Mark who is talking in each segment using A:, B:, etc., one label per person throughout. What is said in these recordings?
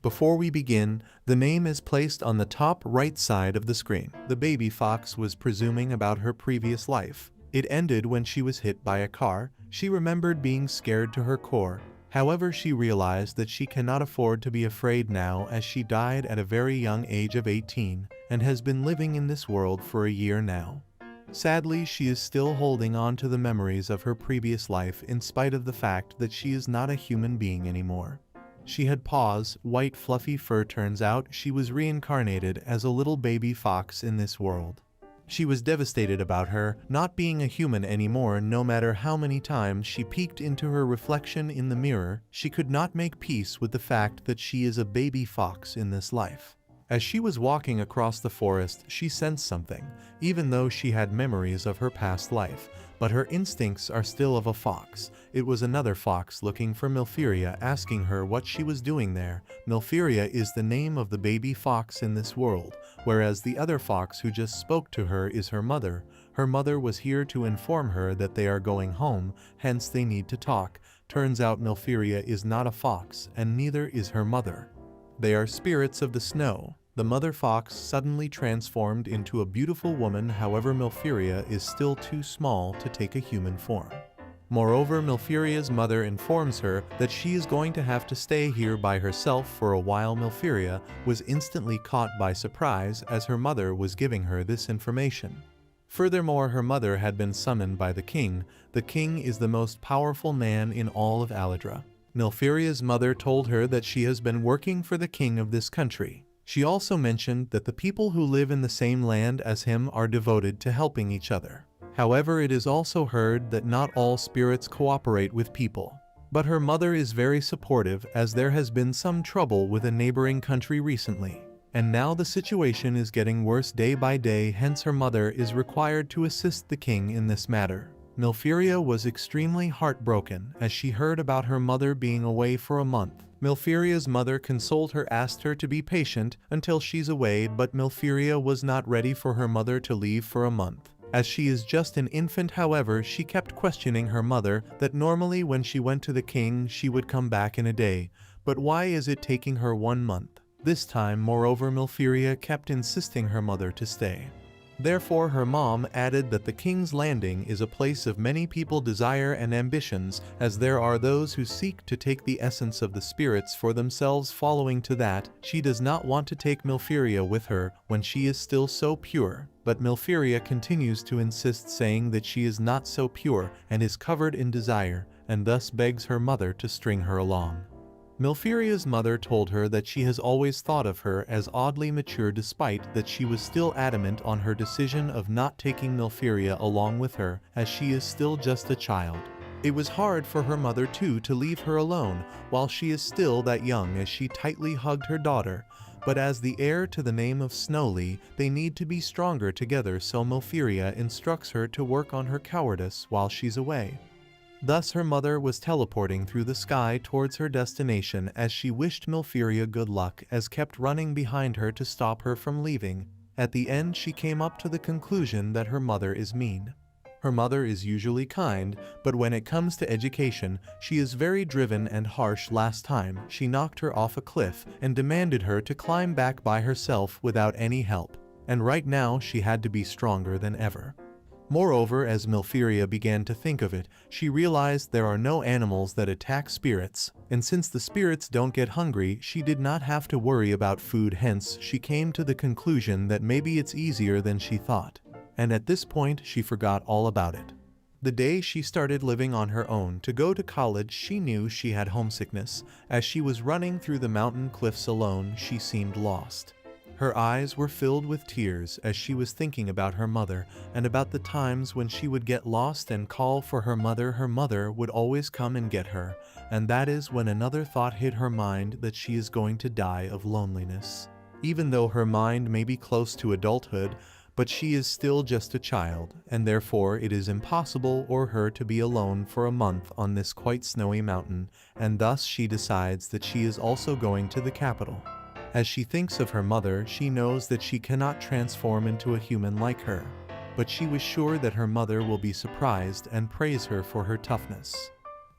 A: Before we begin, the name is placed on the top right side of the screen. The baby fox was presuming about her previous life. It ended when she was hit by a car. She remembered being scared to her core. However, she realized that she cannot afford to be afraid now, as she died at a very young age of 18 and has been living in this world for a year now. Sadly, she is still holding on to the memories of her previous life in spite of the fact that she is not a human being anymore. She had paws, white fluffy fur. Turns out she was reincarnated as a little baby fox in this world. She was devastated about her not being a human anymore. No matter how many times she peeked into her reflection in the mirror, she could not make peace with the fact that she is a baby fox in this life. As she was walking across the forest, she sensed something, even though she had memories of her past life, but her instincts are still of a fox. It was another fox looking for Milfiria, asking her what she was doing there. Milfiria is the name of the baby fox in this world, whereas the other fox who just spoke to her is her mother. Her mother was here to inform her that they are going home, hence they need to talk. Turns out Milfiria is not a fox, and neither is her mother. They are spirits of the snow. The mother fox suddenly transformed into a beautiful woman. However, Milfiria is still too small to take a human form. Moreover, Milfiria's mother informs her that she is going to have to stay here by herself for a while. Milfiria was instantly caught by surprise as her mother was giving her this information. Furthermore, her mother had been summoned by the king. The king is the most powerful man in all of Aladra. Milfiria's mother told her that she has been working for the king of this country. She also mentioned that the people who live in the same land as him are devoted to helping each other. However, it is also heard that not all spirits cooperate with people. But her mother is very supportive, as there has been some trouble with a neighboring country recently. And now the situation is getting worse day by day, hence her mother is required to assist the king in this matter. Milfiria was extremely heartbroken as she heard about her mother being away for a month. Milfiria's mother consoled her, asked her to be patient until she's away, but Milfiria was not ready for her mother to leave for a month. As she is just an infant, however, she kept questioning her mother that normally when she went to the king she would come back in a day, but why is it taking her 1 month? This time, moreover, Milfiria kept insisting her mother to stay. Therefore, her mom added that the King's Landing is a place of many people desire and ambitions, as there are those who seek to take the essence of the spirits for themselves. Following to that, she does not want to take Milfiria with her when she is still so pure, but Milfiria continues to insist, saying that she is not so pure and is covered in desire, and thus begs her mother to string her along. Milfiria's mother told her that she has always thought of her as oddly mature, despite that she was still adamant on her decision of not taking Milfiria along with her, as she is still just a child. It was hard for her mother too to leave her alone while she is still that young, as she tightly hugged her daughter, but as the heir to the name of Snowly, they need to be stronger together, so Milfiria instructs her to work on her cowardice while she's away. Thus her mother was teleporting through the sky towards her destination, as she wished Milfiria good luck, as kept running behind her to stop her from leaving. At the end, she came up to the conclusion that her mother is mean. Her mother is usually kind, but when it comes to education, she is very driven and harsh. Last time, she knocked her off a cliff and demanded her to climb back by herself without any help. And right now she had to be stronger than ever. Moreover, as Milfiria began to think of it, she realized there are no animals that attack spirits, and since the spirits don't get hungry, she did not have to worry about food. Hence, she came to the conclusion that maybe it's easier than she thought. And at this point, she forgot all about it. The day she started living on her own to go to college, she knew she had homesickness. As she was running through the mountain cliffs alone, she seemed lost. Her eyes were filled with tears as she was thinking about her mother and about the times when she would get lost and call for her mother. Her mother would always come and get her, and that is when another thought hit her mind, that she is going to die of loneliness. Even though her mind may be close to adulthood, but she is still just a child, and therefore it is impossible for her to be alone for a month on this quite snowy mountain, and thus she decides that she is also going to the capital. As she thinks of her mother, she knows that she cannot transform into a human like her, but she was sure that her mother will be surprised and praise her for her toughness.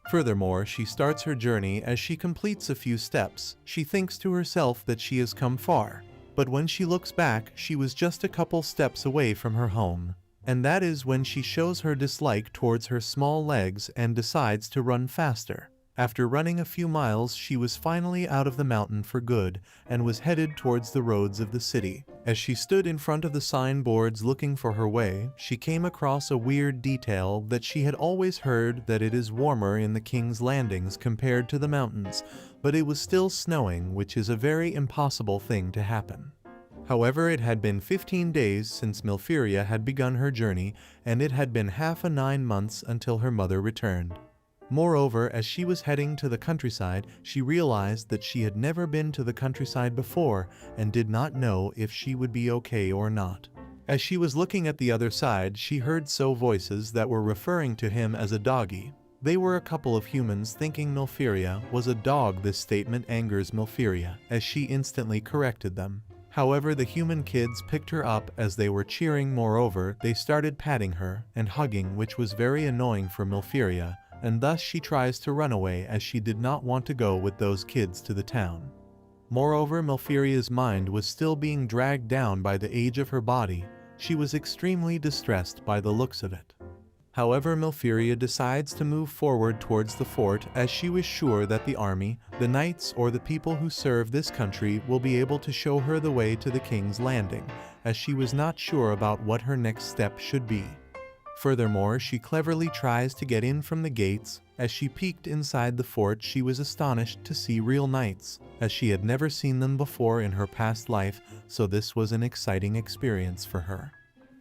A: Furthermore, she starts her journey. As she completes a few steps, she thinks to herself that she has come far. But when she looks back, she was just a couple steps away from her home. And that is when she shows her dislike towards her small legs and decides to run faster. After running a few miles, she was finally out of the mountain for good and was headed towards the roads of the city. As she stood in front of the signboards looking for her way, she came across a weird detail that she had always heard, that it is warmer in the King's Landings compared to the mountains, but it was still snowing, which is a very impossible thing to happen. However, it had been 15 days since Milfiria had begun her journey, and it had been half a 9 months until her mother returned. Moreover, as she was heading to the countryside, she realized that she had never been to the countryside before and did not know if she would be okay or not. As she was looking at the other side, she heard voices that were referring to him as a doggy. They were a couple of humans thinking Milfiria was a dog. This statement angers Milfiria, as she instantly corrected them. However, the human kids picked her up as they were cheering. Moreover, they started patting her and hugging, which was very annoying for Milfiria, and thus she tries to run away as she did not want to go with those kids to the town. Moreover, Milfiria's mind was still being dragged down by the age of her body. She was extremely distressed by the looks of it. However, Milfiria decides to move forward towards the fort, as she was sure that the army, the knights, or the people who serve this country will be able to show her the way to the King's Landing, as she was not sure about what her next step should be. Furthermore, she cleverly tries to get in from the gates. As she peeked inside the fort, she was astonished to see real knights, as she had never seen them before in her past life, so this was an exciting experience for her.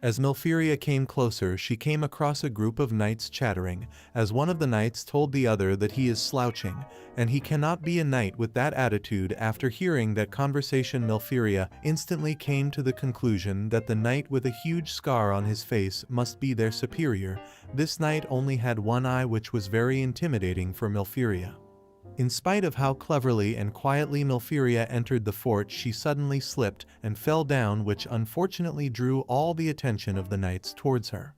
A: As Milfiria came closer, she came across a group of knights chattering, as one of the knights told the other that he is slouching, and he cannot be a knight with that attitude. After hearing that conversation, Milfiria instantly came to the conclusion that the knight with a huge scar on his face must be their superior. This knight only had one eye, which was very intimidating for Milfiria. In spite of how cleverly and quietly Milfiria entered the fort, she suddenly slipped and fell down, which unfortunately drew all the attention of the knights towards her.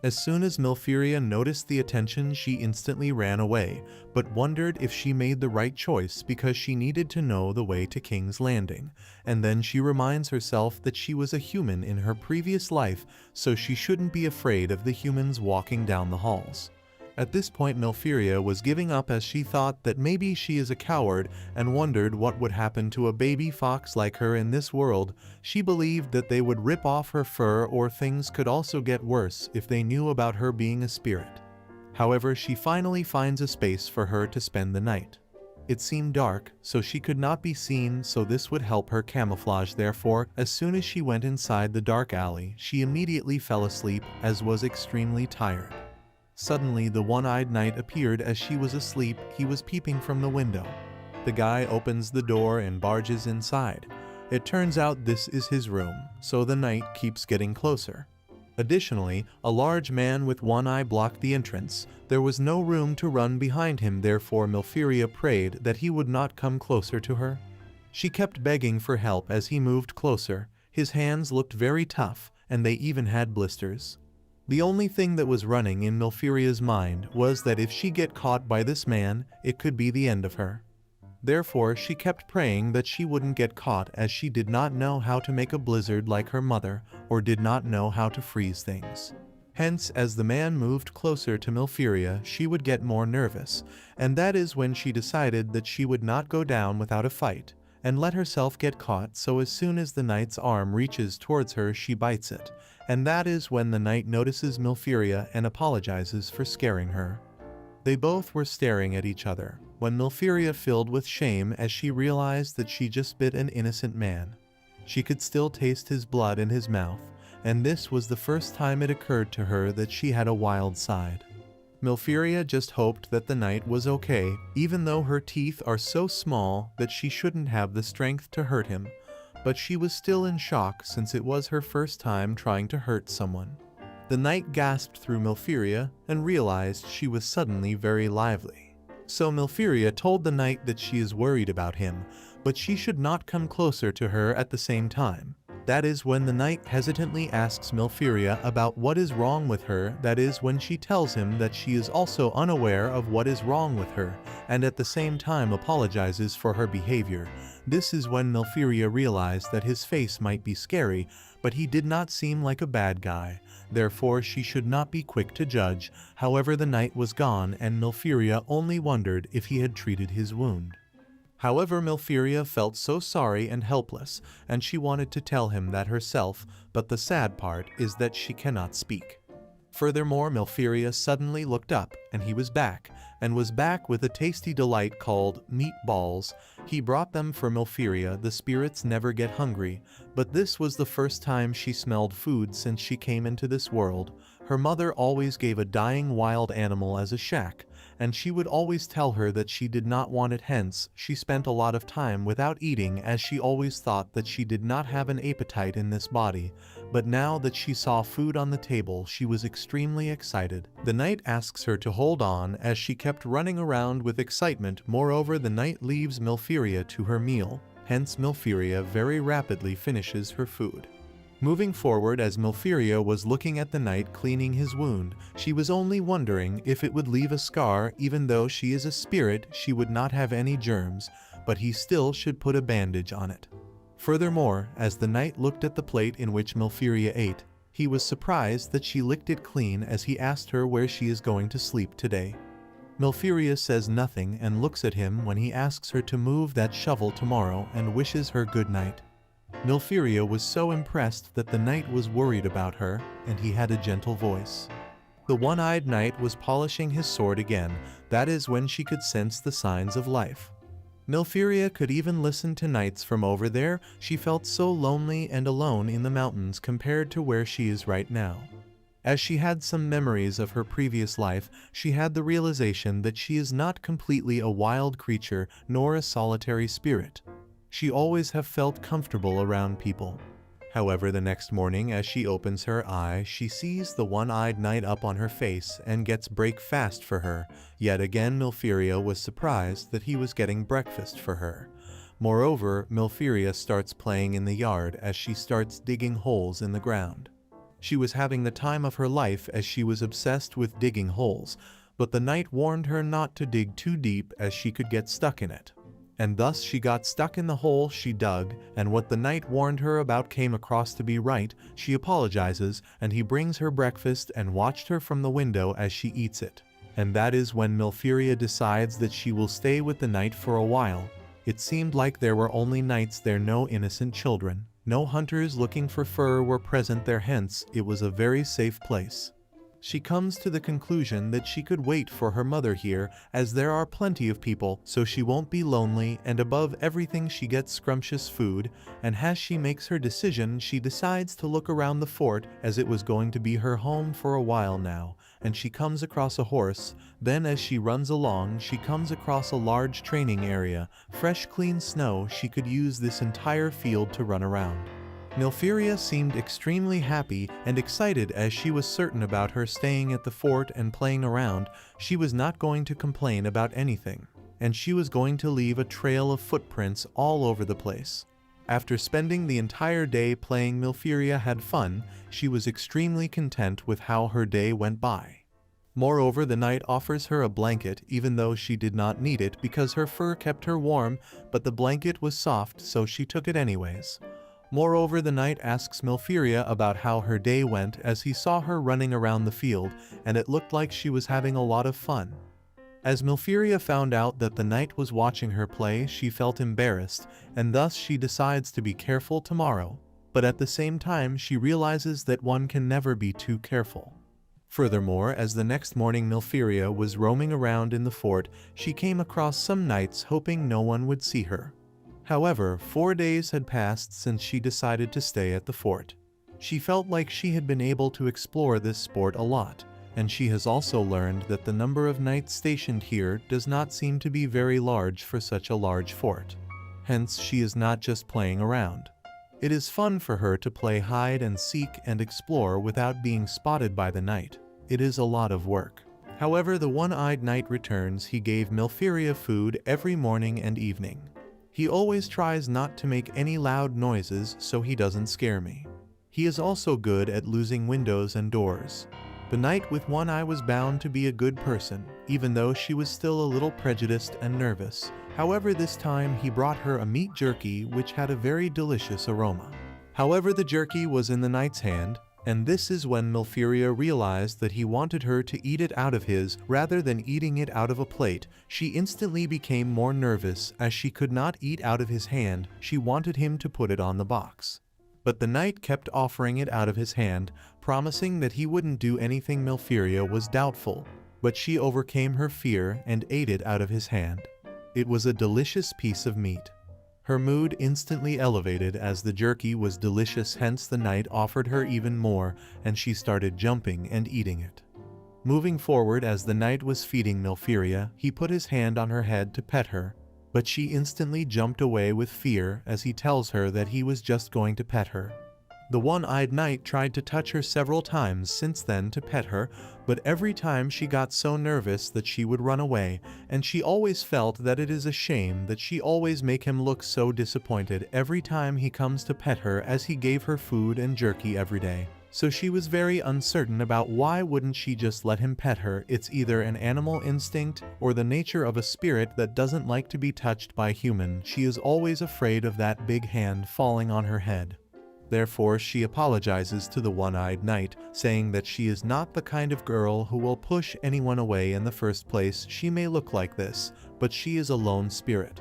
A: As soon as Milfiria noticed the attention, she instantly ran away, but wondered if she made the right choice because she needed to know the way to King's Landing. And then she reminds herself that she was a human in her previous life, so she shouldn't be afraid of the humans walking down the halls. At this point, Milfiria was giving up, as she thought that maybe she is a coward and wondered what would happen to a baby fox like her in this world. She believed that they would rip off her fur, or things could also get worse if they knew about her being a spirit. However, she finally finds a space for her to spend the night. It seemed dark, so she could not be seen, so this would help her camouflage. Therefore, as soon as she went inside the dark alley, she immediately fell asleep, as was extremely tired. Suddenly, the one-eyed knight appeared as she was asleep. He was peeping from the window. The guy opens the door and barges inside. It turns out this is his room, so the knight keeps getting closer. Additionally, a large man with one eye blocked the entrance. There was no room to run behind him, therefore Milfiria prayed that he would not come closer to her. She kept begging for help as he moved closer. His hands looked very tough, and they even had blisters. The only thing that was running in Milfiria's mind was that if she get caught by this man, it could be the end of her. Therefore, she kept praying that she wouldn't get caught, as she did not know how to make a blizzard like her mother, or did not know how to freeze things. Hence, as the man moved closer to Milfiria, she would get more nervous, and that is when she decided that she would not go down without a fight, and let herself get caught. So as soon as the knight's arm reaches towards her, she bites it. And that is when the knight notices Milfiria and apologizes for scaring her. They both were staring at each other, when Milfiria filled with shame as she realized that she just bit an innocent man. She could still taste his blood in his mouth, and this was the first time it occurred to her that she had a wild side. Milfiria just hoped that the knight was okay, even though her teeth are so small that she shouldn't have the strength to hurt him. But she was still in shock, since it was her first time trying to hurt someone. The knight gasped through Milfiria and realized she was suddenly very lively. So Milfiria told the knight that she is worried about him, but she should not come closer to her at the same time. That is when the knight hesitantly asks Milfiria about what is wrong with her. That is when she tells him that she is also unaware of what is wrong with her, and at the same time apologizes for her behavior. This is when Milfiria realized that his face might be scary, but he did not seem like a bad guy. Therefore she should not be quick to judge. However, the knight was gone and Milfiria only wondered if he had treated his wound. However, Milfiria felt so sorry and helpless, and she wanted to tell him that herself, but the sad part is that she cannot speak. Furthermore, Milfiria suddenly looked up, and he was back with a tasty delight called meatballs. He brought them for Milfiria. The spirits never get hungry, but this was the first time she smelled food since she came into this world. Her mother always gave a dying wild animal as a shack, and she would always tell her that she did not want it, hence she spent a lot of time without eating, as she always thought that she did not have an appetite in this body. But now that she saw food on the table, she was extremely excited. The knight asks her to hold on, as she kept running around with excitement. Moreover, the knight leaves Milfiria to her meal, hence Milfiria very rapidly finishes her food. Moving forward, as Milfiria was looking at the knight cleaning his wound, she was only wondering if it would leave a scar. Even though she is a spirit, she would not have any germs, but he still should put a bandage on it. Furthermore, as the knight looked at the plate in which Milfiria ate, he was surprised that she licked it clean, as he asked her where she is going to sleep today. Milfiria says nothing and looks at him when he asks her to move that shovel tomorrow and wishes her good night. Milfiria was so impressed that the knight was worried about her, and he had a gentle voice. The one-eyed knight was polishing his sword again. That is when she could sense the signs of life. Milfiria could even listen to knights from over there. She felt so lonely and alone in the mountains compared to where she is right now. As she had some memories of her previous life, she had the realization that she is not completely a wild creature nor a solitary spirit. She always have felt comfortable around people. However, the next morning as she opens her eye, she sees the one-eyed knight up on her face and gets break fast for her. Yet again, Milfiria was surprised that he was getting breakfast for her. Moreover, Milfiria starts playing in the yard as she starts digging holes in the ground. She was having the time of her life as she was obsessed with digging holes, but the knight warned her not to dig too deep as she could get stuck in it. And thus she got stuck in the hole she dug, and what the knight warned her about came across to be right. She apologizes, and he brings her breakfast and watched her from the window as she eats it. And that is when Milfiria decides that she will stay with the knight for a while. It seemed like there were only knights there, no innocent children. No hunters looking for fur were present there, hence it was a very safe place. She comes to the conclusion that she could wait for her mother here, as there are plenty of people, so she won't be lonely, and above everything she gets scrumptious food. And as she makes her decision, she decides to look around the fort, as it was going to be her home for a while now, and she comes across a horse. Then as she runs along, she comes across a large training area, fresh clean snow. She could use this entire field to run around. Milfiria seemed extremely happy and excited, as she was certain about her staying at the fort and playing around. She was not going to complain about anything, and she was going to leave a trail of footprints all over the place. After spending the entire day playing, Milfiria had fun. She was extremely content with how her day went by. Moreover, the knight offers her a blanket, even though she did not need it because her fur kept her warm, but the blanket was soft, so she took it anyways. Moreover, the knight asks Milfiria about how her day went, as he saw her running around the field, and it looked like she was having a lot of fun. As Milfiria found out that the knight was watching her play, she felt embarrassed, and thus she decides to be careful tomorrow. But at the same time, she realizes that one can never be too careful. Furthermore, as the next morning Milfiria was roaming around in the fort, she came across some knights, hoping no one would see her. However, 4 days had passed since she decided to stay at the fort. She felt like she had been able to explore this sport a lot, and she has also learned that the number of knights stationed here does not seem to be very large for such a large fort. Hence, she is not just playing around. It is fun for her to play hide and seek and explore without being spotted by the knight. It is a lot of work. However, the one-eyed knight returns. He gave Milfiria food every morning and evening. He always tries not to make any loud noises so he doesn't scare me. He is also good at losing windows and doors. The knight with one eye was bound to be a good person, even though she was still a little prejudiced and nervous. However, this time he brought her a meat jerky which had a very delicious aroma. However, the jerky was in the knight's hand, and this is when Milfiria realized that he wanted her to eat it out of his rather than eating it out of a plate. She instantly became more nervous as she could not eat out of his hand. She wanted him to put it on the box. But the knight kept offering it out of his hand, promising that he wouldn't do anything. Milfiria was doubtful, but she overcame her fear and ate it out of his hand. It was a delicious piece of meat. Her mood instantly elevated as the jerky was delicious, hence the knight offered her even more, and she started jumping and eating it. Moving forward, as the knight was feeding Milfiria, he put his hand on her head to pet her, but she instantly jumped away with fear as he tells her that he was just going to pet her. The one-eyed knight tried to touch her several times since then to pet her, but every time she got so nervous that she would run away, and she always felt that it is a shame that she always make him look so disappointed every time he comes to pet her, as he gave her food and jerky every day. So she was very uncertain about why wouldn't she just let him pet her. It's either an animal instinct or the nature of a spirit that doesn't like to be touched by human. She is always afraid of that big hand falling on her head. Therefore, she apologizes to the one-eyed knight, saying that she is not the kind of girl who will push anyone away in the first place. She may look like this, but she is a lone spirit.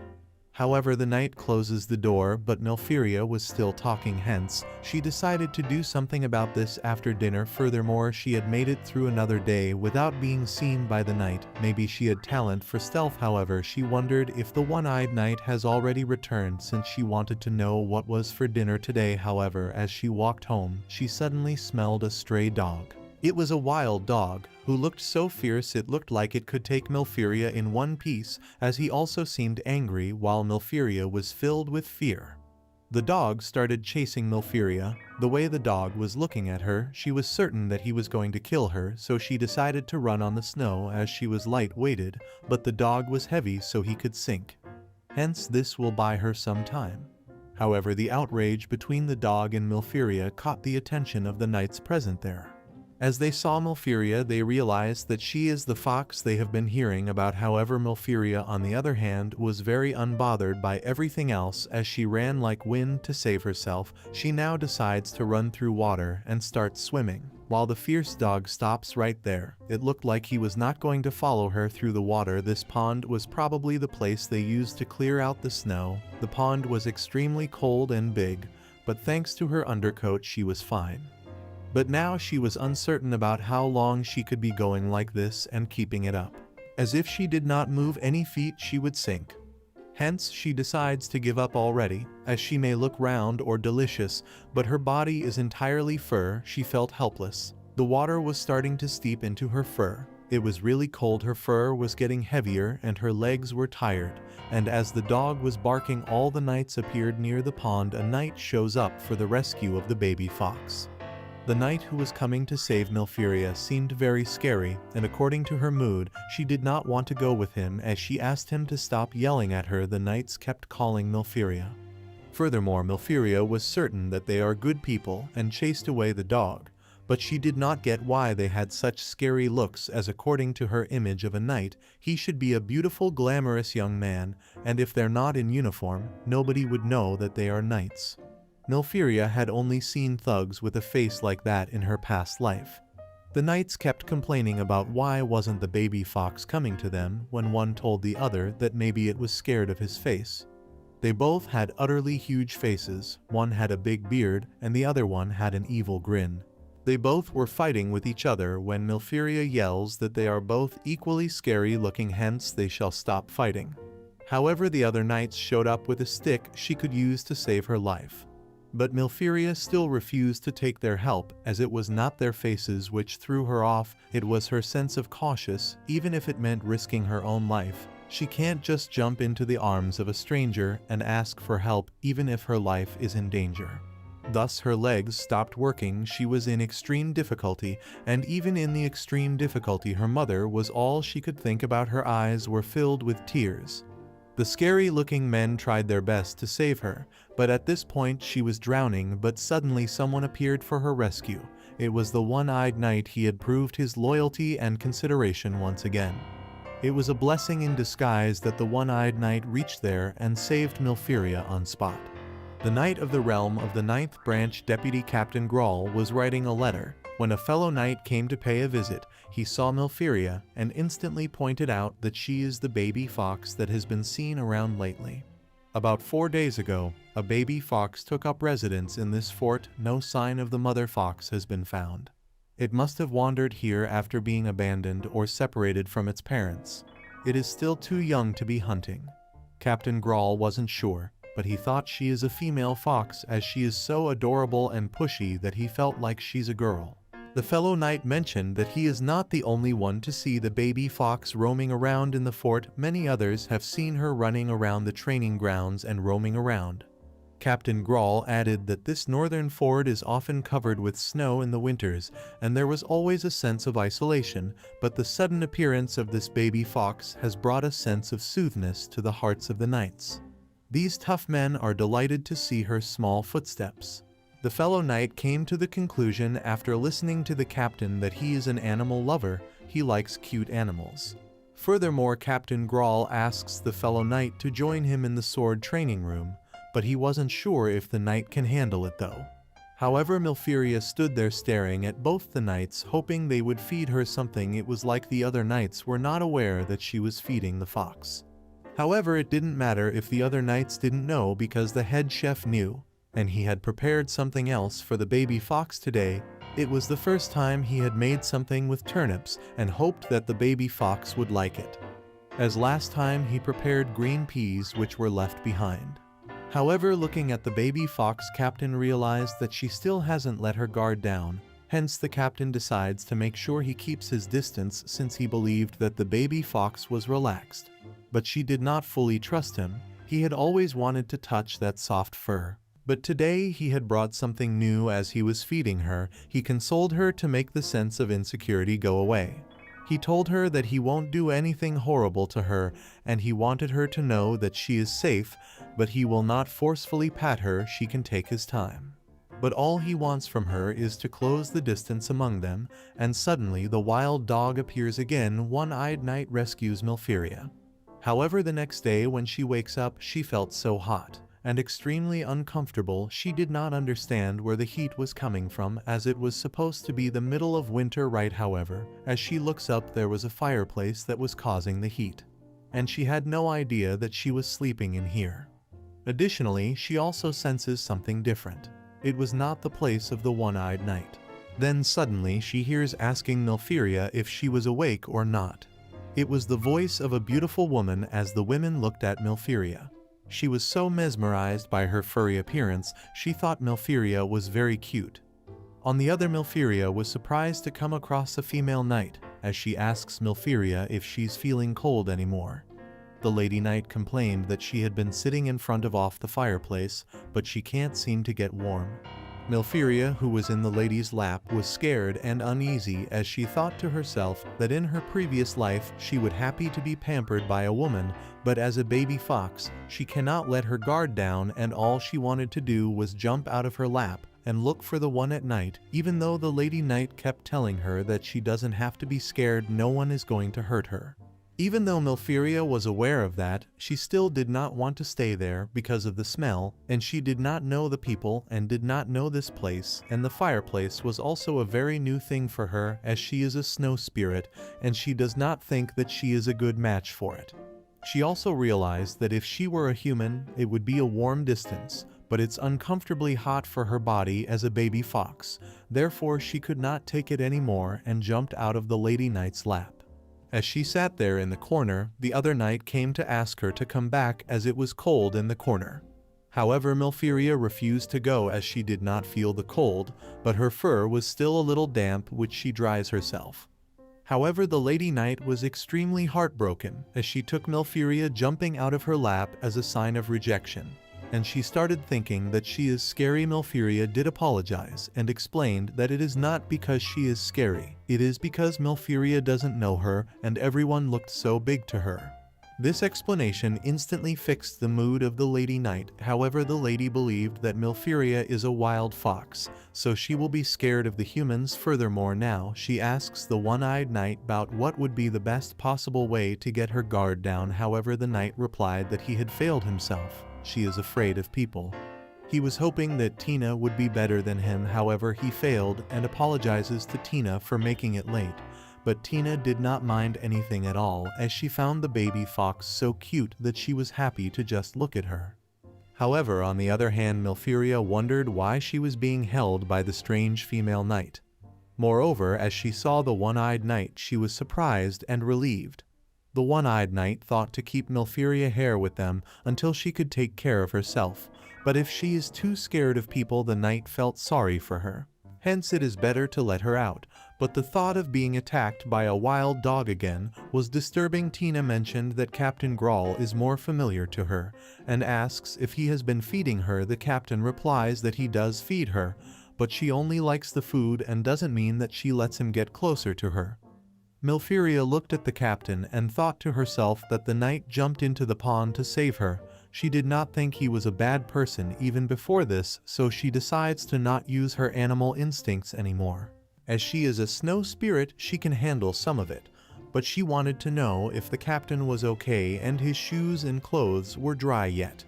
A: However, the knight closes the door, but Milfiria was still talking, hence, she decided to do something about this after dinner. Furthermore, she had made it through another day without being seen by the knight. Maybe she had talent for stealth. However, she wondered if the one-eyed knight has already returned, since she wanted to know what was for dinner today. However, as she walked home, she suddenly smelled a stray dog. It was a wild dog, who looked so fierce it looked like it could take Milfiria in one piece, as he also seemed angry while Milfiria was filled with fear. The dog started chasing Milfiria. The way the dog was looking at her, she was certain that he was going to kill her, so she decided to run on the snow as she was light-weighted, but the dog was heavy so he could sink. Hence, this will buy her some time. However, the outrage between the dog and Milfiria caught the attention of the knights present there. As they saw Milfiria, they realized that she is the fox they have been hearing about. However, Milfiria, on the other hand, was very unbothered by everything else as she ran like wind to save herself. She now decides to run through water and start swimming, while the fierce dog stops right there. It looked like he was not going to follow her through the water. This pond was probably the place they used to clear out the snow. The pond was extremely cold and big, but thanks to her undercoat she was fine. But now she was uncertain about how long she could be going like this and keeping it up. As if she did not move any feet she would sink. Hence, she decides to give up already, as she may look round or delicious, but her body is entirely fur. She felt helpless. The water was starting to steep into her fur. It was really cold, her fur was getting heavier and her legs were tired, and as the dog was barking, all the knights appeared near the pond. A knight shows up for the rescue of the baby fox. The knight who was coming to save Milfiria seemed very scary, and according to her mood, she did not want to go with him. As she asked him to stop yelling at her, the knights kept calling Milfiria. Furthermore, Milfiria was certain that they are good people and chased away the dog, but she did not get why they had such scary looks, as according to her image of a knight, he should be a beautiful, glamorous young man, and if they're not in uniform, nobody would know that they are knights. Milfiria had only seen thugs with a face like that in her past life. The knights kept complaining about why wasn't the baby fox coming to them, when one told the other that maybe it was scared of his face. They both had utterly huge faces. One had a big beard and the other one had an evil grin. They both were fighting with each other when Milfiria yells that they are both equally scary looking, hence they shall stop fighting. However, the other knights showed up with a stick she could use to save her life. But Milfiria still refused to take their help, as it was not their faces which threw her off, it was her sense of caution. Even if it meant risking her own life, she can't just jump into the arms of a stranger and ask for help even if her life is in danger. Thus her legs stopped working. She was in extreme difficulty, and even in the extreme difficulty her mother was all she could think about. Her eyes were filled with tears. The scary-looking men tried their best to save her, but at this point she was drowning, but suddenly someone appeared for her rescue. It was the one-eyed knight. He had proved his loyalty and consideration once again. It was a blessing in disguise that the one-eyed knight reached there and saved Milfiria on spot. The Knight of the Realm of the 9th Branch Deputy Captain Grawl was writing a letter. When a fellow knight came to pay a visit, he saw Milfiria and instantly pointed out that she is the baby fox that has been seen around lately. About 4 days ago, a baby fox took up residence in this fort. No sign of the mother fox has been found. It must have wandered here after being abandoned or separated from its parents. It is still too young to be hunting. Captain Grawl wasn't sure, but he thought she is a female fox as she is so adorable and pushy that he felt like she's a girl. The fellow knight mentioned that he is not the only one to see the baby fox roaming around in the fort. Many others have seen her running around the training grounds and roaming around. Captain Grawl added that this northern fort is often covered with snow in the winters, and there was always a sense of isolation, but the sudden appearance of this baby fox has brought a sense of soothness to the hearts of the knights. These tough men are delighted to see her small footsteps. The fellow knight came to the conclusion after listening to the captain that he is an animal lover. He likes cute animals. Furthermore, Captain Grawl asks the fellow knight to join him in the sword training room, but he wasn't sure if the knight can handle it though. However, Milfiria stood there staring at both the knights, hoping they would feed her something. It was like the other knights were not aware that she was feeding the fox. However, it didn't matter if the other knights didn't know, because the head chef knew, and he had prepared something else for the baby fox today. It was the first time he had made something with turnips and hoped that the baby fox would like it. As last time, he prepared green peas which were left behind. However, looking at the baby fox, Captain realized that she still hasn't let her guard down. Hence, the captain decides to make sure he keeps his distance, since he believed that the baby fox was relaxed. But she did not fully trust him. He had always wanted to touch that soft fur. But today he had brought something new. As he was feeding her, he consoled her to make the sense of insecurity go away. He told her that he won't do anything horrible to her, and he wanted her to know that she is safe, but he will not forcefully pat her. She can take his time. But all he wants from her is to close the distance among them, and suddenly the wild dog appears again. One-eyed knight rescues Milfiria. However, the next day when she wakes up, she felt so hot and extremely uncomfortable. She did not understand where the heat was coming from, as it was supposed to be the middle of winter, right? However, as she looks up, there was a fireplace that was causing the heat, and she had no idea that she was sleeping in here. Additionally, she also senses something different. It was not the place of the one-eyed knight. Then suddenly she hears asking Milfiria if she was awake or not. It was the voice of a beautiful woman. As the women looked at Milfiria, she was so mesmerized by her furry appearance, she thought Milfiria was very cute. On the other, Milfiria was surprised to come across a female knight, as she asks Milfiria if she's feeling cold anymore. The lady knight complained that she had been sitting in front of the fireplace, but she can't seem to get warm. Milfiria, who was in the lady's lap, was scared and uneasy, as she thought to herself that in her previous life she would happy to be pampered by a woman, but as a baby fox, she cannot let her guard down, and all she wanted to do was jump out of her lap and look for the one at night. Even though the lady knight kept telling her that she doesn't have to be scared, no one is going to hurt her. Even though Milfiria was aware of that, she still did not want to stay there because of the smell, and she did not know the people and did not know this place, and the fireplace was also a very new thing for her, as she is a snow spirit, and she does not think that she is a good match for it. She also realized that if she were a human, it would be a warm distance, but it's uncomfortably hot for her body as a baby fox. Therefore, she could not take it anymore and jumped out of the lady knight's lap. As she sat there in the corner, the other knight came to ask her to come back, as it was cold in the corner. However, Milfiria refused to go, as she did not feel the cold, but her fur was still a little damp, which she dries herself. However, the lady knight was extremely heartbroken, as she took Milfiria jumping out of her lap as a sign of rejection, and she started thinking that she is scary. Milfiria did apologize and explained that it is not because she is scary, it is because Milfiria doesn't know her and everyone looked so big to her. This explanation instantly fixed the mood of the Lady Knight. However, the lady believed that Milfiria is a wild fox, so she will be scared of the humans. Furthermore, now she asks the one-eyed knight about what would be the best possible way to get her guard down. However, the knight replied that he had failed himself. She is afraid of people. He was hoping that Tina would be better than him. However, he failed and apologizes to Tina for making it late. But Tina did not mind anything at all, as she found the baby fox so cute that she was happy to just look at her. However, on the other hand, Milfiria wondered why she was being held by the strange female knight. Moreover, as she saw the one-eyed knight, she was surprised and relieved. The one-eyed knight thought to keep Milfiria here with them until she could take care of herself, but if she is too scared of people, the knight felt sorry for her. Hence, it is better to let her out. But the thought of being attacked by a wild dog again was disturbing. Tina mentioned that Captain Grawl is more familiar to her, and asks if he has been feeding her. The captain replies that he does feed her, but she only likes the food and doesn't mean that she lets him get closer to her. Milfiria looked at the captain and thought to herself that the knight jumped into the pond to save her. She did not think he was a bad person even before this, so she decides to not use her animal instincts anymore. As she is a snow spirit, she can handle some of it, but she wanted to know if the captain was okay and his shoes and clothes were dry yet.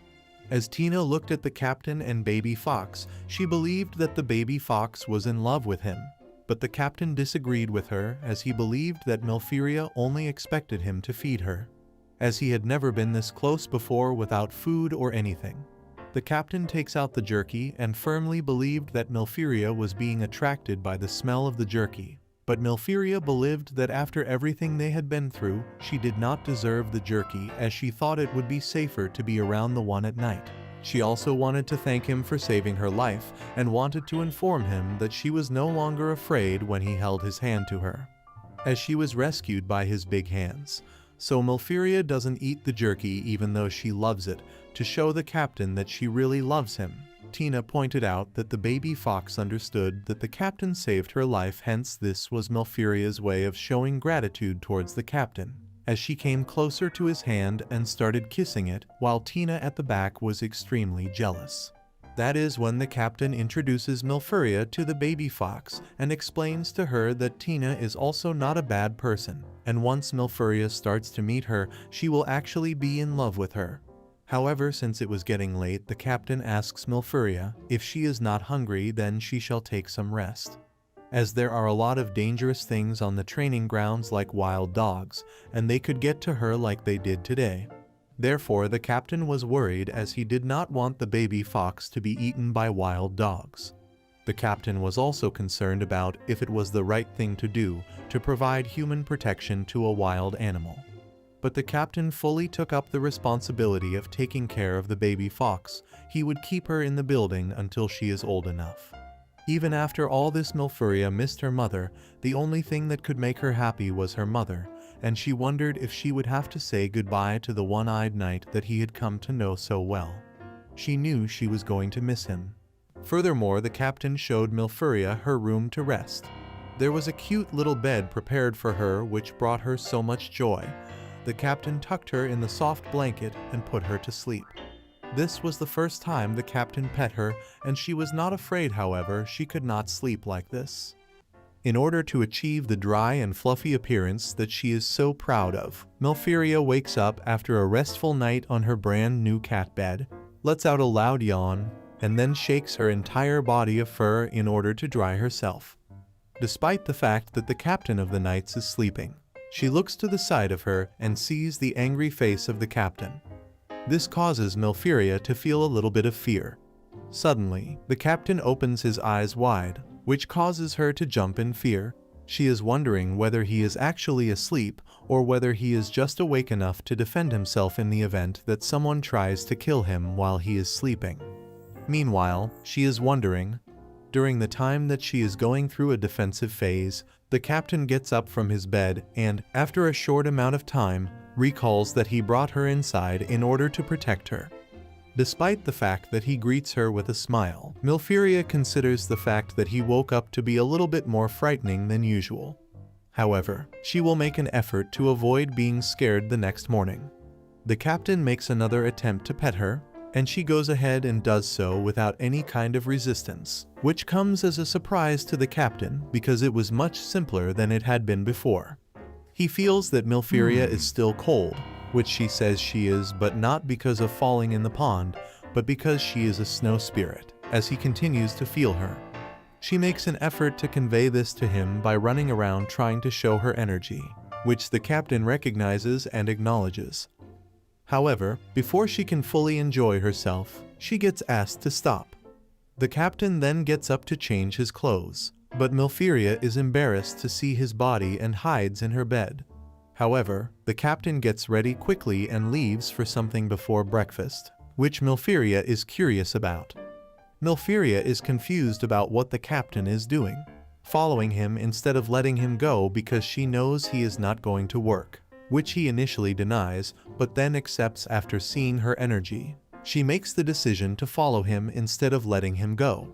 A: As Tina looked at the captain and baby fox, she believed that the baby fox was in love with him. But the captain disagreed with her, as he believed that Milfiria only expected him to feed her, as he had never been this close before without food or anything. The captain takes out the jerky and firmly believed that Milfiria was being attracted by the smell of the jerky. But Milfiria believed that after everything they had been through, she did not deserve the jerky, as she thought it would be safer to be around the one at night. She also wanted to thank him for saving her life and wanted to inform him that she was no longer afraid when he held his hand to her, as she was rescued by his big hands. So Milfiria doesn't eat the jerky even though she loves it, to show the captain that she really loves him. Tina pointed out that the baby fox understood that the captain saved her life, hence this was Milfiria's way of showing gratitude towards the captain, as she came closer to his hand and started kissing it, while Tina at the back was extremely jealous. That is when the captain introduces Milfiria to the baby fox and explains to her that Tina is also not a bad person, and once Milfiria starts to meet her, she will actually be in love with her. However, since it was getting late, the captain asks Milfiria if she is not hungry, then she shall take some rest, as there are a lot of dangerous things on the training grounds like wild dogs, and they could get to her like they did today. Therefore, the captain was worried, as he did not want the baby fox to be eaten by wild dogs. The captain was also concerned about if it was the right thing to do to provide human protection to a wild animal. But the captain fully took up the responsibility of taking care of the baby fox. He would keep her in the building until she is old enough. Even after all this, Milfiria missed her mother. The only thing that could make her happy was her mother, and she wondered if she would have to say goodbye to the one-eyed knight that he had come to know so well. She knew she was going to miss him. Furthermore, the captain showed Milfiria her room to rest. There was a cute little bed prepared for her, which brought her so much joy. The captain tucked her in the soft blanket and put her to sleep. This was the first time the captain pet her, and she was not afraid. However, she could not sleep like this. In order to achieve the dry and fluffy appearance that she is so proud of, Milfiria wakes up after a restful night on her brand new cat bed, lets out a loud yawn, and then shakes her entire body of fur in order to dry herself. Despite the fact that the captain of the knights is sleeping, she looks to the side of her and sees the angry face of the captain. This causes Milfiria to feel a little bit of fear. Suddenly, the captain opens his eyes wide, which causes her to jump in fear. She is wondering whether he is actually asleep or whether he is just awake enough to defend himself in the event that someone tries to kill him while he is sleeping. Meanwhile, she is wondering, during the time that she is going through a defensive phase, the captain gets up from his bed and, after a short amount of time, recalls that he brought her inside in order to protect her. Despite the fact that he greets her with a smile, Milfiria considers the fact that he woke up to be a little bit more frightening than usual. However, she will make an effort to avoid being scared the next morning. The captain makes another attempt to pet her, and she goes ahead and does so without any kind of resistance, which comes as a surprise to the captain because it was much simpler than it had been before. He feels that Milfiria is still cold, which she says she is, but not because of falling in the pond, but because she is a snow spirit, as he continues to feel her. She makes an effort to convey this to him by running around trying to show her energy, which the captain recognizes and acknowledges. However, before she can fully enjoy herself, she gets asked to stop. The captain then gets up to change his clothes, but Milfiria is embarrassed to see his body and hides in her bed. However, the captain gets ready quickly and leaves for something before breakfast, which Milfiria is curious about. Milfiria is confused about what the captain is doing, following him instead of letting him go because she knows he is not going to work, which he initially denies, but then accepts after seeing her energy. She makes the decision to follow him instead of letting him go.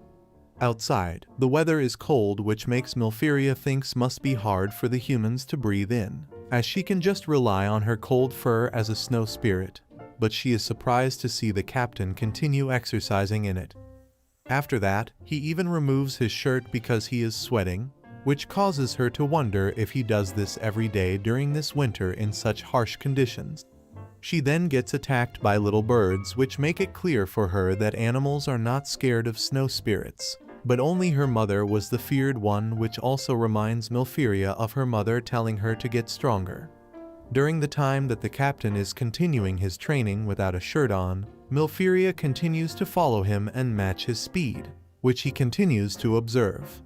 A: Outside, the weather is cold, which makes Milfiria thinks must be hard for the humans to breathe in, as she can just rely on her cold fur as a snow spirit, but she is surprised to see the captain continue exercising in it. After that, he even removes his shirt because he is sweating, which causes her to wonder if he does this every day during this winter in such harsh conditions. She then gets attacked by little birds, which make it clear for her that animals are not scared of snow spirits, but only her mother was the feared one, which also reminds Milfiria of her mother telling her to get stronger. During the time that the captain is continuing his training without a shirt on, Milfiria continues to follow him and match his speed, which he continues to observe.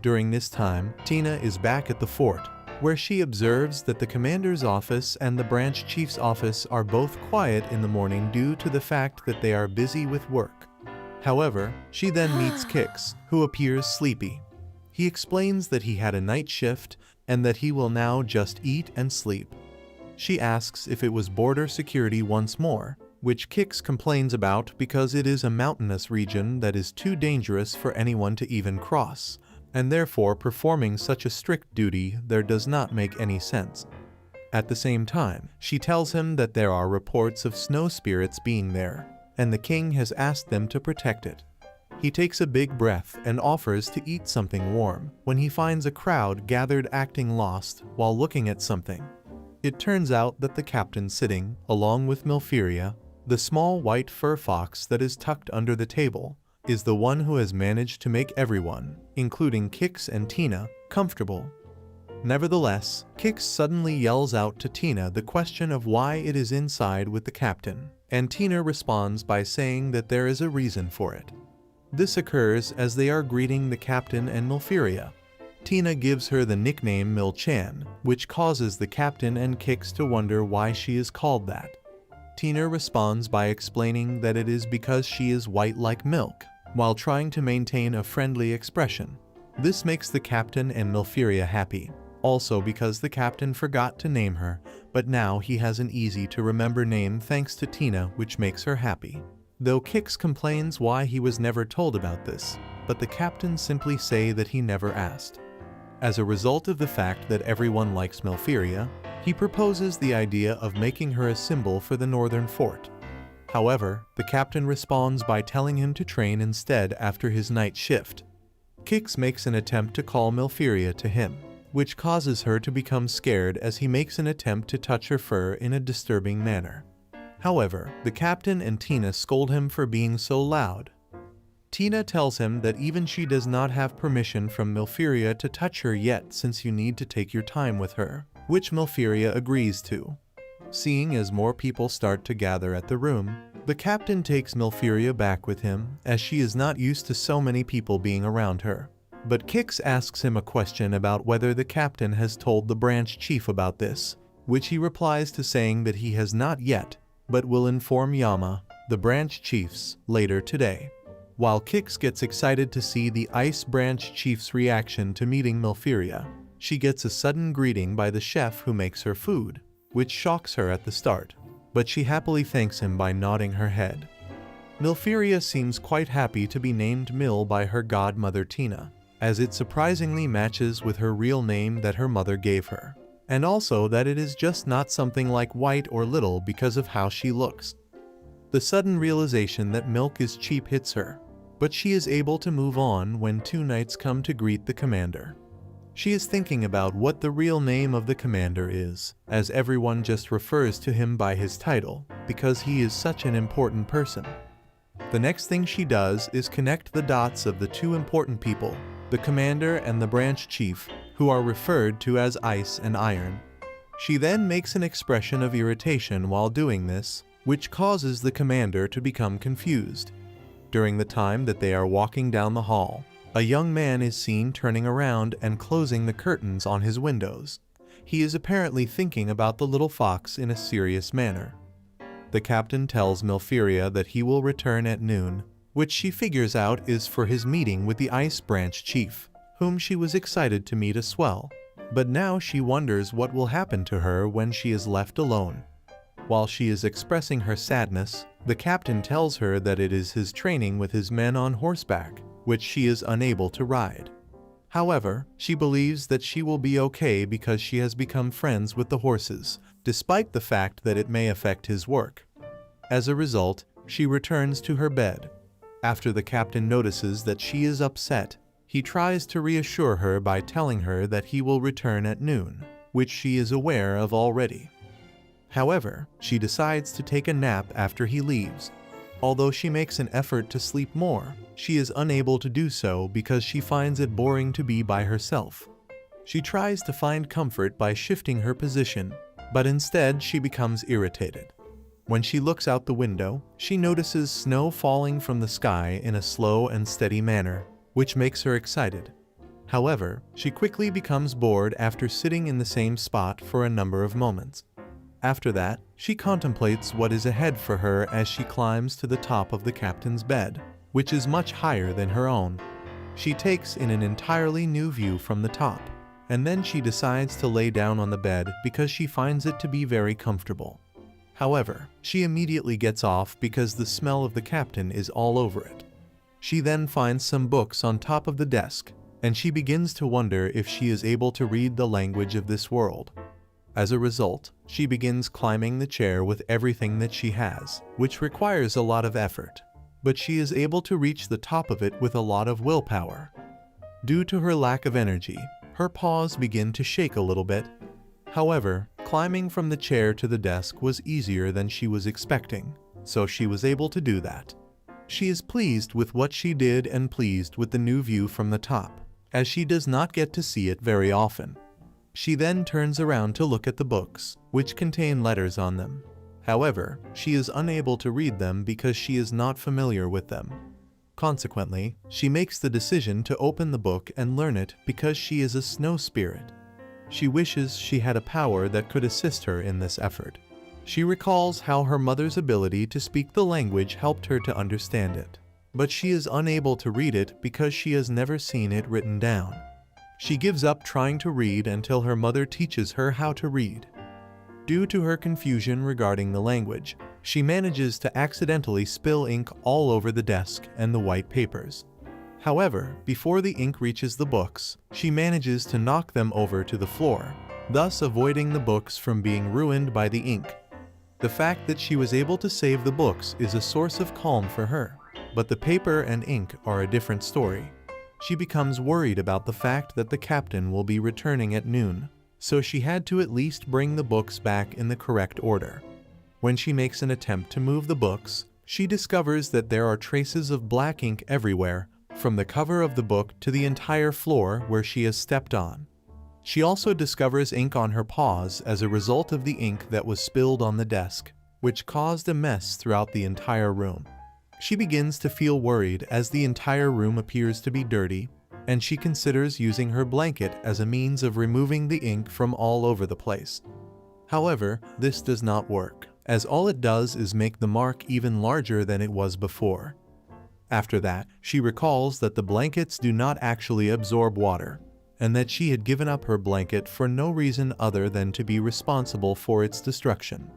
A: During this time, Tina is back at the fort, where she observes that the commander's office and the branch chief's office are both quiet in the morning due to the fact that they are busy with work. However, she then meets Kix, who appears sleepy. He explains that he had a night shift and that he will now just eat and sleep. She asks if it was border security once more, which Kix complains about because it is a mountainous region that is too dangerous for anyone to even cross, and therefore performing such a strict duty there does not make any sense. At the same time, she tells him that there are reports of snow spirits being there, and the king has asked them to protect it. He takes a big breath and offers to eat something warm when he finds a crowd gathered acting lost while looking at something. It turns out that the captain sitting, along with Milfiria, the small white fur fox that is tucked under the table, is the one who has managed to make everyone, including Kix and Tina, comfortable. Nevertheless, Kix suddenly yells out to Tina the question of why it is inside with the captain, and Tina responds by saying that there is a reason for it. This occurs as they are greeting the captain and Milfiria. Tina gives her the nickname Mil-chan, which causes the captain and Kix to wonder why she is called that. Tina responds by explaining that it is because she is white like milk, while trying to maintain a friendly expression. This makes the captain and Milfiria happy, also because the captain forgot to name her, but now he has an easy to remember name thanks to Tina, which makes her happy. Though Kix complains why he was never told about this, but the captain simply say that he never asked. As a result of the fact that everyone likes Milfiria, he proposes the idea of making her a symbol for the northern fort. However, the captain responds by telling him to train instead after his night shift. Kix makes an attempt to call Milfiria to him, which causes her to become scared as he makes an attempt to touch her fur in a disturbing manner. However, the captain and Tina scold him for being so loud. Tina tells him that even she does not have permission from Milfiria to touch her yet, since you need to take your time with her, which Milfiria agrees to. Seeing as more people start to gather at the room, the captain takes Milfiria back with him, as she is not used to so many people being around her. But Kix asks him a question about whether the captain has told the branch chief about this, which he replies to saying that he has not yet, but will inform Yama, the branch chiefs, later today. While Kix gets excited to see the Ice Branch Chief's reaction to meeting Milfiria, she gets a sudden greeting by the chef who makes her food, which shocks her at the start, but she happily thanks him by nodding her head. Milfiria seems quite happy to be named Mil by her godmother Tina, as it surprisingly matches with her real name that her mother gave her. and also that it is just not something like white or little because of how she looks. The sudden realization that milk is cheap hits her, but she is able to move on when two knights come to greet the commander. She is thinking about what the real name of the commander is, as everyone just refers to him by his title, because he is such an important person. The next thing she does is connect the dots of the two important people, the commander and the branch chief, who are referred to as Ice and Iron. She then makes an expression of irritation while doing this, which causes the commander to become confused. During the time that they are walking down the hall, a young man is seen turning around and closing the curtains on his windows. He is apparently thinking about the little fox in a serious manner. The captain tells Milferia that he will return at noon, which she figures out is for his meeting with the Ice Branch Chief, whom she was excited to meet as well. But now she wonders what will happen to her when she is left alone. While she is expressing her sadness, the captain tells her that it is his training with his men on horseback, which she is unable to ride. However, she believes that she will be okay because she has become friends with the horses, despite the fact that it may affect his work. As a result, she returns to her bed. After the captain notices that she is upset, he tries to reassure her by telling her that he will return at noon, which she is aware of already. However, she decides to take a nap after he leaves. Although she makes an effort to sleep more, she is unable to do so because she finds it boring to be by herself. She tries to find comfort by shifting her position, but instead she becomes irritated. When she looks out the window, she notices snow falling from the sky in a slow and steady manner, which makes her excited. However, she quickly becomes bored after sitting in the same spot for a number of moments. After that, she contemplates what is ahead for her as she climbs to the top of the captain's bed, which is much higher than her own. She takes in an entirely new view from the top, and then she decides to lay down on the bed because she finds it to be very comfortable. However, she immediately gets off because the smell of the captain is all over it. She then finds some books on top of the desk, and she begins to wonder if she is able to read the language of this world. As a result, she begins climbing the chair with everything that she has, which requires a lot of effort, but she is able to reach the top of it with a lot of willpower. Due to her lack of energy, her paws begin to shake a little bit. However, climbing from the chair to the desk was easier than she was expecting, so she was able to do that. She is pleased with what she did and pleased with the new view from the top, as she does not get to see it very often. She then turns around to look at the books, which contain letters on them. However, she is unable to read them because she is not familiar with them. Consequently, she makes the decision to open the book and learn it because she is a snow spirit. She wishes she had a power that could assist her in this effort. She recalls how her mother's ability to speak the language helped her to understand it, but she is unable to read it because she has never seen it written down. She gives up trying to read until her mother teaches her how to read. Due to her confusion regarding the language, she manages to accidentally spill ink all over the desk and the white papers. However, before the ink reaches the books, she manages to knock them over to the floor, thus avoiding the books from being ruined by the ink. The fact that she was able to save the books is a source of calm for her, but the paper and ink are a different story. She becomes worried about the fact that the captain will be returning at noon, so she had to at least bring the books back in the correct order. When she makes an attempt to move the books, she discovers that there are traces of black ink everywhere, from the cover of the book to the entire floor where she has stepped on. She also discovers ink on her paws as a result of the ink that was spilled on the desk, which caused a mess throughout the entire room. She begins to feel worried as the entire room appears to be dirty, and she considers using her blanket as a means of removing the ink from all over the place. However, this does not work, as all it does is make the mark even larger than it was before. After that, she recalls that the blankets do not actually absorb water, and that she had given up her blanket for no reason other than to be responsible for its destruction.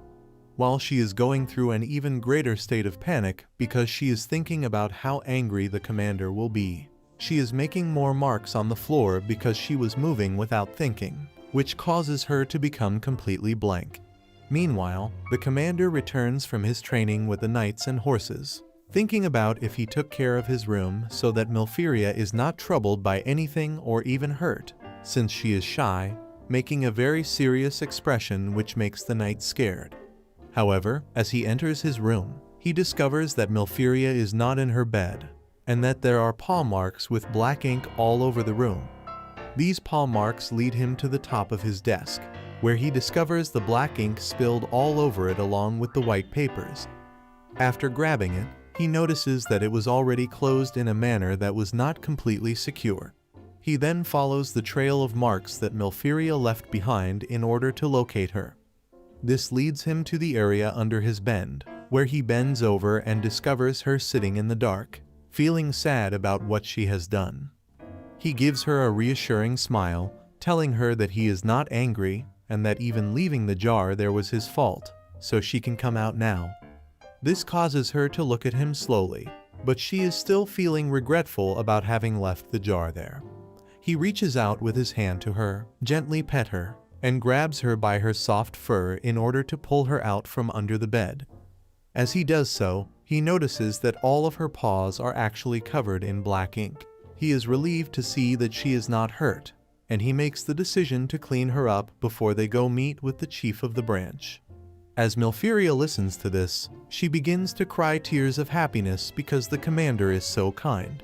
A: While she is going through an even greater state of panic because she is thinking about how angry the commander will be, she is making more marks on the floor because she was moving without thinking, which causes her to become completely blank. Meanwhile, the commander returns from his training with the knights and horses, thinking about if he took care of his room so that Milfiria is not troubled by anything or even hurt, since she is shy, making a very serious expression which makes the knight scared. However, as he enters his room, he discovers that Milfiria is not in her bed, and that there are paw marks with black ink all over the room. These paw marks lead him to the top of his desk, where he discovers the black ink spilled all over it along with the white papers. After grabbing it, he notices that it was already closed in a manner that was not completely secure. He then follows the trail of marks that Milfiria left behind in order to locate her. This leads him to the area under his bed, where he bends over and discovers her sitting in the dark, feeling sad about what she has done. He gives her a reassuring smile, telling her that he is not angry and that even leaving the jar there was his fault, so she can come out now. This causes her to look at him slowly, but she is still feeling regretful about having left the jar there. He reaches out with his hand to her, gently pet her, and grabs her by her soft fur in order to pull her out from under the bed. As he does so, he notices that all of her paws are actually covered in black ink. He is relieved to see that she is not hurt, and he makes the decision to clean her up before they go meet with the chief of the branch. As Milfiria listens to this, she begins to cry tears of happiness because the commander is so kind.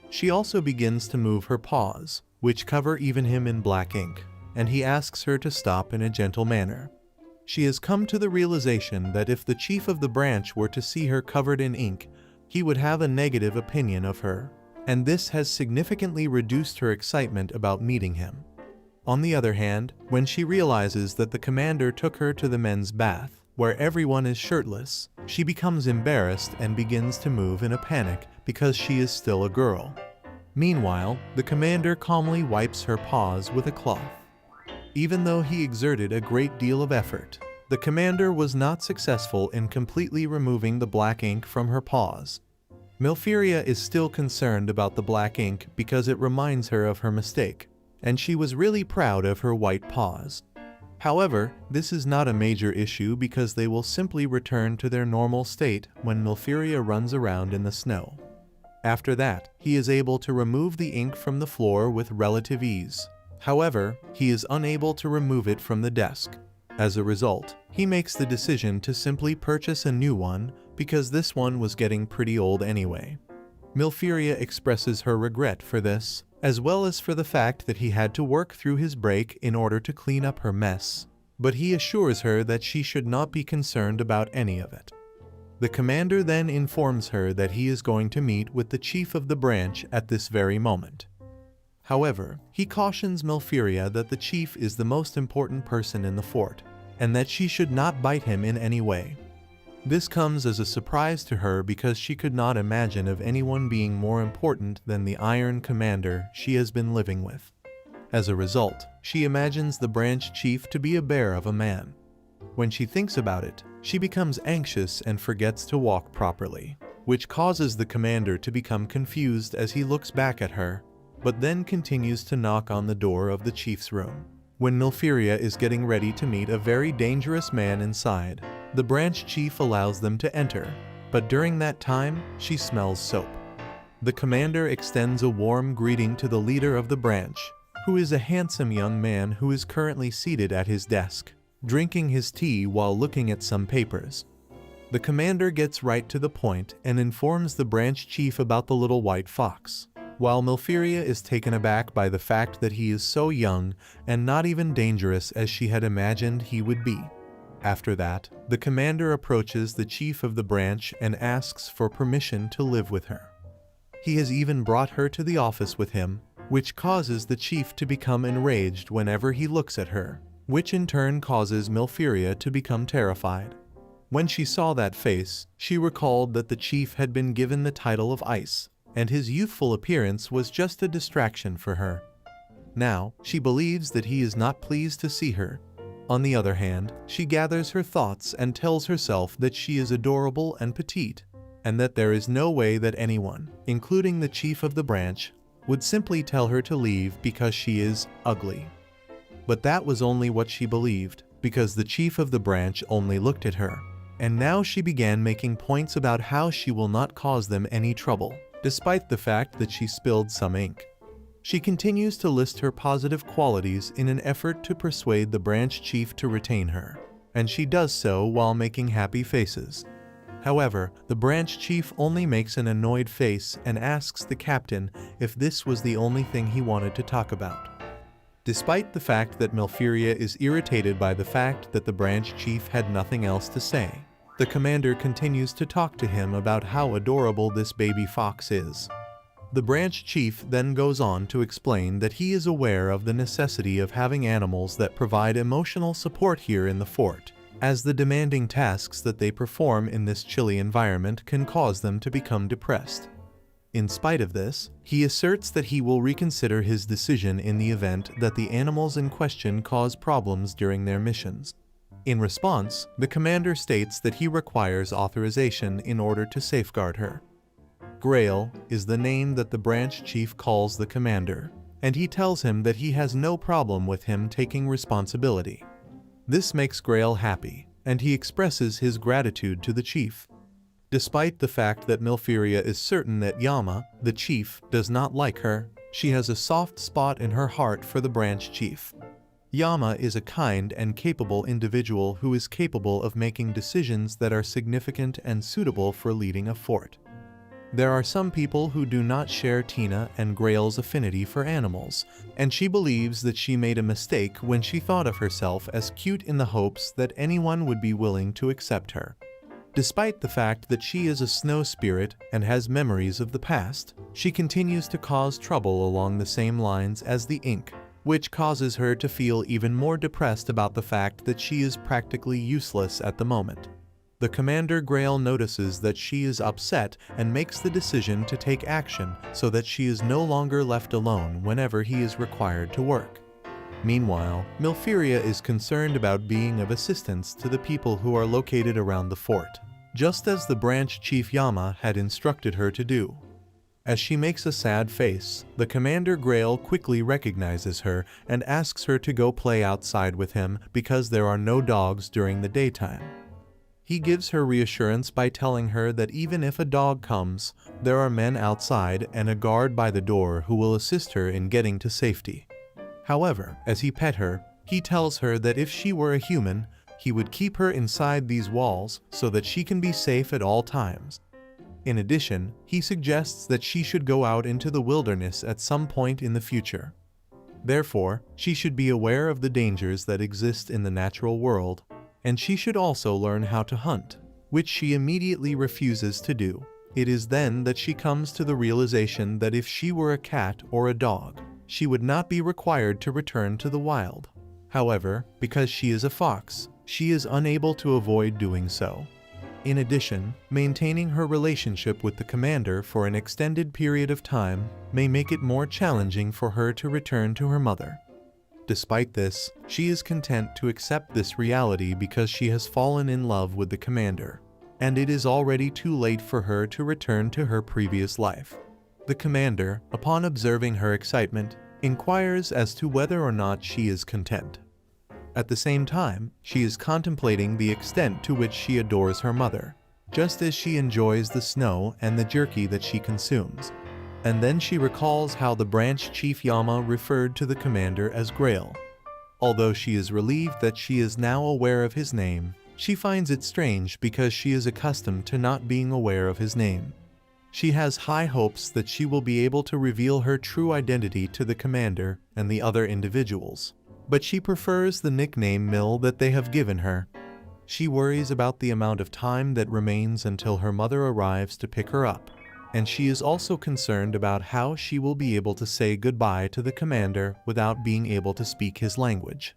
A: She also begins to move her paws, which cover even him in black ink, and he asks her to stop in a gentle manner. She has come to the realization that if the chief of the branch were to see her covered in ink, he would have a negative opinion of her, and this has significantly reduced her excitement about meeting him. On the other hand, when she realizes that the commander took her to the men's bath, where everyone is shirtless, she becomes embarrassed and begins to move in a panic because she is still a girl. Meanwhile, the commander calmly wipes her paws with a cloth. Even though he exerted a great deal of effort, the commander was not successful in completely removing the black ink from her paws. Milfiria is still concerned about the black ink because it reminds her of her mistake, and she was really proud of her white paws. However, this is not a major issue because they will simply return to their normal state when Milfiria runs around in the snow. After that, he is able to remove the ink from the floor with relative ease. However, he is unable to remove it from the desk. As a result, he makes the decision to simply purchase a new one because this one was getting pretty old anyway. Milfiria expresses her regret for this, as well as for the fact that he had to work through his break in order to clean up her mess, but he assures her that she should not be concerned about any of it. The commander then informs her that he is going to meet with the chief of the branch at this very moment. However, he cautions Milfiria that the chief is the most important person in the fort, and that she should not bite him in any way. This comes as a surprise to her because she could not imagine of anyone being more important than the Iron Commander she has been living with. As a result, she imagines the branch chief to be a bear of a man. When she thinks about it, she becomes anxious and forgets to walk properly, which causes the commander to become confused as he looks back at her, but then continues to knock on the door of the chief's room. When Milfiria is getting ready to meet a very dangerous man inside, the branch chief allows them to enter, but during that time, she smells soap. The commander extends a warm greeting to the leader of the branch, who is a handsome young man who is currently seated at his desk, drinking his tea while looking at some papers. The commander gets right to the point and informs the branch chief about the little white fox, while Milfiria is taken aback by the fact that he is so young and not even dangerous as she had imagined he would be. After that, the commander approaches the chief of the branch and asks for permission to live with her. He has even brought her to the office with him, which causes the chief to become enraged whenever he looks at her, which in turn causes Milfiria to become terrified. When she saw that face, she recalled that the chief had been given the title of Ice, and his youthful appearance was just a distraction for her. Now, she believes that he is not pleased to see her. On the other hand, she gathers her thoughts and tells herself that she is adorable and petite, and that there is no way that anyone, including the chief of the branch, would simply tell her to leave because she is ugly. But that was only what she believed, because the chief of the branch only looked at her. And now she began making points about how she will not cause them any trouble, despite the fact that she spilled some ink. She continues to list her positive qualities in an effort to persuade the branch chief to retain her, and she does so while making happy faces. However, the branch chief only makes an annoyed face and asks the captain if this was the only thing he wanted to talk about. Despite the fact that Milfiria is irritated by the fact that the branch chief had nothing else to say, the commander continues to talk to him about how adorable this baby fox is. The branch chief then goes on to explain that he is aware of the necessity of having animals that provide emotional support here in the fort, as the demanding tasks that they perform in this chilly environment can cause them to become depressed. In spite of this, he asserts that he will reconsider his decision in the event that the animals in question cause problems during their missions. In response, the commander states that he requires authorization in order to safeguard her. Grail is the name that the branch chief calls the commander, and he tells him that he has no problem with him taking responsibility. This makes Grail happy, and he expresses his gratitude to the chief. Despite the fact that Milfiria is certain that Yama, the chief, does not like her, she has a soft spot in her heart for the branch chief. Yama is a kind and capable individual who is capable of making decisions that are significant and suitable for leading a fort. There are some people who do not share Tina and Grail's affinity for animals, and she believes that she made a mistake when she thought of herself as cute in the hopes that anyone would be willing to accept her. Despite the fact that she is a snow spirit and has memories of the past, she continues to cause trouble along the same lines as the ink, which causes her to feel even more depressed about the fact that she is practically useless at the moment. The commander Grail notices that she is upset and makes the decision to take action so that she is no longer left alone whenever he is required to work. Meanwhile, Milfiria is concerned about being of assistance to the people who are located around the fort, just as the branch chief Yama had instructed her to do. As she makes a sad face, the commander Grail quickly recognizes her and asks her to go play outside with him because there are no dogs during the daytime. He gives her reassurance by telling her that even if a dog comes, there are men outside and a guard by the door who will assist her in getting to safety. However, as he pet her, he tells her that if she were a human, he would keep her inside these walls so that she can be safe at all times. In addition, he suggests that she should go out into the wilderness at some point in the future. Therefore, she should be aware of the dangers that exist in the natural world, and she should also learn how to hunt, which she immediately refuses to do. It is then that she comes to the realization that if she were a cat or a dog, she would not be required to return to the wild. However, because she is a fox, she is unable to avoid doing so. In addition, maintaining her relationship with the commander for an extended period of time may make it more challenging for her to return to her mother. Despite this, she is content to accept this reality because she has fallen in love with the commander, and it is already too late for her to return to her previous life. The commander, upon observing her excitement, inquires as to whether or not she is content. At the same time, she is contemplating the extent to which she adores her mother, just as she enjoys the snow and the jerky that she consumes. And then she recalls how the branch chief Yama referred to the commander as Grail. Although she is relieved that she is now aware of his name, she finds it strange because she is accustomed to not being aware of his name. She has high hopes that she will be able to reveal her true identity to the commander and the other individuals, but she prefers the nickname Mill that they have given her. She worries about the amount of time that remains until her mother arrives to pick her up, and she is also concerned about how she will be able to say goodbye to the commander without being able to speak his language.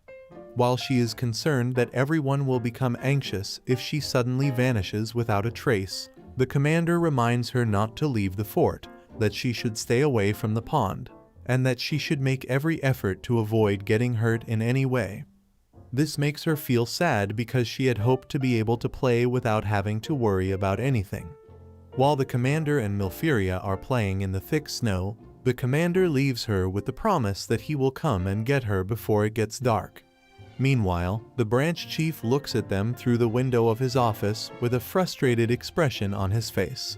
A: While she is concerned that everyone will become anxious if she suddenly vanishes without a trace, the commander reminds her not to leave the fort, that she should stay away from the pond, and that she should make every effort to avoid getting hurt in any way. This makes her feel sad because she had hoped to be able to play without having to worry about anything. While the commander and Milfiria are playing in the thick snow, The commander leaves her with the promise that he will come and get her before it gets dark. Meanwhile, the branch chief looks at them through the window of his office with a frustrated expression on his face.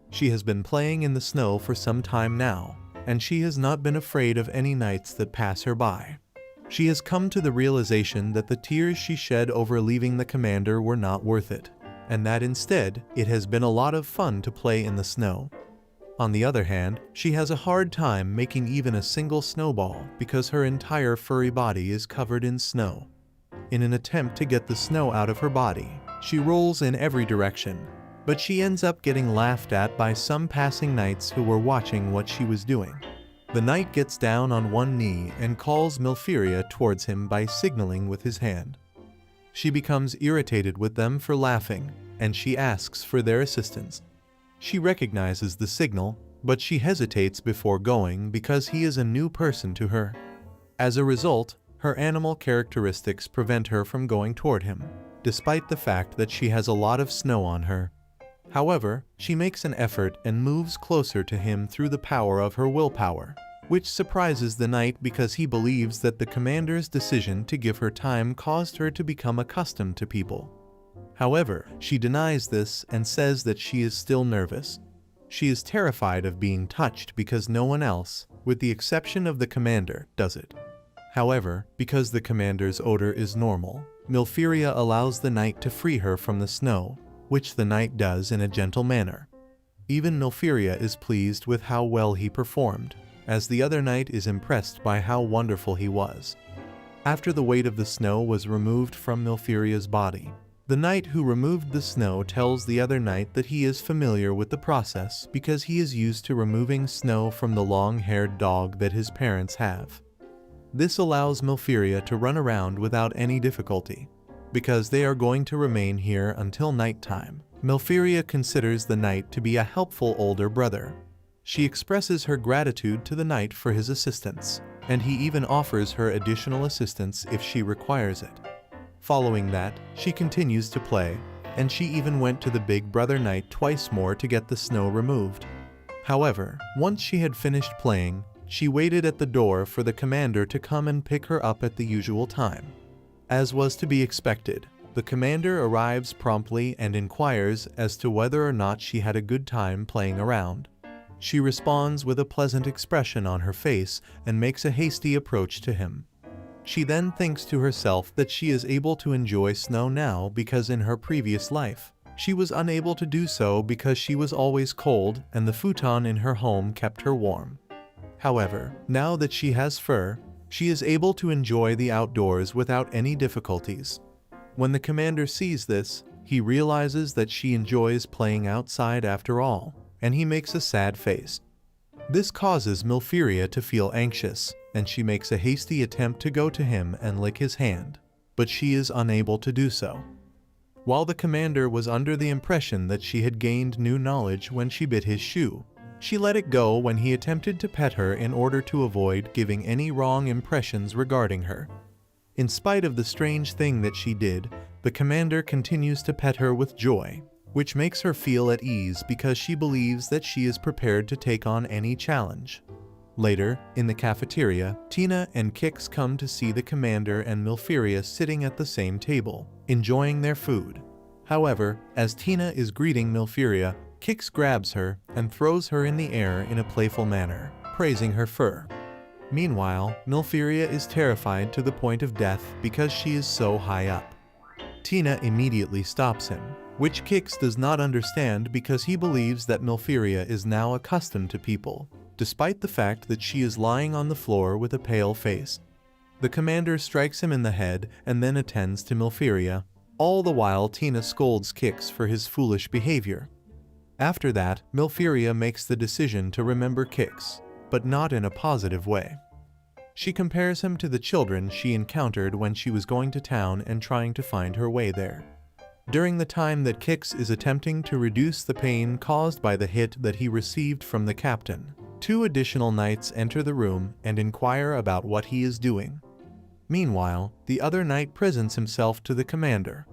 A: She has been playing in the snow for some time now, and she has not been afraid of any nights that pass her by. She has come to the realization that the tears she shed over leaving the commander were not worth it, and that instead, it has been a lot of fun to play in the snow. On the other hand, she has a hard time making even a single snowball because her entire furry body is covered in snow. In an attempt to get the snow out of her body, she rolls in every direction, but she ends up getting laughed at by some passing knights who were watching what she was doing. The knight gets down on one knee and calls Milfiria towards him by signaling with his hand. She becomes irritated with them for laughing, and she asks for their assistance. She recognizes the signal, but she hesitates before going because he is a new person to her. As a result, her animal characteristics prevent her from going toward him, despite the fact that she has a lot of snow on her. However, she makes an effort and moves closer to him through the power of her willpower, which surprises the knight because he believes that the commander's decision to give her time caused her to become accustomed to people. However, she denies this and says that she is still nervous. She is terrified of being touched because no one else, with the exception of the commander, does it. However, because the commander's odor is normal, Milfiria allows the knight to free her from the snow, which the knight does in a gentle manner. Even Milfiria is pleased with how well he performed, as the other knight is impressed by how wonderful he was. After the weight of the snow was removed from Milfiria's body, the knight who removed the snow tells the other knight that he is familiar with the process because he is used to removing snow from the long-haired dog that his parents have. This allows Milfiria to run around without any difficulty. Because they are going to remain here until nighttime, Milfiria considers the knight to be a helpful older brother. She expresses her gratitude to the knight for his assistance, and he even offers her additional assistance if she requires it. Following that, she continues to play, and she even went to the big brother knight twice more to get the snow removed. However, once she had finished playing, she waited at the door for the commander to come and pick her up at the usual time. As was to be expected, the commander arrives promptly and inquires as to whether or not she had a good time playing around. She responds with a pleasant expression on her face and makes a hasty approach to him. She then thinks to herself that she is able to enjoy snow now because in her previous life, she was unable to do so because she was always cold and the futon in her home kept her warm. However, now that she has fur, she is able to enjoy the outdoors without any difficulties. When the commander sees this, he realizes that she enjoys playing outside after all, and he makes a sad face. This causes Milfiria to feel anxious, and she makes a hasty attempt to go to him and lick his hand, but she is unable to do so. While the commander was under the impression that she had gained new knowledge when she bit his shoe, she let it go when he attempted to pet her in order to avoid giving any wrong impressions regarding her. In spite of the strange thing that she did, the commander continues to pet her with joy, which makes her feel at ease because she believes that she is prepared to take on any challenge. Later, in the cafeteria, Tina and Kix come to see the commander and Milfiria sitting at the same table, enjoying their food. However, as Tina is greeting Milfiria, Kix grabs her and throws her in the air in a playful manner, praising her fur. Meanwhile, Milfiria is terrified to the point of death because she is so high up. Tina immediately stops him, which Kix does not understand because he believes that Milfiria is now accustomed to people, despite the fact that she is lying on the floor with a pale face. The commander strikes him in the head and then attends to Milfiria. All the while Tina scolds Kix for his foolish behavior. After that, Milfiria makes the decision to remember Kix, but not in a positive way. She compares him to the children she encountered when she was going to town and trying to find her way there. During the time that Kix is attempting to reduce the pain caused by the hit that he received from the captain, 2 additional knights enter the room and inquire about what he is doing. Meanwhile, the other knight presents himself to the commander.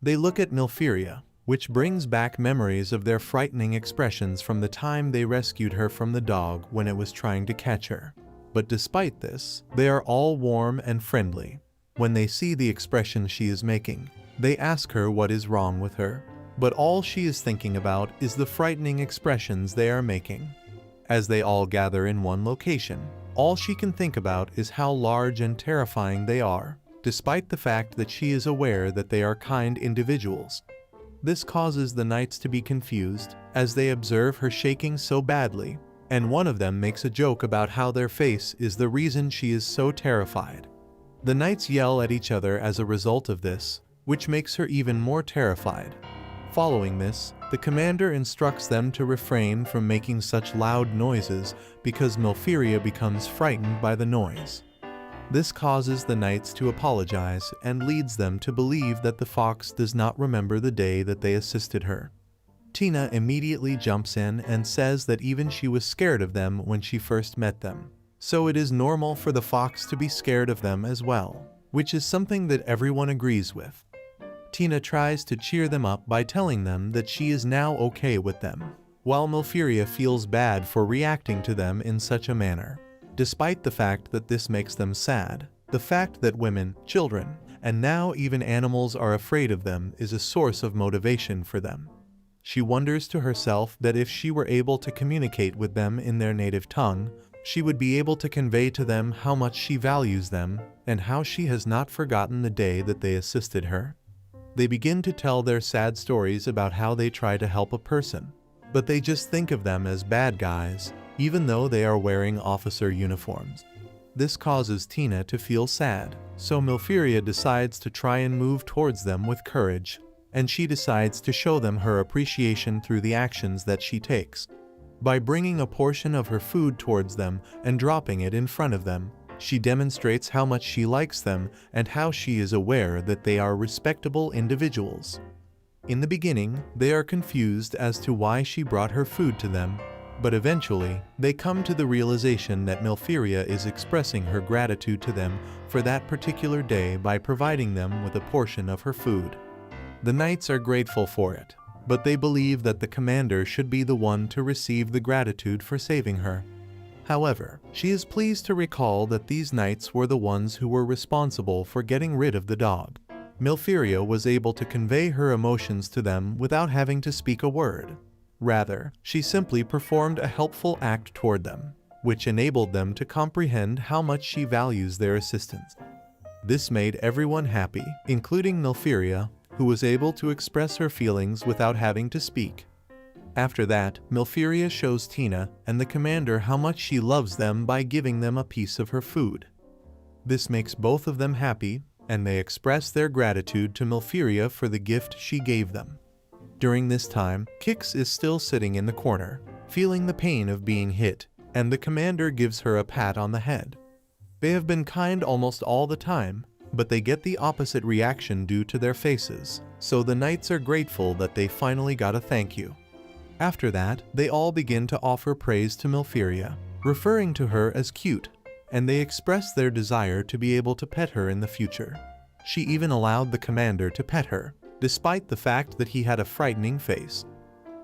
A: They look at Milfiria, which brings back memories of their frightening expressions from the time they rescued her from the dog when it was trying to catch her. But despite this, they are all warm and friendly. When they see the expression she is making, they ask her what is wrong with her. But all she is thinking about is the frightening expressions they are making. As they all gather in one location, all she can think about is how large and terrifying they are, despite the fact that she is aware that they are kind individuals. This causes the knights to be confused as they observe her shaking so badly, and one of them makes a joke about how their face is the reason she is so terrified. The knights yell at each other as a result of this, which makes her even more terrified. Following this, the commander instructs them to refrain from making such loud noises because Milfiria becomes frightened by the noise. This causes the knights to apologize and leads them to believe that the fox does not remember the day that they assisted her. Tina immediately jumps in and says that even she was scared of them when she first met them, so it is normal for the fox to be scared of them as well, which is something that everyone agrees with. Tina tries to cheer them up by telling them that she is now okay with them, while Milfiria feels bad for reacting to them in such a manner. Despite the fact that this makes them sad, the fact that women, children, and now even animals are afraid of them is a source of motivation for them. She wonders to herself that if she were able to communicate with them in their native tongue, she would be able to convey to them how much she values them and how she has not forgotten the day that they assisted her. They begin to tell their sad stories about how they try to help a person, but they just think of them as bad guys, even though they are wearing officer uniforms. This causes Tina to feel sad, so Milfiria decides to try and move towards them with courage, and she decides to show them her appreciation through the actions that she takes. By bringing a portion of her food towards them and dropping it in front of them, she demonstrates how much she likes them and how she is aware that they are respectable individuals. In the beginning, they are confused as to why she brought her food to them, but eventually, they come to the realization that Milfiria is expressing her gratitude to them for that particular day by providing them with a portion of her food. The knights are grateful for it, but they believe that the commander should be the one to receive the gratitude for saving her. However, she is pleased to recall that these knights were the ones who were responsible for getting rid of the dog. Milfiria was able to convey her emotions to them without having to speak a word. Rather, she simply performed a helpful act toward them, which enabled them to comprehend how much she values their assistance. This made everyone happy, including Milfiria, who was able to express her feelings without having to speak. After that, Milfiria shows Tina and the commander how much she loves them by giving them a piece of her food. This makes both of them happy, and they express their gratitude to Milfiria for the gift she gave them. During this time, Kix is still sitting in the corner, feeling the pain of being hit, and the commander gives her a pat on the head. They have been kind almost all the time, but they get the opposite reaction due to their faces, so the knights are grateful that they finally got a thank you. After that, they all begin to offer praise to Milfiria, referring to her as cute, and they express their desire to be able to pet her in the future. She even allowed the commander to pet her, despite the fact that he had a frightening face.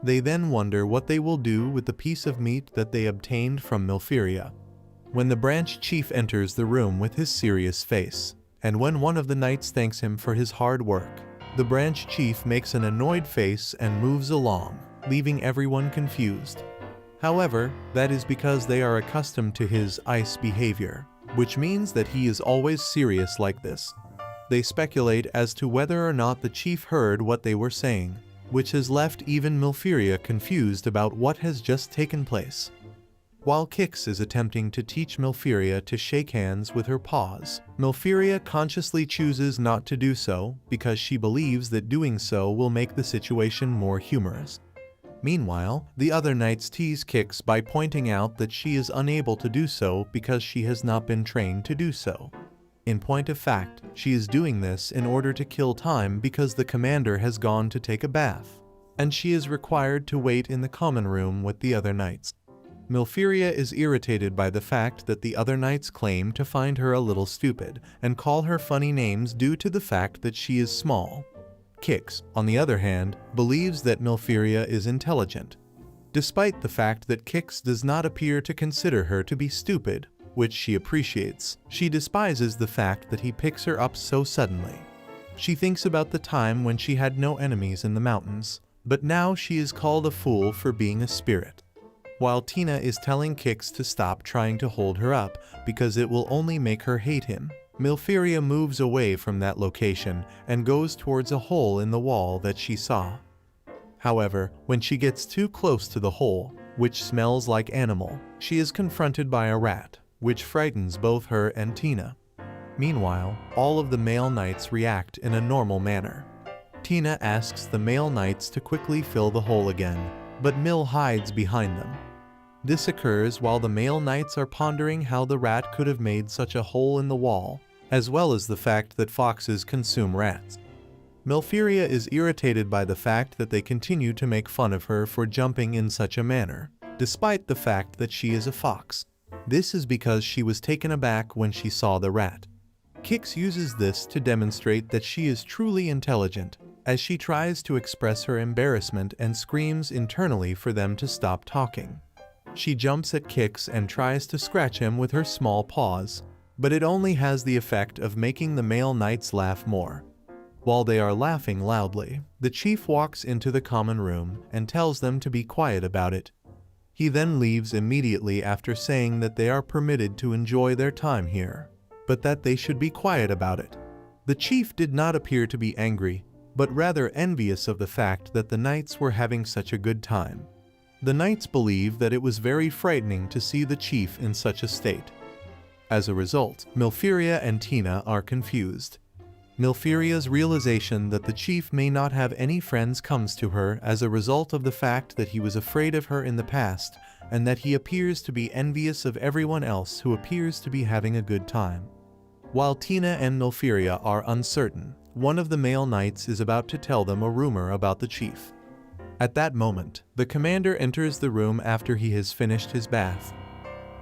A: They then wonder what they will do with the piece of meat that they obtained from Milfiria. When the branch chief enters the room with his serious face, and when one of the knights thanks him for his hard work, the branch chief makes an annoyed face and moves along, leaving everyone confused. However, that is because they are accustomed to his ice behavior, which means that he is always serious like this. They speculate as to whether or not the chief heard what they were saying, which has left even Milfiria confused about what has just taken place. While Kix is attempting to teach Milfiria to shake hands with her paws, Milfiria consciously chooses not to do so because she believes that doing so will make the situation more humorous. Meanwhile, the other knights tease Kix by pointing out that she is unable to do so because she has not been trained to do so. In point of fact, she is doing this in order to kill time because the commander has gone to take a bath, and she is required to wait in the common room with the other knights. Milfiria is irritated by the fact that the other knights claim to find her a little stupid and call her funny names due to the fact that she is small. Kix, on the other hand, believes that Milfiria is intelligent. Despite the fact that Kix does not appear to consider her to be stupid, which she appreciates, she despises the fact that he picks her up so suddenly. She thinks about the time when she had no enemies in the mountains, but now she is called a fool for being a spirit. While Tina is telling Kix to stop trying to hold her up because it will only make her hate him, Milfiria moves away from that location and goes towards a hole in the wall that she saw. However, when she gets too close to the hole, which smells like animal, she is confronted by a rat, which frightens both her and Tina. Meanwhile, all of the male knights react in a normal manner. Tina asks the male knights to quickly fill the hole again, but Mil hides behind them. This occurs while the male knights are pondering how the rat could have made such a hole in the wall, as well as the fact that foxes consume rats. Milfiria is irritated by the fact that they continue to make fun of her for jumping in such a manner, despite the fact that she is a fox. This is because she was taken aback when she saw the rat. Kix uses this to demonstrate that she is truly intelligent, as she tries to express her embarrassment and screams internally for them to stop talking. She jumps at Kix and tries to scratch him with her small paws, but it only has the effect of making the male knights laugh more. While they are laughing loudly, the chief walks into the common room and tells them to be quiet about it. He then leaves immediately after saying that they are permitted to enjoy their time here, but that they should be quiet about it. The chief did not appear to be angry, but rather envious of the fact that the knights were having such a good time. The knights believe that it was very frightening to see the chief in such a state. As a result, Milfiria and Tina are confused. Milfiria's realization that the chief may not have any friends comes to her as a result of the fact that he was afraid of her in the past and that he appears to be envious of everyone else who appears to be having a good time. While Tina and Milfiria are uncertain, one of the male knights is about to tell them a rumor about the chief. At that moment, the commander enters the room after he has finished his bath.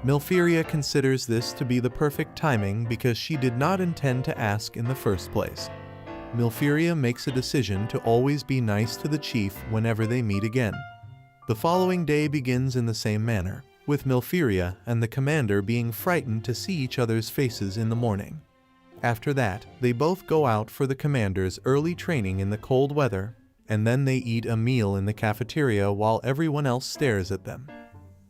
A: Milfiria considers this to be the perfect timing because she did not intend to ask in the first place. Milfiria makes a decision to always be nice to the chief whenever they meet again. The following day begins in the same manner, with Milfiria and the commander being frightened to see each other's faces in the morning. After that, they both go out for the commander's early training in the cold weather, and then they eat a meal in the cafeteria while everyone else stares at them.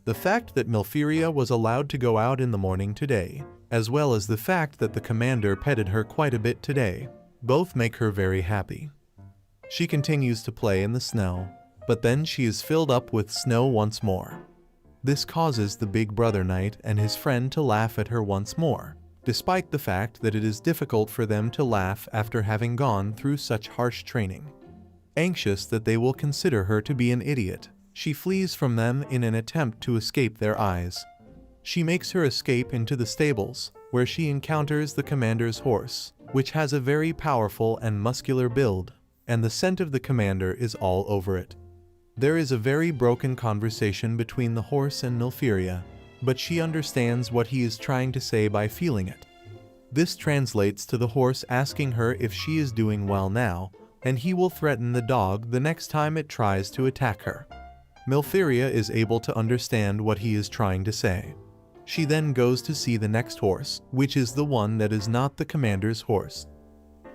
A: The fact that Milfiria was allowed to go out in the morning today, as well as the fact that the commander petted her quite a bit today, both make her very happy. She continues to play in the snow, but then she is filled up with snow once more. This causes the big brother knight and his friend to laugh at her once more, despite the fact that it is difficult for them to laugh after having gone through such harsh training. Anxious that they will consider her to be an idiot, she flees from them in an attempt to escape their eyes. She makes her escape into the stables, where she encounters the commander's horse, which has a very powerful and muscular build, and the scent of the commander is all over it. There is a very broken conversation between the horse and Milfiria, but she understands what he is trying to say by feeling it. This translates to the horse asking her if she is doing well now, and he will threaten the dog the next time it tries to attack her. Milfiria is able to understand what he is trying to say. She then goes to see the next horse, which is the one that is not the commander's horse.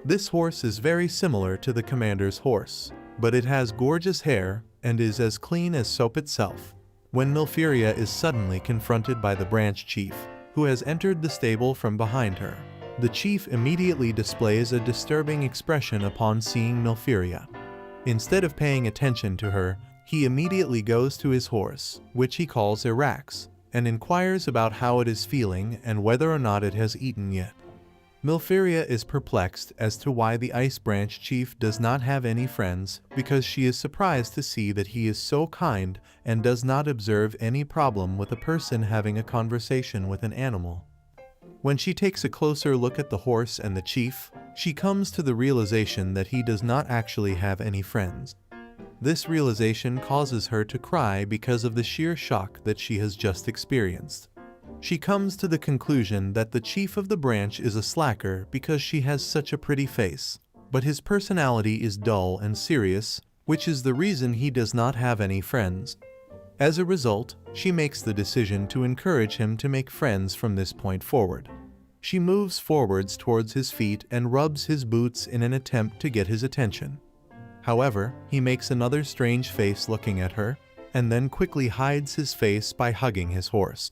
A: This horse is very similar to the commander's horse, but it has gorgeous hair and is as clean as soap itself. When Milfiria is suddenly confronted by the branch chief, who has entered the stable from behind her, the chief immediately displays a disturbing expression upon seeing Milfiria. Instead of paying attention to her, he immediately goes to his horse, which he calls Irax, and inquires about how it is feeling and whether or not it has eaten yet. Milfiria is perplexed as to why the Ice Branch Chief does not have any friends, because she is surprised to see that he is so kind and does not observe any problem with a person having a conversation with an animal. When she takes a closer look at the horse and the chief, she comes to the realization that he does not actually have any friends. This realization causes her to cry because of the sheer shock that she has just experienced. She comes to the conclusion that the chief of the branch is a slacker because she has such a pretty face. but his personality is dull and serious, which is the reason he does not have any friends. As a result, she makes the decision to encourage him to make friends from this point forward. She moves forwards towards his feet and rubs his boots in an attempt to get his attention. However, he makes another strange face looking at her, and then quickly hides his face by hugging his horse.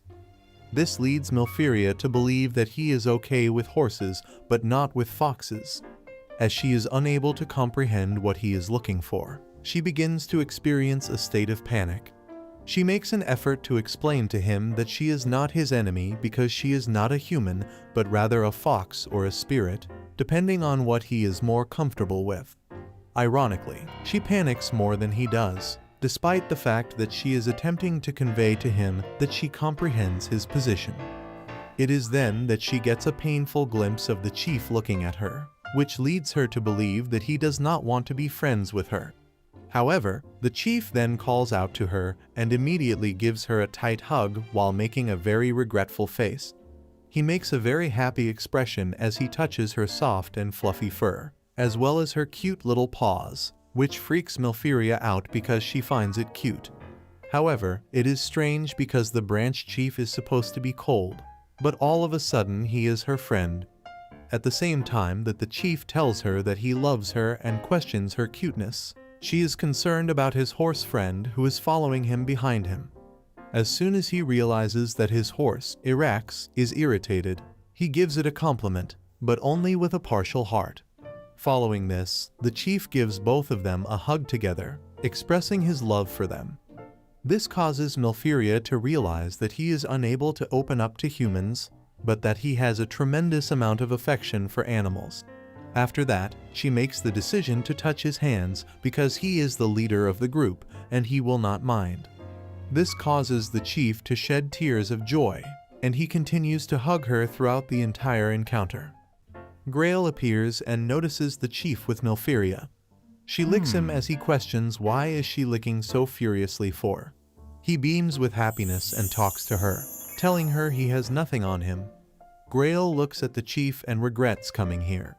A: This leads Milfiria to believe that he is okay with horses but not with foxes. As she is unable to comprehend what he is looking for, she begins to experience a state of panic. She makes an effort to explain to him that she is not his enemy because she is not a human but rather a fox or a spirit, depending on what he is more comfortable with. Ironically, she panics more than he does, despite the fact that she is attempting to convey to him that she comprehends his position. It is then that she gets a painful glimpse of the chief looking at her, which leads her to believe that he does not want to be friends with her. However, the chief then calls out to her and immediately gives her a tight hug while making a very regretful face. He makes a very happy expression as he touches her soft and fluffy fur, as well as her cute little paws, which freaks Milfiria out because she finds it cute. However, it is strange because the branch chief is supposed to be cold, but all of a sudden he is her friend. At the same time that the chief tells her that he loves her and questions her cuteness, she is concerned about his horse friend who is following him behind him. As soon as he realizes that his horse, Irax, is irritated, he gives it a compliment, but only with a partial heart. Following this, the chief gives both of them a hug together, expressing his love for them. This causes Milfiria to realize that he is unable to open up to humans, but that he has a tremendous amount of affection for animals. After that, she makes the decision to touch his hands because he is the leader of the group and he will not mind. This causes the chief to shed tears of joy, and he continues to hug her throughout the entire encounter. Grail appears and notices the chief with Milfiria. She licks him as he questions why is she licking so furiously for. He beams with happiness and talks to her, telling her he has nothing on him. Grail looks at the chief and regrets coming here.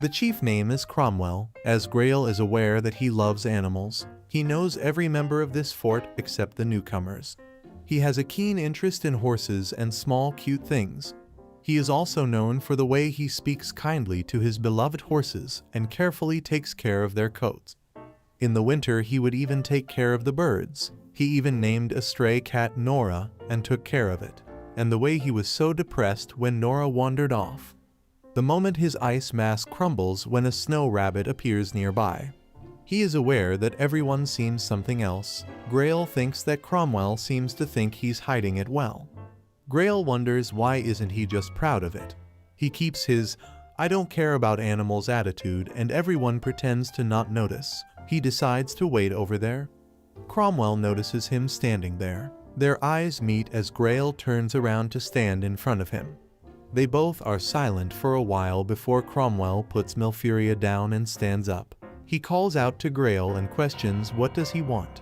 A: The chief name is Cromwell, as Grail is aware that he loves animals. He knows every member of this fort except the newcomers. He has a keen interest in horses and small cute things. He is also known for the way he speaks kindly to his beloved horses and carefully takes care of their coats. In the winter he would even take care of the birds. He even named a stray cat Nora and took care of it. And the way he was so depressed when Nora wandered off. The moment his ice mask crumbles when a snow rabbit appears nearby. He is aware that everyone seems something else. Grail thinks that Cromwell seems to think he's hiding it well. Grail wonders why isn't he just proud of it. He keeps his "I don't care about animals" attitude and everyone pretends to not notice. He decides to wait over there. Cromwell notices him standing there. Their eyes meet as Grail turns around to stand in front of him. They both are silent for a while before Cromwell puts Milfiria down and stands up. He calls out to Grail and questions what does he want.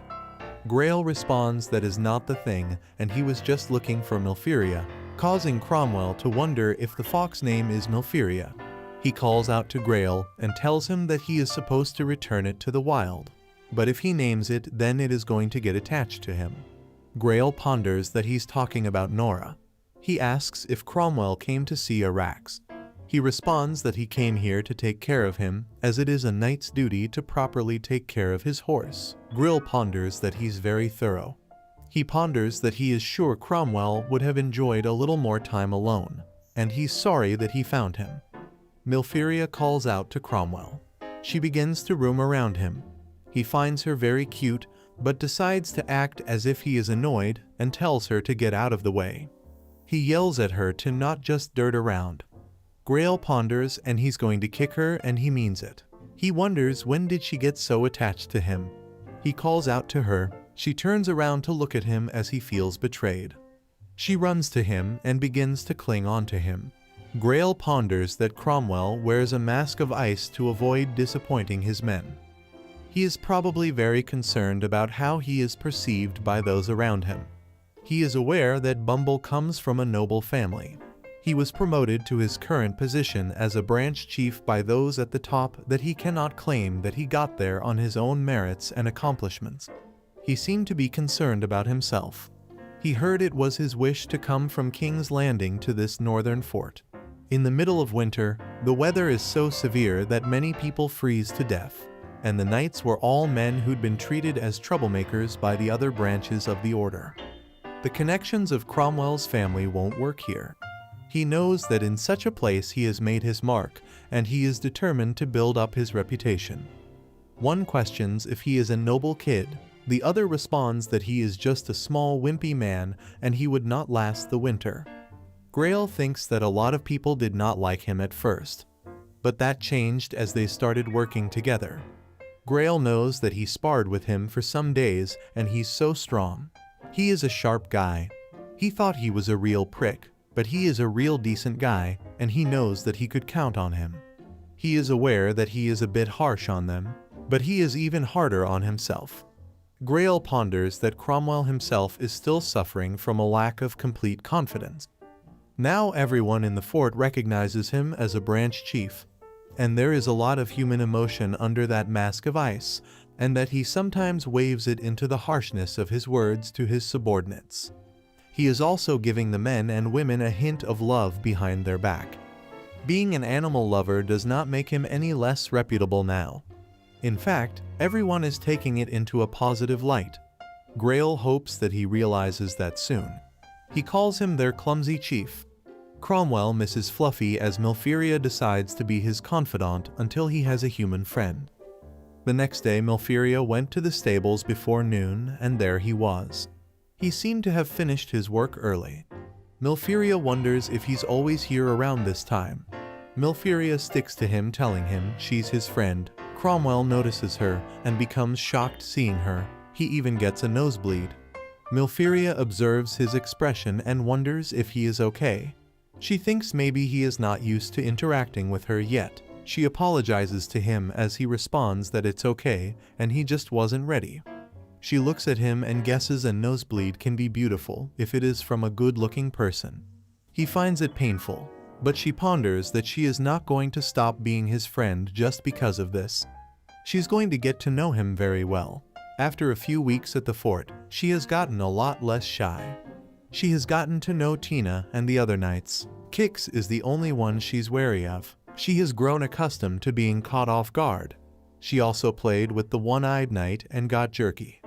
A: Grail responds that is not the thing and he was just looking for Milfiria, causing Cromwell to wonder if the fox name is Milfiria. He calls out to Grail and tells him that he is supposed to return it to the wild, but if he names it then it is going to get attached to him. Grail ponders that he's talking about Nora. He asks if Cromwell came to see Irax. He responds that he came here to take care of him, as it is a knight's duty to properly take care of his horse. Grail ponders that he's very thorough. He ponders that he is sure Cromwell would have enjoyed a little more time alone, and he's sorry that he found him. Milfiria calls out to Cromwell. She begins to roam around him. He finds her very cute, but decides to act as if he is annoyed and tells her to get out of the way. He yells at her to not just dirt around. Grail ponders and he's going to kick her and he means it. He wonders when did she get so attached to him. He calls out to her. She turns around to look at him as he feels betrayed. She runs to him and begins to cling on to him. Grail ponders that Cromwell wears a mask of ice to avoid disappointing his men. He is probably very concerned about how he is perceived by those around him. He is aware that Bumble comes from a noble family. He was promoted to his current position as a branch chief by those at the top that he cannot claim that he got there on his own merits and accomplishments. He seemed to be concerned about himself. He heard it was his wish to come from King's Landing to this northern fort. In the middle of winter, the weather is so severe that many people freeze to death, and the knights were all men who'd been treated as troublemakers by the other branches of the order. The connections of Cromwell's family won't work here. He knows that in such a place he has made his mark, and he is determined to build up his reputation. One questions if he is a noble kid. The other responds that he is just a small wimpy man and he would not last the winter. Grail thinks that a lot of people did not like him at first, but that changed as they started working together. Grail knows that he sparred with him for some days and he's so strong. He is a sharp guy. He thought he was a real prick, but he is a real decent guy and he knows that he could count on him. He is aware that he is a bit harsh on them, but he is even harder on himself. Grail ponders that Cromwell himself is still suffering from a lack of complete confidence. Now everyone in the fort recognizes him as a branch chief, and there is a lot of human emotion under that mask of ice, and that he sometimes waves it into the harshness of his words to his subordinates. He is also giving the men and women a hint of love behind their back. Being an animal lover does not make him any less reputable now. In fact, everyone is taking it into a positive light. Grail hopes that he realizes that soon. He calls him their clumsy chief. Cromwell misses Fluffy as Milferia decides to be his confidant until he has a human friend. The next day Milferia went to the stables before noon and there he was. He seemed to have finished his work early. Milferia wonders if he's always here around this time. Milferia sticks to him, telling him she's his friend. Cromwell notices her and becomes shocked seeing her. He even gets a nosebleed. Milferia observes his expression and wonders if he is okay. She thinks maybe he is not used to interacting with her yet. She apologizes to him as he responds that it's okay and he just wasn't ready. She looks at him and guesses a nosebleed can be beautiful if it is from a good-looking person. He finds it painful, but she ponders that she is not going to stop being his friend just because of this. She's going to get to know him very well. After a few weeks at the fort, she has gotten a lot less shy. She has gotten to know Tina and the other knights. Kix is the only one she's wary of. She has grown accustomed to being caught off guard. She also played with the one-eyed knight and got jerky.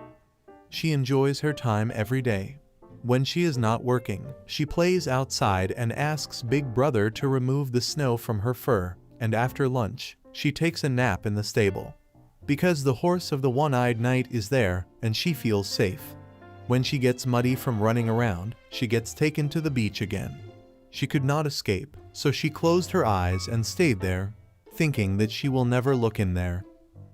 A: She enjoys her time every day. When she is not working, she plays outside and asks Big Brother to remove the snow from her fur, and after lunch, she takes a nap in the stable. Because the horse of the one-eyed knight is there, and she feels safe. When she gets muddy from running around, she gets taken to the beach again. She could not escape, so she closed her eyes and stayed there, thinking that she will never look in there.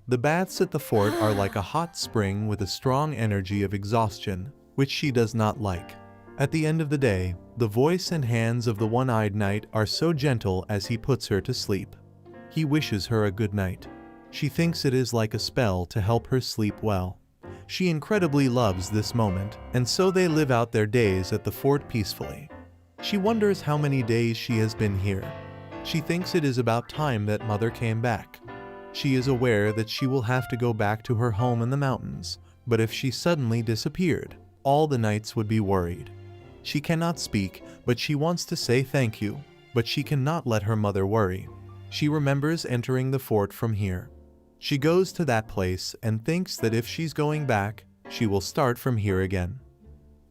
A: The baths at the fort are like a hot spring with a strong energy of exhaustion, which she does not like. At the end of the day, the voice and hands of the one-eyed knight are so gentle as he puts her to sleep. He wishes her a good night. She thinks it is like a spell to help her sleep well. She incredibly loves this moment, and so they live out their days at the fort peacefully. She wonders how many days she has been here. She thinks it is about time that Mother came back. She is aware that she will have to go back to her home in the mountains, but if she suddenly disappeared, all the knights would be worried. She cannot speak, but she wants to say thank you, but she cannot let her mother worry. She remembers entering the fort from here. She goes to that place and thinks that if she's going back, she will start from here again.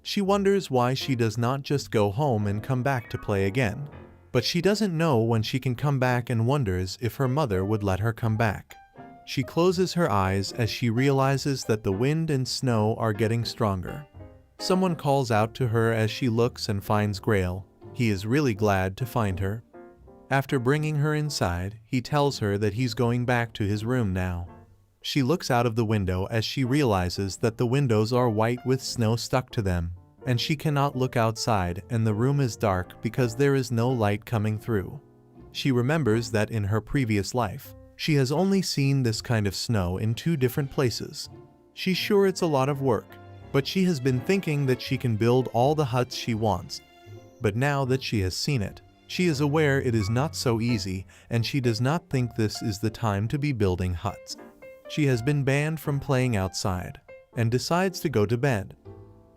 A: She wonders why she does not just go home and come back to play again. But she doesn't know when she can come back and wonders if her mother would let her come back. She closes her eyes as she realizes that the wind and snow are getting stronger. Someone calls out to her as she looks and finds Grail. He is really glad to find her. After bringing her inside, he tells her that he's going back to his room now. She looks out of the window as she realizes that the windows are white with snow stuck to them, and she cannot look outside and the room is dark because there is no light coming through. She remembers that in her previous life, she has only seen this kind of snow in 2 different places. She's sure it's a lot of work, but she has been thinking that she can build all the huts she wants. But now that she has seen it, She is aware it is not so easy, and she does not think this is the time to be building huts. She has been banned from playing outside, and decides to go to bed.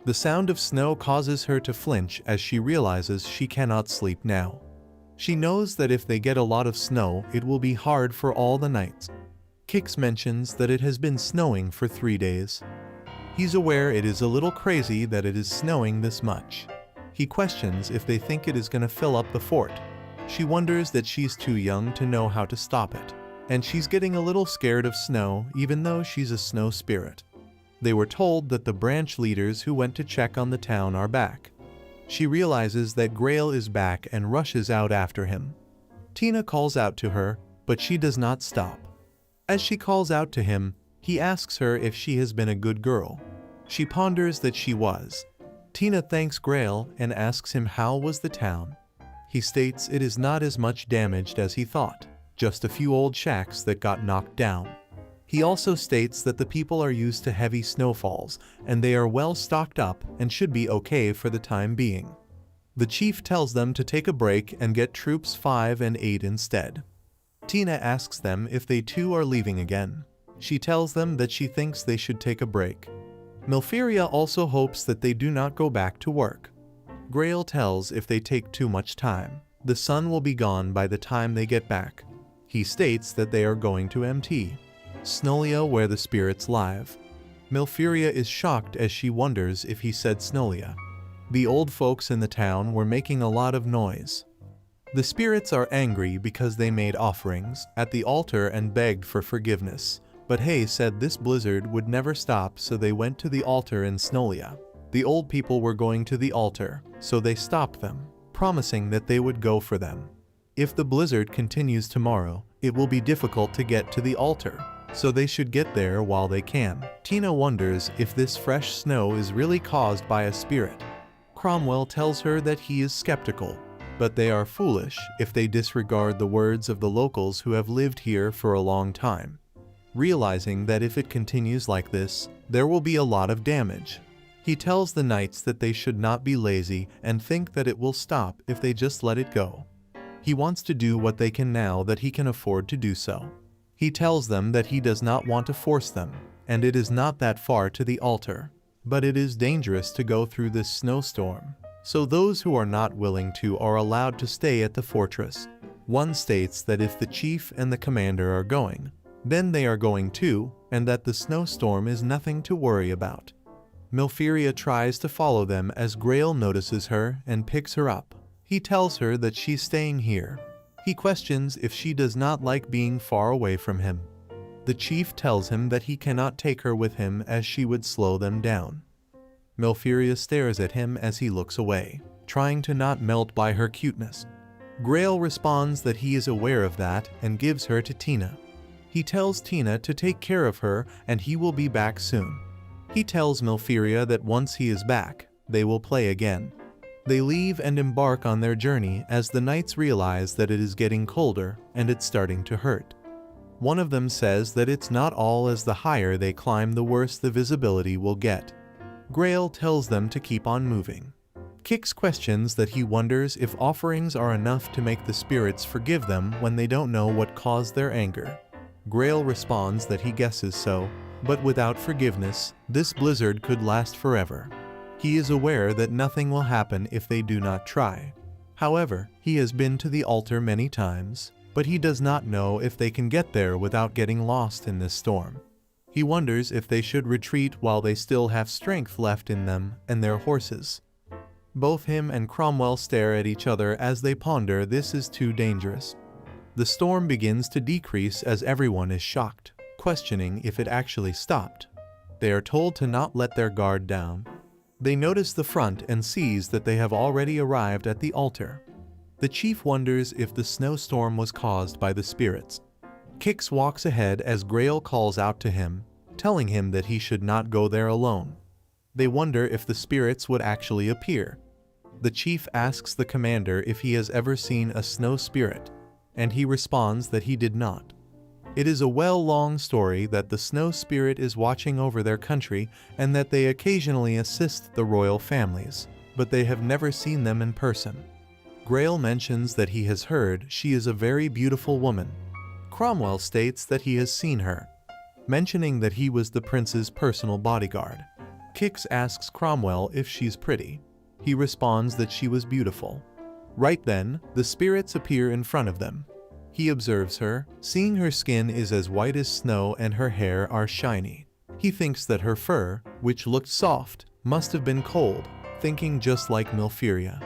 A: The sound of snow causes her to flinch as she realizes she cannot sleep now. She knows that if they get a lot of snow, it will be hard for all the nights. Kix mentions that it has been snowing for 3 days. He's aware it is a little crazy that it is snowing this much. He questions if they think it is going to fill up the fort. She wonders that she's too young to know how to stop it, and she's getting a little scared of snow even though she's a snow spirit. They were told that the branch leaders who went to check on the town are back. She realizes that Grail is back and rushes out after him. Tina calls out to her, but she does not stop. As she calls out to him, he asks her if she has been a good girl. She ponders that she was. Tina thanks Grail and asks him how was the town. He states it is not as much damaged as he thought, just a few old shacks that got knocked down. He also states that the people are used to heavy snowfalls, and they are well stocked up and should be okay for the time being. The chief tells them to take a break and get troops 5 and 8 instead. Tina asks them if they too are leaving again. She tells them that she thinks they should take a break. Milfiria also hopes that they do not go back to work. Grail tells if they take too much time, the sun will be gone by the time they get back. He states that they are going to MT Snolia, where the spirits live. Milfiria is shocked as she wonders if he said Snolia. The old folks in the town were making a lot of noise. The spirits are angry because they made offerings at the altar and begged for forgiveness, but Hay said this blizzard would never stop, so they went to the altar in Snolia. The old people were going to the altar, so they stopped them, promising that they would go for them. If the blizzard continues tomorrow, it will be difficult to get to the altar, so they should get there while they can. Tina wonders if this fresh snow is really caused by a spirit. Cromwell tells her that he is skeptical, but they are foolish if they disregard the words of the locals who have lived here for a long time. Realizing that if it continues like this, there will be a lot of damage. He tells the knights that they should not be lazy and think that it will stop if they just let it go. He wants to do what they can now that he can afford to do so. He tells them that he does not want to force them, and it is not that far to the altar, but it is dangerous to go through this snowstorm, so those who are not willing to are allowed to stay at the fortress. One states that if the chief and the commander are going, then they are going too, and that the snowstorm is nothing to worry about. Milfiria tries to follow them as Grail notices her and picks her up. He tells her that she's staying here. He questions if she does not like being far away from him. The chief tells him that he cannot take her with him as she would slow them down. Milfiria stares at him as he looks away, trying to not melt by her cuteness. Grail responds that he is aware of that and gives her to Tina. He tells Tina to take care of her and he will be back soon. He tells Milfiria that once he is back, they will play again. They leave and embark on their journey as the knights realize that it is getting colder and it's starting to hurt. One of them says that it's not all, as the higher they climb the worse the visibility will get. Grail tells them to keep on moving. Kix questions that he wonders if offerings are enough to make the spirits forgive them when they don't know what caused their anger. Grail responds that he guesses so, but without forgiveness, this blizzard could last forever. He is aware that nothing will happen if they do not try. However, he has been to the altar many times, but he does not know if they can get there without getting lost in this storm. He wonders if they should retreat while they still have strength left in them and their horses. Both him and Cromwell stare at each other as they ponder this is too dangerous. The storm begins to decrease as everyone is shocked, questioning if it actually stopped. They are told to not let their guard down. They notice the front and sees that they have already arrived at the altar. The chief wonders if the snowstorm was caused by the spirits. Kix walks ahead as Grail calls out to him, telling him that he should not go there alone. They wonder if the spirits would actually appear. The chief asks the commander if he has ever seen a snow spirit, and he responds that he did not. It is a long story that the snow spirit is watching over their country and that they occasionally assist the royal families, but they have never seen them in person. Grail mentions that he has heard she is a very beautiful woman. Cromwell states that he has seen her, mentioning that he was the prince's personal bodyguard. Kix asks Cromwell if she's pretty. He responds that she was beautiful. Right then, the spirits appear in front of them. He observes her, seeing her skin is as white as snow and her hair are shiny. He thinks that her fur, which looked soft, must have been cold, thinking just like Milfiria.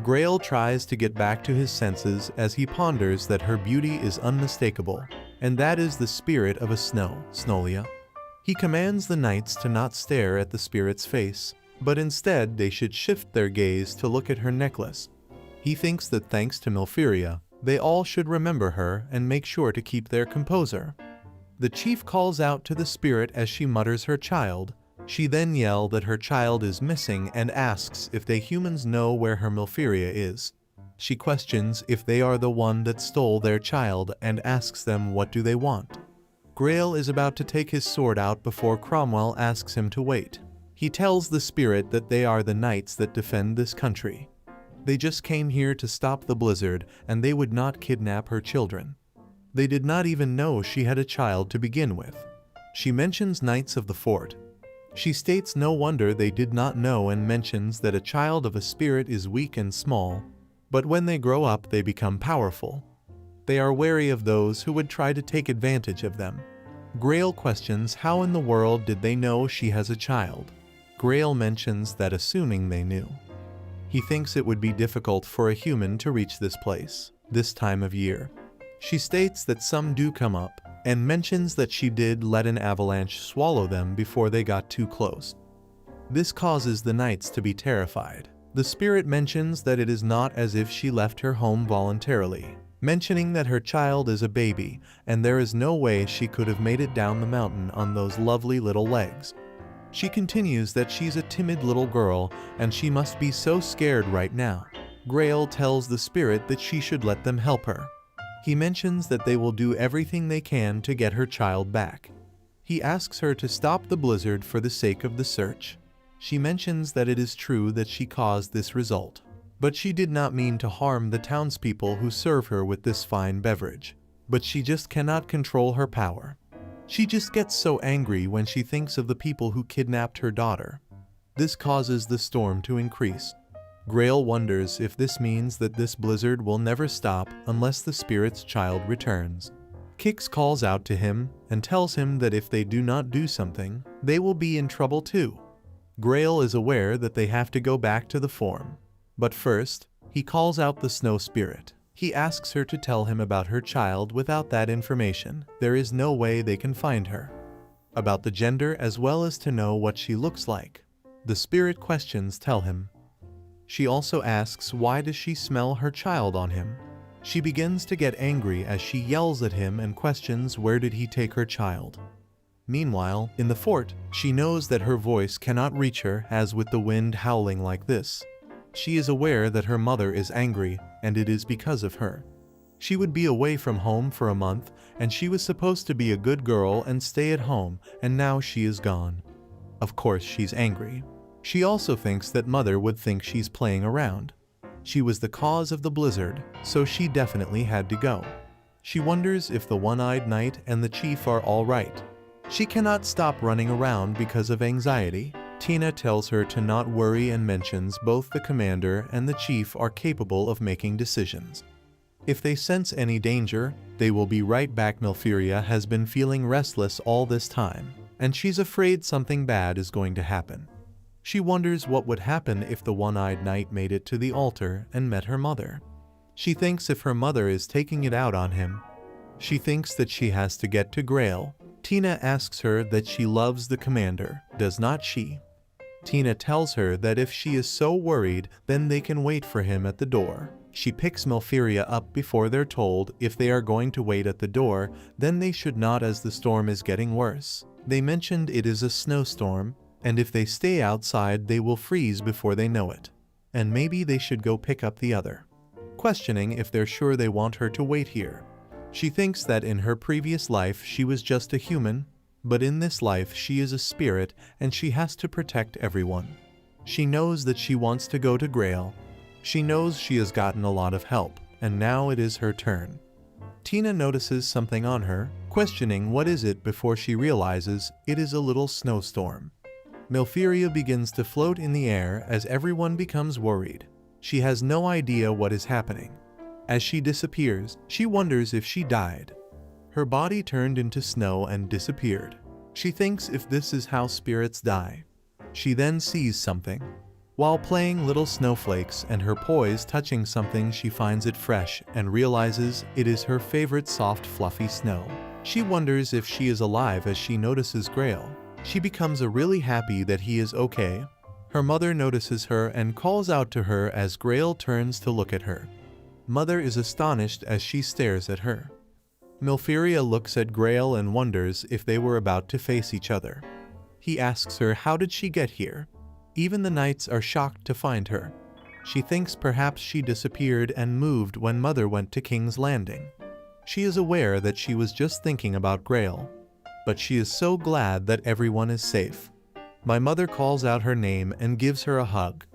A: Grail tries to get back to his senses as he ponders that her beauty is unmistakable, and that is the spirit of a Snolia. He commands the knights to not stare at the spirit's face, but instead they should shift their gaze to look at her necklace. He thinks that thanks to Milfiria, they all should remember her and make sure to keep their composure. The chief calls out to the spirit as she mutters her child. She then yells that her child is missing and asks if they humans know where her Milfiria is. She questions if they are the one that stole their child and asks them what do they want. Grail is about to take his sword out before Cromwell asks him to wait. He tells the spirit that they are the knights that defend this country. They just came here to stop the blizzard and they would not kidnap her children. They did not even know she had a child to begin with. She mentions knights of the fort. She states no wonder they did not know and mentions that a child of a spirit is weak and small, but when they grow up they become powerful. They are wary of those who would try to take advantage of them. Grail questions how in the world did they know she has a child. Grail mentions that assuming they knew. He thinks it would be difficult for a human to reach this place, this time of year. She states that some do come up, and mentions that she did let an avalanche swallow them before they got too close. This causes the knights to be terrified. The spirit mentions that it is not as if she left her home voluntarily, mentioning that her child is a baby, and there is no way she could have made it down the mountain on those lovely little legs. She continues that she's a timid little girl, and she must be so scared right now. Grail tells the spirit that she should let them help her. He mentions that they will do everything they can to get her child back. He asks her to stop the blizzard for the sake of the search. She mentions that it is true that she caused this result, but she did not mean to harm the townspeople who serve her with this fine beverage. But she just cannot control her power. She just gets so angry when she thinks of the people who kidnapped her daughter. This causes the storm to increase. Grail wonders if this means that this blizzard will never stop unless the spirit's child returns. Kix calls out to him and tells him that if they do not do something, they will be in trouble too. Grail is aware that they have to go back to the form. But first, he calls out the snow spirit. He asks her to tell him about her child. Without that information, there is no way they can find her. About the gender as well as to know what she looks like. The spirit questions tell him. She also asks why does she smell her child on him. She begins to get angry as she yells at him and questions where did he take her child. Meanwhile, in the fort, she knows that her voice cannot reach her as with the wind howling like this. She is aware that her mother is angry and it is because of her. She would be away from home for a month and she was supposed to be a good girl and stay at home, and now she is gone. Of course she's angry. She also thinks that mother would think she's playing around. She was the cause of the blizzard, so she definitely had to go. She wonders if the one-eyed knight and the chief are all right. She cannot stop running around because of anxiety. Tina tells her to not worry and mentions both the commander and the chief are capable of making decisions. If they sense any danger, they will be right back. Milfiria has been feeling restless all this time, and she's afraid something bad is going to happen. She wonders what would happen if the one-eyed knight made it to the altar and met her mother. She thinks if her mother is taking it out on him. She thinks that she has to get to Grail. Tina asks her that she loves the commander, does not she? Tina tells her that if she is so worried, then they can wait for him at the door. She picks Milfiria up before they're told if they are going to wait at the door, then they should not as the storm is getting worse. They mentioned it is a snowstorm, and if they stay outside they will freeze before they know it. And maybe they should go pick up the other. Questioning if they're sure they want her to wait here. She thinks that in her previous life she was just a human, but in this life she is a spirit and she has to protect everyone. She knows that she wants to go to Grail. She knows she has gotten a lot of help, and now it is her turn. Tina notices something on her, questioning what is it before she realizes it is a little snowstorm. Milfiria begins to float in the air as everyone becomes worried. She has no idea what is happening. As she disappears, she wonders if she died. Her body turned into snow and disappeared. She thinks if this is how spirits die. She then sees something. While playing little snowflakes and her paws touching something, she finds it fresh and realizes it is her favorite soft fluffy snow. She wonders if she is alive as she notices Grail. She becomes really happy that he is okay. Her mother notices her and calls out to her as Grail turns to look at her. Mother is astonished as she stares at her. Milfiria looks at Grail and wonders if they were about to face each other. He asks her how did she get here. Even the knights are shocked to find her. She thinks perhaps she disappeared and moved when Mother went to King's Landing. She is aware that she was just thinking about Grail, but she is so glad that everyone is safe. My mother calls out her name and gives her a hug,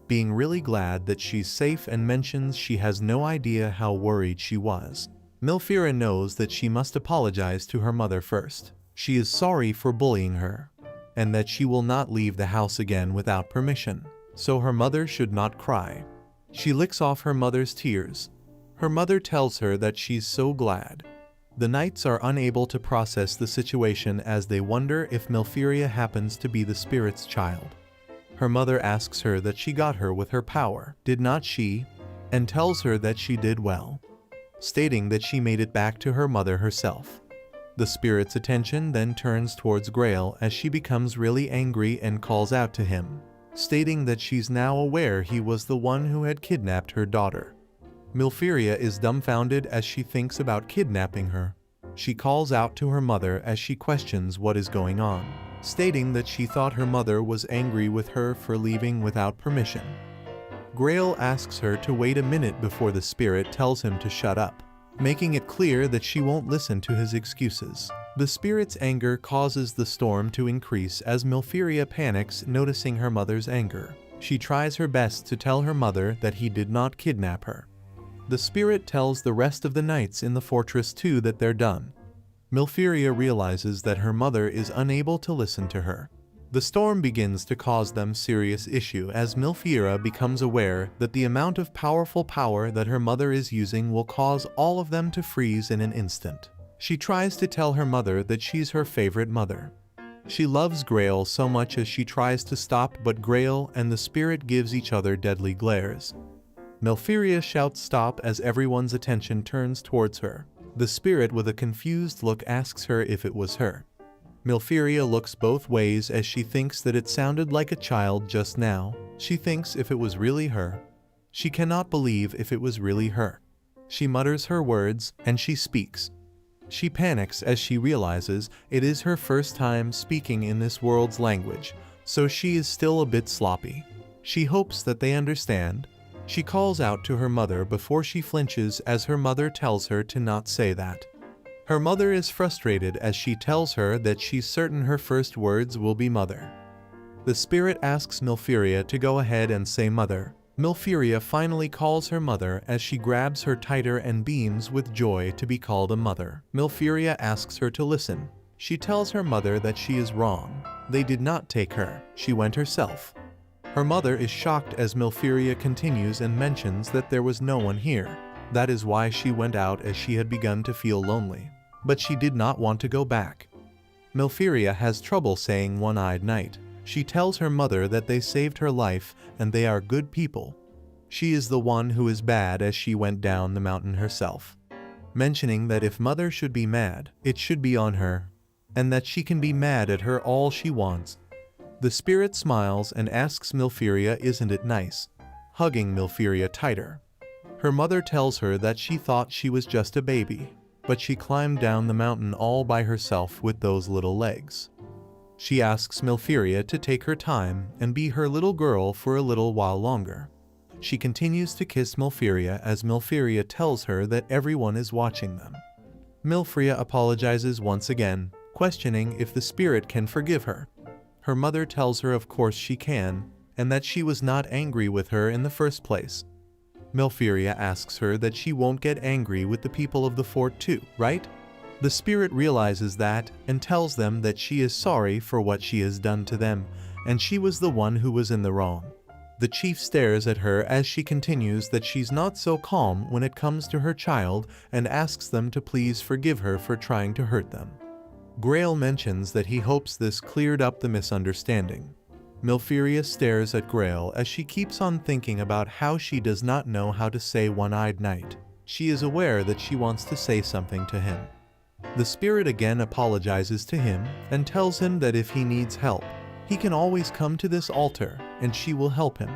A: being really glad that she's safe, and mentions she has no idea how worried she was. Milfira knows that she must apologize to her mother first. She is sorry for bullying her, and that she will not leave the house again without permission, so her mother should not cry. She licks off her mother's tears. Her mother tells her that she's so glad. The knights are unable to process the situation as they wonder if Milfiria happens to be the spirit's child. Her mother asks her that she got her with her power, did not she, and tells her that she did well, stating that she made it back to her mother herself. The spirit's attention then turns towards Grail as she becomes really angry and calls out to him, stating that she's now aware he was the one who had kidnapped her daughter. Milfiria is dumbfounded as she thinks about kidnapping her. She calls out to her mother as she questions what is going on, stating that she thought her mother was angry with her for leaving without permission. Grail asks her to wait a minute before the spirit tells him to shut up, making it clear that she won't listen to his excuses. The spirit's anger causes the storm to increase as Milfiria panics, noticing her mother's anger. She tries her best to tell her mother that he did not kidnap her. The spirit tells the rest of the knights in the fortress too that they're done. Milfiria realizes that her mother is unable to listen to her. The storm begins to cause them serious issue as Milfiria becomes aware that the amount of powerful power that her mother is using will cause all of them to freeze in an instant. She tries to tell her mother that she's her favorite mother. She loves Grail so much as she tries to stop, but Grail and the spirit gives each other deadly glares. Milfiria shouts stop as everyone's attention turns towards her. The spirit with a confused look asks her if it was her. Milfiria looks both ways as she thinks that it sounded like a child just now. She thinks if it was really her. She cannot believe if it was really her. She mutters her words and she speaks. She panics as she realizes it is her first time speaking in this world's language, so she is still a bit sloppy. She hopes that they understand. She calls out to her mother before she flinches as her mother tells her to not say that. Her mother is frustrated as she tells her that she's certain her first words will be mother. The spirit asks Milfiria to go ahead and say mother. Milfiria finally calls her mother as she grabs her tighter and beams with joy to be called a mother. Milfiria asks her to listen. She tells her mother that she is wrong. They did not take her. She went herself. Her mother is shocked as Milfiria continues and mentions that there was no one here. That is why she went out, as she had begun to feel lonely. But she did not want to go back. Milfiria has trouble saying one-eyed knight. She tells her mother that they saved her life and they are good people. She is the one who is bad as she went down the mountain herself, mentioning that if mother should be mad, it should be on her, and that she can be mad at her all she wants. The spirit smiles and asks Milfiria, isn't it nice? Hugging Milfiria tighter. Her mother tells her that she thought she was just a baby, but she climbed down the mountain all by herself with those little legs. She asks Milfiria to take her time and be her little girl for a little while longer. She continues to kiss Milfiria as Milfiria tells her that everyone is watching them. Milfiria apologizes once again, questioning if the spirit can forgive her. Her mother tells her of course she can, and that she was not angry with her in the first place. Melphiria asks her that she won't get angry with the people of the fort too, right? The spirit realizes that and tells them that she is sorry for what she has done to them, and she was the one who was in the wrong. The chief stares at her as she continues that she's not so calm when it comes to her child and asks them to please forgive her for trying to hurt them. Grail mentions that he hopes this cleared up the misunderstanding. Melphiria stares at Grail as she keeps on thinking about how she does not know how to say one-eyed knight. She is aware that she wants to say something to him. The spirit again apologizes to him and tells him that if he needs help, he can always come to this altar and she will help him.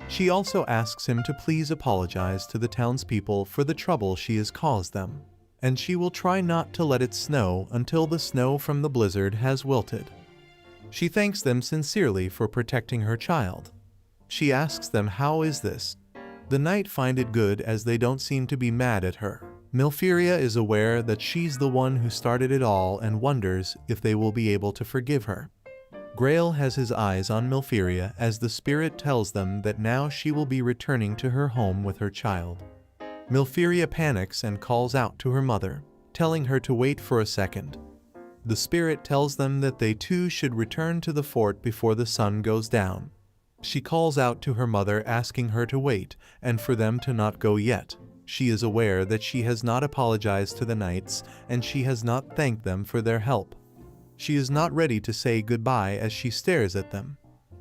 A: She also asks him to please apologize to the townspeople for the trouble she has caused them, and she will try not to let it snow until the snow from the blizzard has wilted. She thanks them sincerely for protecting her child. She asks them how is this. The knight find it good as they don't seem to be mad at her. Melphiria is aware that she's the one who started it all and wonders if they will be able to forgive her. Grail has his eyes on Melphiria as the spirit tells them that now she will be returning to her home with her child. Melphiria panics and calls out to her mother, telling her to wait for a second. The spirit tells them that they too should return to the fort before the sun goes down. She calls out to her mother asking her to wait and for them to not go yet. She is aware that she has not apologized to the knights and she has not thanked them for their help. She is not ready to say goodbye as she stares at them.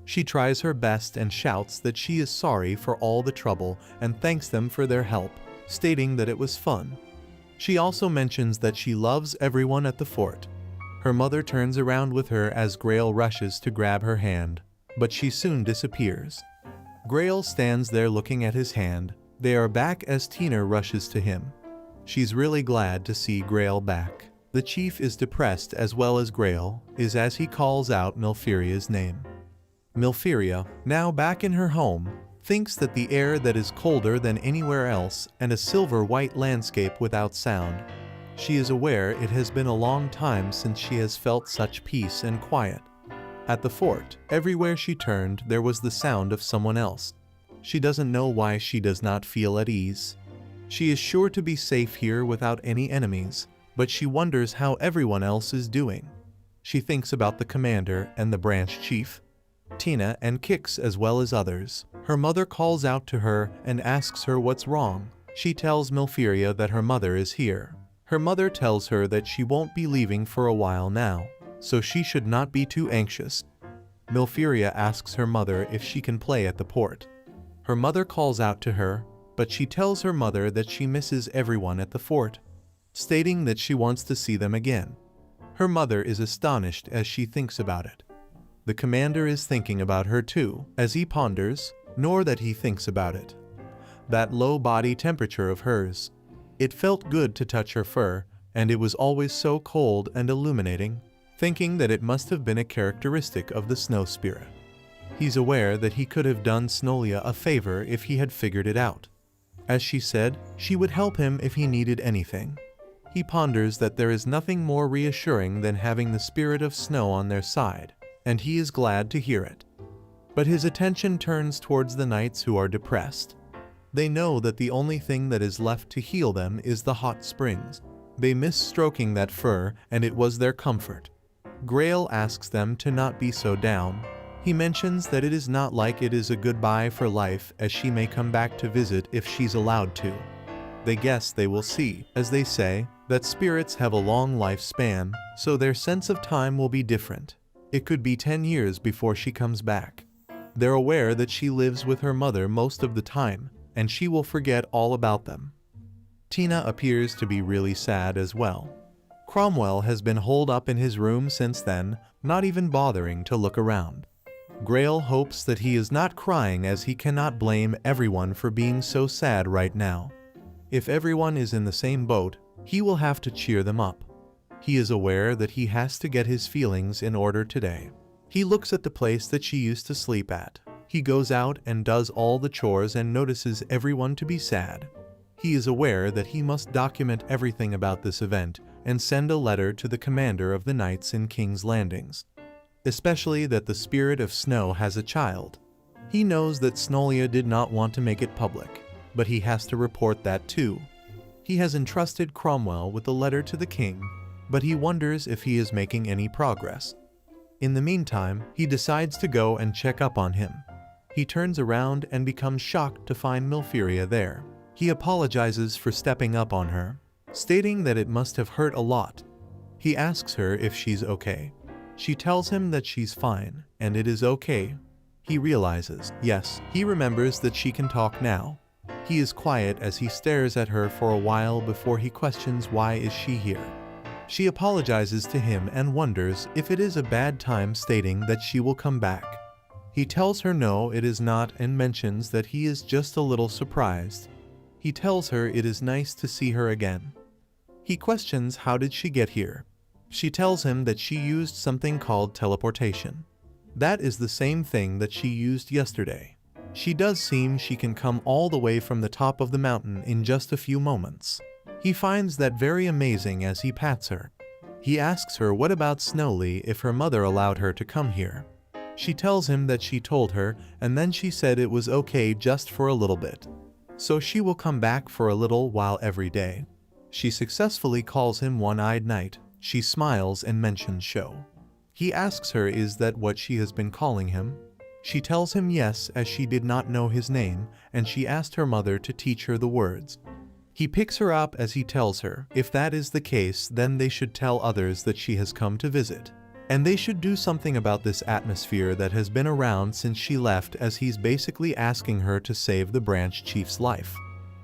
A: She tries her best and shouts that she is sorry for all the trouble and thanks them for their help, stating that it was fun. She also mentions that she loves everyone at the fort. Her mother turns around with her as Grail rushes to grab her hand, but she soon disappears. Grail stands there looking at his hand. They are back as Tina rushes to him. She's really glad to see Grail back. The chief is depressed as well as Grail is as he calls out Melphiria's name. Melphiria, now back in her home, thinks that the air that is colder than anywhere else and a silver-white landscape without sound. She is aware it has been a long time since she has felt such peace and quiet. At the fort, everywhere she turned there was the sound of someone else. She doesn't know why she does not feel at ease. She is sure to be safe here without any enemies, but she wonders how everyone else is doing. She thinks about the commander and the branch chief, Tina and Kix as well as others. Her mother calls out to her and asks her what's wrong. She tells Melphiria that her mother is here. Her mother tells her that she won't be leaving for a while now, so she should not be too anxious. Melphiria asks her mother if she can play at the port. Her mother calls out to her, but she tells her mother that she misses everyone at the fort, stating that she wants to see them again. Her mother is astonished as she thinks about it. The commander is thinking about her too, as he ponders, nor that he thinks about it. That low body temperature of hers. It felt good to touch her fur, and it was always so cold and illuminating, thinking that it must have been a characteristic of the snow spirit. He's aware that he could have done Snolia a favor if he had figured it out. As she said, she would help him if he needed anything. He ponders that there is nothing more reassuring than having the spirit of snow on their side, and he is glad to hear it. But his attention turns towards the knights who are depressed. They know that the only thing that is left to heal them is the hot springs. They miss stroking that fur, and it was their comfort. Grail asks them to not be so down. He mentions that it is not like it is a goodbye for life, as she may come back to visit if she's allowed to. They guess they will see, as they say, that spirits have a long lifespan, so their sense of time will be different. It could be 10 years before she comes back. They're aware that she lives with her mother most of the time, and she will forget all about them. Tina appears to be really sad as well. Cromwell has been holed up in his room since then, not even bothering to look around. Grail hopes that he is not crying as he cannot blame everyone for being so sad right now. If everyone is in the same boat, he will have to cheer them up. He is aware that he has to get his feelings in order today. He looks at the place that she used to sleep at. He goes out and does all the chores and notices everyone to be sad. He is aware that he must document everything about this event and send a letter to the commander of the knights in King's Landings. Especially that the spirit of snow has a child. He knows that Snolia did not want to make it public, but he has to report that too. He has entrusted Cromwell with the letter to the king, but he wonders if he is making any progress. In the meantime, he decides to go and check up on him. He turns around and becomes shocked to find Milfiria there. He apologizes for stepping up on her, stating that it must have hurt a lot. He asks her if she's okay. She tells him that she's fine, and it is okay. He realizes, yes, he remembers that she can talk now. He is quiet as he stares at her for a while before he questions why is she here. She apologizes to him and wonders if it is a bad time, stating that she will come back. He tells her no, it is not, and mentions that he is just a little surprised. He tells her it is nice to see her again. He questions how did she get here. She tells him that she used something called teleportation. That is the same thing that she used yesterday. She does seem she can come all the way from the top of the mountain in just a few moments. He finds that very amazing as he pats her. He asks her what about Snowly, if her mother allowed her to come here. She tells him that she told her, and then she said it was okay just for a little bit. So she will come back for a little while every day. She successfully calls him One-Eyed Knight. She smiles and mentions Show. He asks her is that what she has been calling him. She tells him yes, as she did not know his name, and she asked her mother to teach her the words. He picks her up as he tells her, if that is the case, then they should tell others that she has come to visit. And they should do something about this atmosphere that has been around since she left, as he's basically asking her to save the branch chief's life.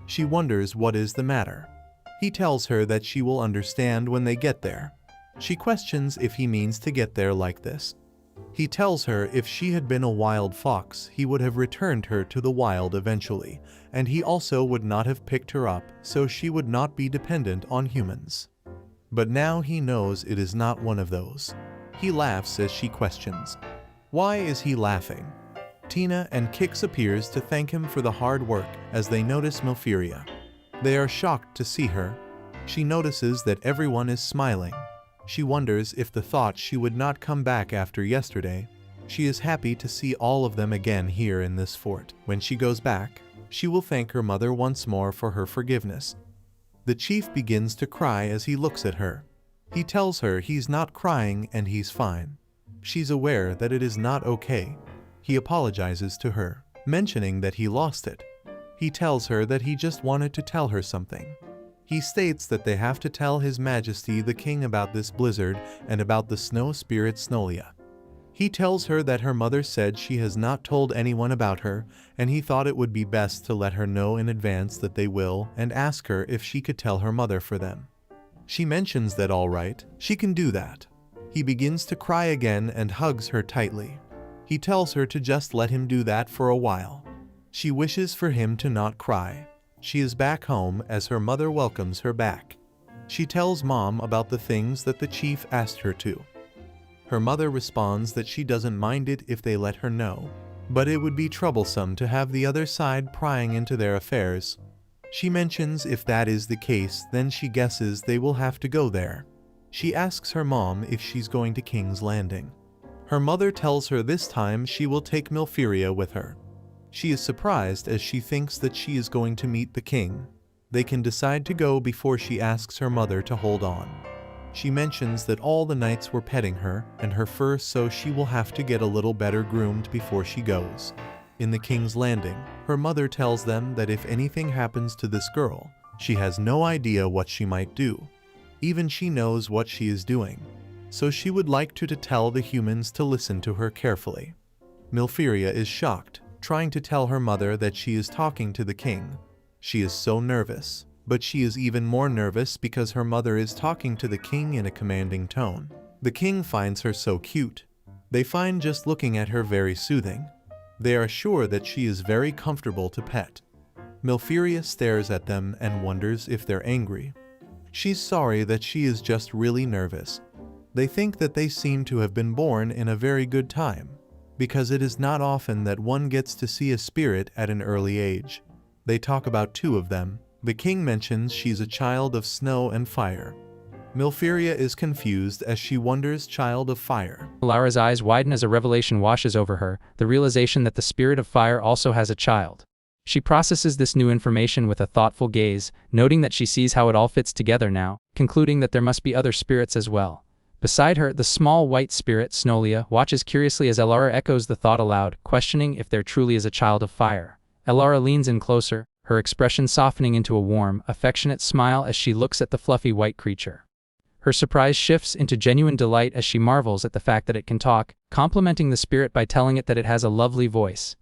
A: She wonders what is the matter. He tells her that she will understand when they get there. She questions if he means to get there like this. He tells her if she had been a wild fox, he would have returned her to the wild eventually, and he also would not have picked her up, so she would not be dependent on humans. But now he knows it is not one of those. He laughs as she questions. Why is he laughing? Tina and Kix appears to thank him for the hard work as they notice Milfiria. They are shocked to see her. She notices that everyone is smiling. She wonders if the thought she would not come back after yesterday. She is happy to see all of them again here in this fort. When she goes back, she will thank her mother once more for her forgiveness. The chief begins to cry as he looks at her. He tells her he's not crying and he's fine. She's aware that it is not okay. He apologizes to her, mentioning that he lost it. He tells her that he just wanted to tell her something. He states that they have to tell His Majesty the King about this blizzard and about the snow spirit Snowlia. He tells her that her mother said she has not told anyone about her, and he thought it would be best to let her know in advance that they will, and ask her if she could tell her mother for them. She mentions that all right, she can do that. He begins to cry again and hugs her tightly. He tells her to just let him do that for a while. She wishes for him to not cry. She is back home as her mother welcomes her back. She tells Mom about the things that the chief asked her to. Her mother responds that she doesn't mind it if they let her know, but it would be troublesome to have the other side prying into their affairs. She mentions if that is the case, then she guesses they will have to go there. She asks her mom if she's going to King's Landing. Her mother tells her this time she will take Milfiria with her. She is surprised as she thinks that she is going to meet the king. They can decide to go before she asks her mother to hold on. She mentions that all the knights were petting her and her fur, so she will have to get a little better groomed before she goes. In the King's Landing, her mother tells them that if anything happens to this girl, she has no idea what she might do. Even she knows what she is doing, so she would like to tell the humans to listen to her carefully. Milfiria is shocked, trying to tell her mother that she is talking to the king. She is so nervous, but she is even more nervous because her mother is talking to the king in a commanding tone. The king finds her so cute. They find just looking at her very soothing. They are sure that she is very comfortable to pet. Milfiria stares at them and wonders if they're angry. She's sorry that she is just really nervous. They think that they seem to have been born in a very good time, because it is not often that one gets to see a spirit at an early age. They talk about two of them. The king mentions she's a child of snow and fire. Milfiria is confused as she wonders child of fire.
B: Lara's eyes widen as a revelation washes over her, the realization that the spirit of fire also has a child. She processes this new information with a thoughtful gaze, noting that she sees how it all fits together now, concluding that there must be other spirits as well. Beside her, the small white spirit, Snolia, watches curiously as Elara echoes the thought aloud, questioning if there truly is a child of fire. Elara leans in closer, her expression softening into a warm, affectionate smile as she looks at the fluffy white creature. Her surprise shifts into genuine delight as she marvels at the fact that it can talk, complimenting the spirit by telling it that it has a lovely voice.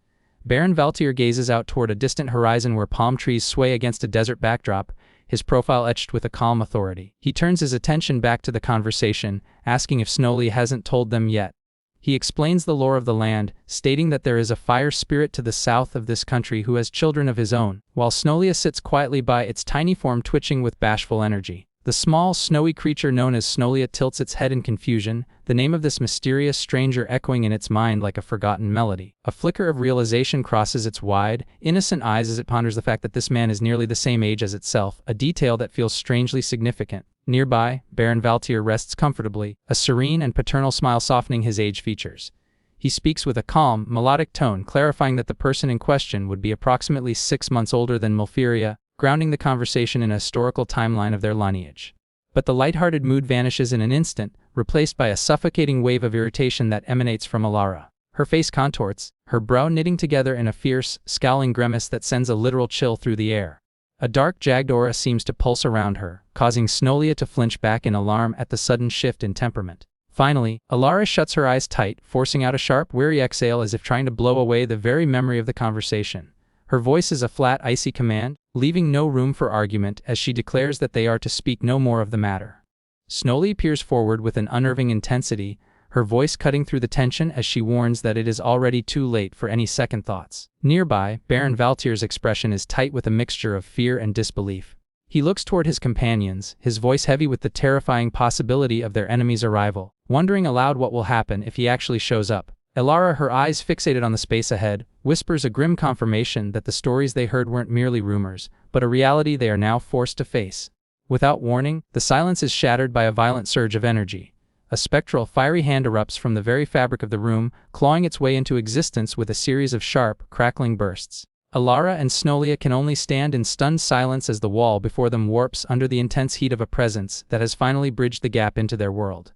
B: Baron Valtier gazes out toward a distant horizon where palm trees sway against a desert backdrop, his profile etched with a calm authority. He turns his attention back to the conversation, asking if Snolia hasn't told them yet. He explains the lore of the land, stating that there is a fire spirit to the south of this country who has children of his own, while Snolia sits quietly by, its tiny form twitching with bashful energy. The small, snowy creature known as Snolia tilts its head in confusion, the name of this mysterious stranger echoing in its mind like a forgotten melody. A flicker of realization crosses its wide, innocent eyes as it ponders the fact that this man is nearly the same age as itself, a detail that feels strangely significant. Nearby, Baron Valtier rests comfortably, a serene and paternal smile softening his aged features. He speaks with a calm, melodic tone, clarifying that the person in question would be approximately 6 months older than Mulfiria, grounding the conversation in a historical timeline of their lineage. But the lighthearted mood vanishes in an instant, replaced by a suffocating wave of irritation that emanates from Elara. Her face contorts, her brow knitting together in a fierce, scowling grimace that sends a literal chill through the air. A dark jagged aura seems to pulse around her, causing Snolia to flinch back in alarm at the sudden shift in temperament. Finally, Elara shuts her eyes tight, forcing out a sharp, weary exhale as if trying to blow away the very memory of the conversation. Her voice is a flat, icy command, leaving no room for argument as she declares that they are to speak no more of the matter. Snolia peers forward with an unnerving intensity, her voice cutting through the tension as she warns that it is already too late for any second thoughts. Nearby, Baron Valtier's expression is tight with a mixture of fear and disbelief. He looks toward his companions, his voice heavy with the terrifying possibility of their enemy's arrival, wondering aloud what will happen if he actually shows up. Elara, her eyes fixated on the space ahead, whispers a grim confirmation that the stories they heard weren't merely rumors, but a reality they are now forced to face. Without warning, the silence is shattered by a violent surge of energy. A spectral, fiery hand erupts from the very fabric of the room, clawing its way into existence with a series of sharp, crackling bursts. Elara and Snolia can only stand in stunned silence as the wall before them warps under the intense heat of a presence that has finally bridged the gap into their world.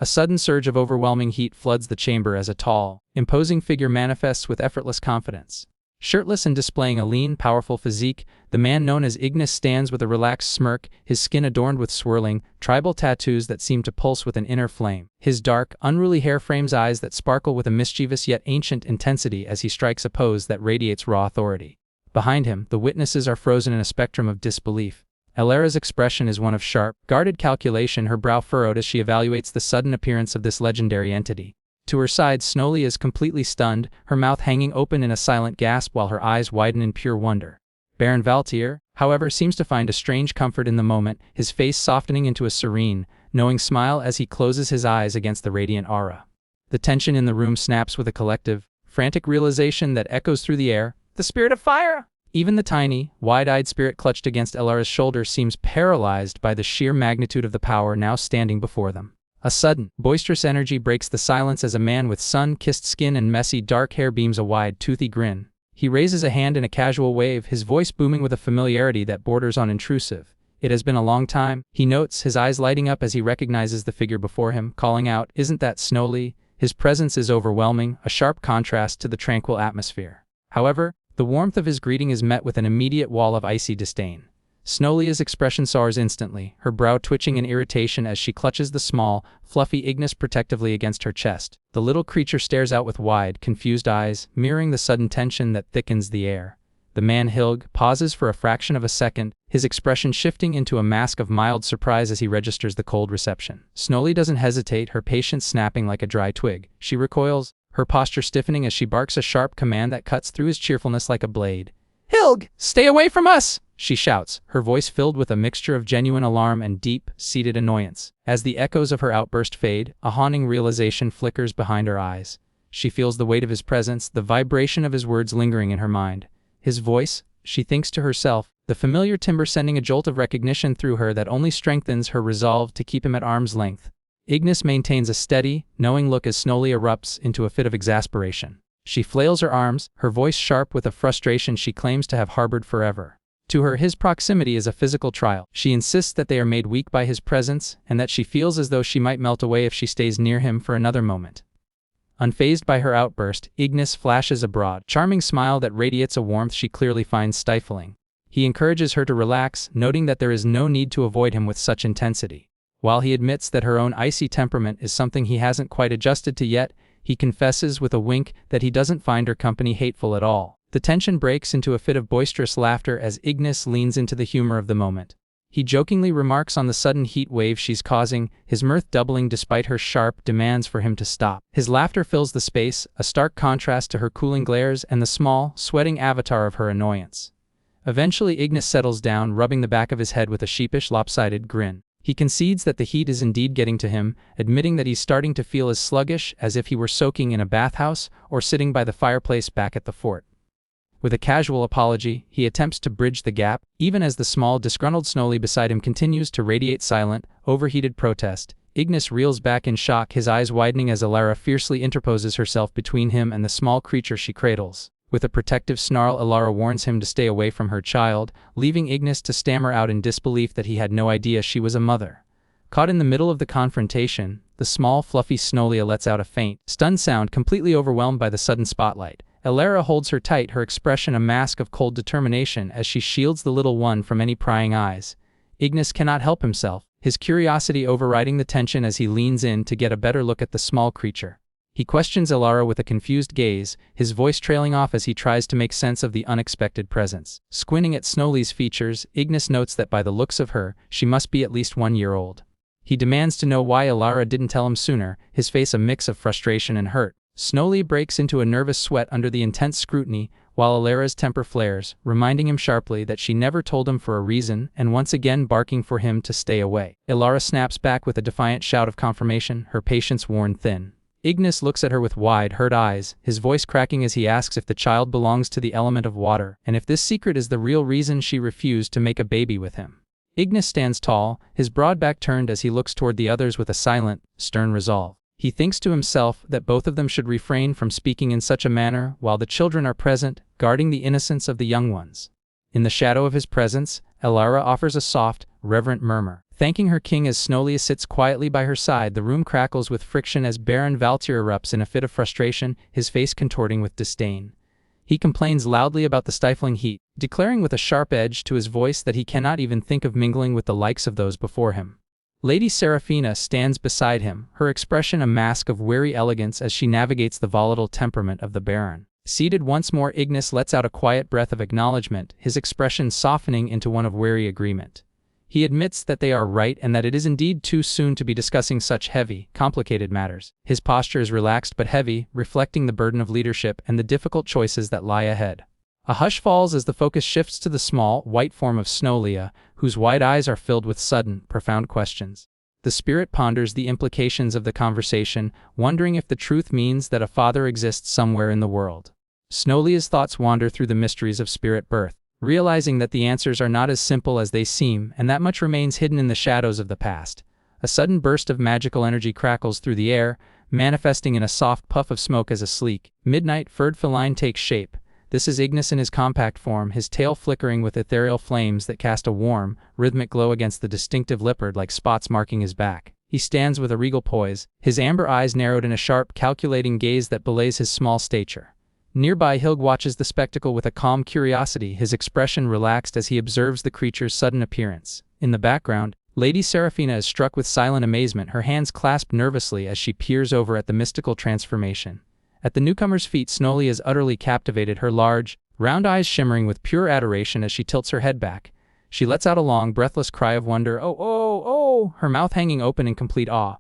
B: A sudden surge of overwhelming heat floods the chamber as a tall, imposing figure manifests with effortless confidence. Shirtless and displaying a lean, powerful physique, the man known as Ignis stands with a relaxed smirk, his skin adorned with swirling, tribal tattoos that seem to pulse with an inner flame. His dark, unruly hair frames eyes that sparkle with a mischievous yet ancient intensity as he strikes a pose that radiates raw authority. Behind him, the witnesses are frozen in a spectrum of disbelief. Elara's expression is one of sharp, guarded calculation, her brow furrowed as she evaluates the sudden appearance of this legendary entity. To her side, Snolia is completely stunned, her mouth hanging open in a silent gasp while her eyes widen in pure wonder. Baron Valtier, however, seems to find a strange comfort in the moment, his face softening into a serene, knowing smile as he closes his eyes against the radiant aura. The tension in the room snaps with a collective, frantic realization that echoes through the air. The spirit of fire! Even the tiny, wide-eyed spirit clutched against Elara's shoulder seems paralyzed by the sheer magnitude of the power now standing before them. A sudden, boisterous energy breaks the silence as a man with sun-kissed skin and messy dark hair beams a wide, toothy grin. He raises a hand in a casual wave, his voice booming with a familiarity that borders on intrusive. It has been a long time, he notes, his eyes lighting up as he recognizes the figure before him, calling out, "Isn't that Snolia?" His presence is overwhelming, a sharp contrast to the tranquil atmosphere. However, the warmth of his greeting is met with an immediate wall of icy disdain. Snolia's expression soars instantly, her brow twitching in irritation as she clutches the small, fluffy Ignis protectively against her chest. The little creature stares out with wide, confused eyes, mirroring the sudden tension that thickens the air. The man Hilg pauses for a fraction of a second, his expression shifting into a mask of mild surprise as he registers the cold reception. Snolia doesn't hesitate, her patience snapping like a dry twig. She recoils, her posture stiffening as she barks a sharp command that cuts through his cheerfulness like a blade. "Hilg, stay away from us!" she shouts, her voice filled with a mixture of genuine alarm and deep-seated annoyance. As the echoes of her outburst fade, a haunting realization flickers behind her eyes. She feels the weight of his presence, the vibration of his words lingering in her mind. His voice, she thinks to herself, the familiar timbre sending a jolt of recognition through her that only strengthens her resolve to keep him at arm's length. Ignis maintains a steady, knowing look as Snolia erupts into a fit of exasperation. She flails her arms, her voice sharp with a frustration she claims to have harbored forever. To her, his proximity is a physical trial. She insists that they are made weak by his presence, and that she feels as though she might melt away if she stays near him for another moment. Unfazed by her outburst, Ignis flashes a broad, charming smile that radiates a warmth she clearly finds stifling. He encourages her to relax, noting that there is no need to avoid him with such intensity. While he admits that her own icy temperament is something he hasn't quite adjusted to yet, he confesses with a wink that he doesn't find her company hateful at all. The tension breaks into a fit of boisterous laughter as Ignis leans into the humor of the moment. He jokingly remarks on the sudden heat wave she's causing, his mirth doubling despite her sharp demands for him to stop. His laughter fills the space, a stark contrast to her cooling glares and the small, sweating avatar of her annoyance. Eventually Ignis settles down, rubbing the back of his head with a sheepish, lopsided grin. He concedes that the heat is indeed getting to him, admitting that he's starting to feel as sluggish as if he were soaking in a bathhouse or sitting by the fireplace back at the fort. With a casual apology, he attempts to bridge the gap, even as the small, disgruntled Snowly beside him continues to radiate silent, overheated protest. Ignis reels back in shock, his eyes widening as Elara fiercely interposes herself between him and the small creature she cradles. With a protective snarl, Elara warns him to stay away from her child, leaving Ignis to stammer out in disbelief that he had no idea she was a mother. Caught in the middle of the confrontation, the small, fluffy Snowlia lets out a faint, stunned sound, completely overwhelmed by the sudden spotlight. Elara holds her tight, her expression a mask of cold determination as she shields the little one from any prying eyes. Ignis cannot help himself, his curiosity overriding the tension as he leans in to get a better look at the small creature. He questions Elara with a confused gaze, his voice trailing off as he tries to make sense of the unexpected presence. Squinting at Snowly's features, Ignis notes that by the looks of her, she must be at least 1 year old. He demands to know why Elara didn't tell him sooner, his face a mix of frustration and hurt. Snowly breaks into a nervous sweat under the intense scrutiny, while Elara's temper flares, reminding him sharply that she never told him for a reason and once again barking for him to stay away. Elara snaps back with a defiant shout of confirmation, her patience worn thin. Ignis looks at her with wide, hurt eyes, his voice cracking as he asks if the child belongs to the element of water, and if this secret is the real reason she refused to make a baby with him. Ignis stands tall, his broad back turned as he looks toward the others with a silent, stern resolve. He thinks to himself that both of them should refrain from speaking in such a manner while the children are present, guarding the innocence of the young ones. In the shadow of his presence, Elara offers a soft, reverent murmur. Thanking her king as Snowlia sits quietly by her side, the room crackles with friction as Baron Valtyr erupts in a fit of frustration, his face contorting with disdain. He complains loudly about the stifling heat, declaring with a sharp edge to his voice that he cannot even think of mingling with the likes of those before him. Lady Seraphina stands beside him, her expression a mask of weary elegance as she navigates the volatile temperament of the Baron. Seated once more, Ignis lets out a quiet breath of acknowledgement, his expression softening into one of wary agreement. He admits that they are right and that it is indeed too soon to be discussing such heavy, complicated matters. His posture is relaxed but heavy, reflecting the burden of leadership and the difficult choices that lie ahead. A hush falls as the focus shifts to the small, white form of Snowlia, whose wide eyes are filled with sudden, profound questions. The spirit ponders the implications of the conversation, wondering if the truth means that a father exists somewhere in the world. Snowlia's thoughts wander through the mysteries of spirit birth, realizing that the answers are not as simple as they seem and that much remains hidden in the shadows of the past. A sudden burst of magical energy crackles through the air, manifesting in a soft puff of smoke as a sleek, midnight furred feline takes shape. This is Ignis in his compact form, his tail flickering with ethereal flames that cast a warm, rhythmic glow against the distinctive leopard like spots marking his back. He stands with a regal poise, his amber eyes narrowed in a sharp, calculating gaze that belies his small stature. Nearby, Hilg watches the spectacle with a calm curiosity, his expression relaxed as he observes the creature's sudden appearance. In the background, Lady Seraphina is struck with silent amazement, her hands clasped nervously as she peers over at the mystical transformation. At the newcomer's feet, Snowly is utterly captivated, her large, round eyes shimmering with pure adoration as she tilts her head back. She lets out a long, breathless cry of wonder, "Oh, oh, oh!" her mouth hanging open in complete awe.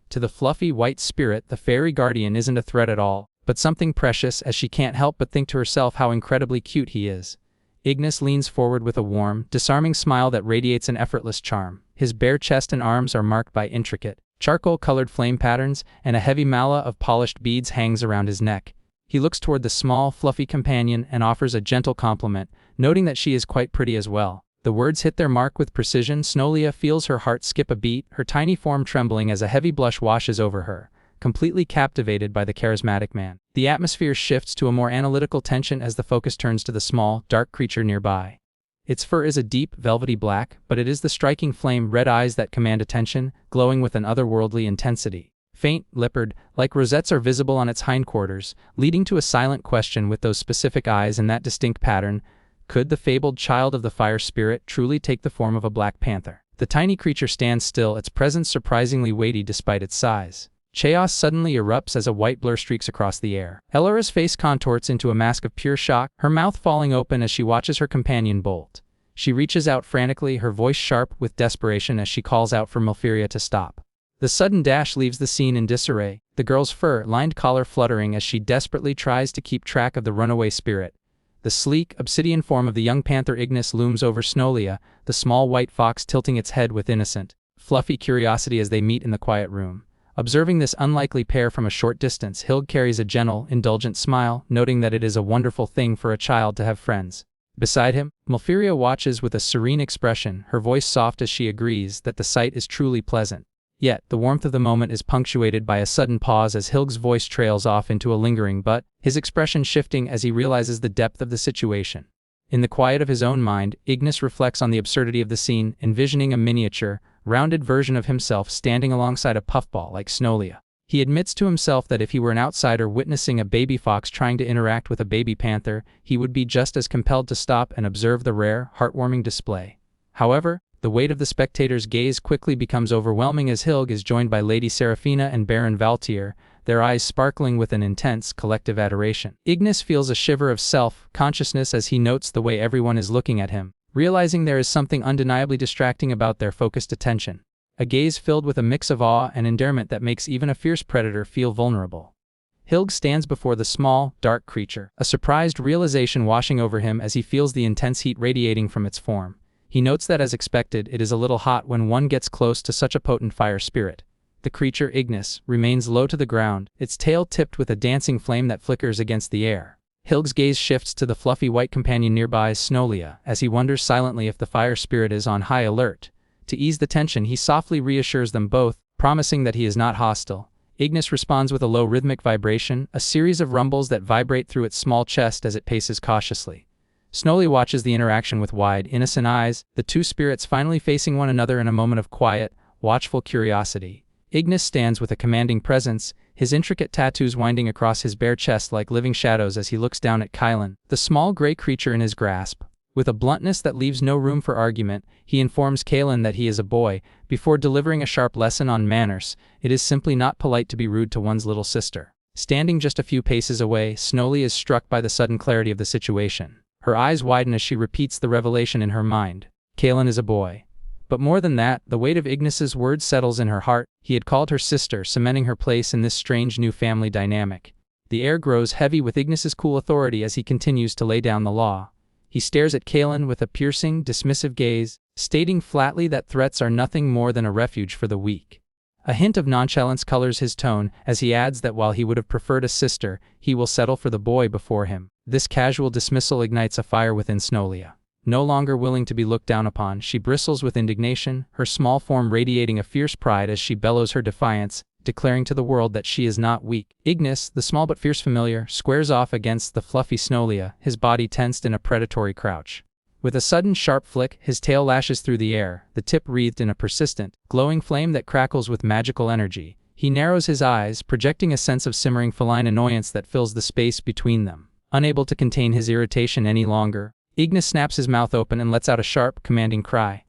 B: To the fluffy, white spirit, the fairy guardian isn't a threat at all, but something precious, as she can't help but think to herself how incredibly cute he is. Ignis leans forward with a warm, disarming smile that radiates an effortless charm. His bare chest and arms are marked by intricate, charcoal-colored flame patterns, and a heavy mala of polished beads hangs around his neck. He looks toward the small, fluffy companion and offers a gentle compliment, noting that she is quite pretty as well. The words hit their mark with precision. Snowlia feels her heart skip a beat, her tiny form trembling as a heavy blush washes over her. completely captivated by the charismatic man. The atmosphere shifts to a more analytical tension as the focus turns to the small, dark creature nearby. Its fur is a deep, velvety black, but it is the striking flame red eyes that command attention, glowing with an otherworldly intensity. Faint, leopard-like rosettes are visible on its hindquarters, leading to a silent question with those specific eyes and that distinct pattern. Could the fabled child of the fire spirit truly take the form of a black panther? The tiny creature stands still, its presence surprisingly weighty despite its size. Chaos suddenly erupts as a white blur streaks across the air. Elora's face contorts into a mask of pure shock, her mouth falling open as she watches her companion bolt. She reaches out frantically, her voice sharp with desperation as she calls out for Malfiria to stop. The sudden dash leaves the scene in disarray, the girl's fur-lined collar fluttering as she desperately tries to keep track of the runaway spirit. The sleek, obsidian form of the young panther Ignis looms over Snolia, the small white fox tilting its head with innocent, fluffy curiosity as they meet in the quiet room. Observing this unlikely pair from a short distance, Hilg carries a gentle, indulgent smile, noting that it is a wonderful thing for a child to have friends. Beside him, Malfiria watches with a serene expression, her voice soft as she agrees that the sight is truly pleasant. Yet, the warmth of the moment is punctuated by a sudden pause as Hilg's voice trails off into a lingering but, his expression shifting as he realizes the depth of the situation. In the quiet of his own mind, Ignis reflects on the absurdity of the scene, envisioning a miniature, rounded version of himself standing alongside a puffball like Snolia. He admits to himself that if he were an outsider witnessing a baby fox trying to interact with a baby panther, he would be just as compelled to stop and observe the rare, heartwarming display. However, the weight of the spectator's gaze quickly becomes overwhelming as Hilg is joined by Lady Seraphina and Baron Valtier, their eyes sparkling with an intense, collective adoration. Ignis feels a shiver of self-consciousness as he notes the way everyone is looking at him, realizing there is something undeniably distracting about their focused attention. A gaze filled with a mix of awe and endearment that makes even a fierce predator feel vulnerable. Hilg stands before the small, dark creature, a surprised realization washing over him as he feels the intense heat radiating from its form. He notes that as expected, it is a little hot when one gets close to such a potent fire spirit. The creature, Ignis, remains low to the ground, its tail tipped with a dancing flame that flickers against the air. Hilg's gaze shifts to the fluffy white companion nearby, Snolia, as he wonders silently if the fire spirit is on high alert. To ease the tension, he softly reassures them both, promising that he is not hostile. Ignis responds with a low rhythmic vibration, a series of rumbles that vibrate through its small chest as it paces cautiously. Snolia watches the interaction with wide, innocent eyes, the two spirits finally facing one another in a moment of quiet, watchful curiosity. Ignis stands with a commanding presence, his intricate tattoos winding across his bare chest like living shadows as he looks down at Kylan, the small gray creature in his grasp. With a bluntness that leaves no room for argument, he informs Kylan that he is a boy, before delivering a sharp lesson on manners. It is simply not polite to be rude to one's little sister. Standing just a few paces away, Snolia is struck by the sudden clarity of the situation. Her eyes widen as she repeats the revelation in her mind. Kylan is a boy. But more than that, the weight of Ignis's words settles in her heart. He had called her sister, cementing her place in this strange new family dynamic. The air grows heavy with Ignis's cool authority as he continues to lay down the law. He stares at Kylan with a piercing, dismissive gaze, stating flatly that threats are nothing more than a refuge for the weak. A hint of nonchalance colors his tone as he adds that while he would have preferred a sister, he will settle for the boy before him. This casual dismissal ignites a fire within Snolia. No longer willing to be looked down upon, she bristles with indignation, her small form radiating a fierce pride as she bellows her defiance, declaring to the world that she is not weak. Ignis, the small but fierce familiar, squares off against the fluffy Snolia, his body tensed in a predatory crouch. With a sudden sharp flick, his tail lashes through the air, the tip wreathed in a persistent, glowing flame that crackles with magical energy. He narrows his eyes, projecting a sense of simmering feline annoyance that fills the space between them. Unable to contain his irritation any longer, Ignis snaps his mouth open and lets out a sharp, commanding cry.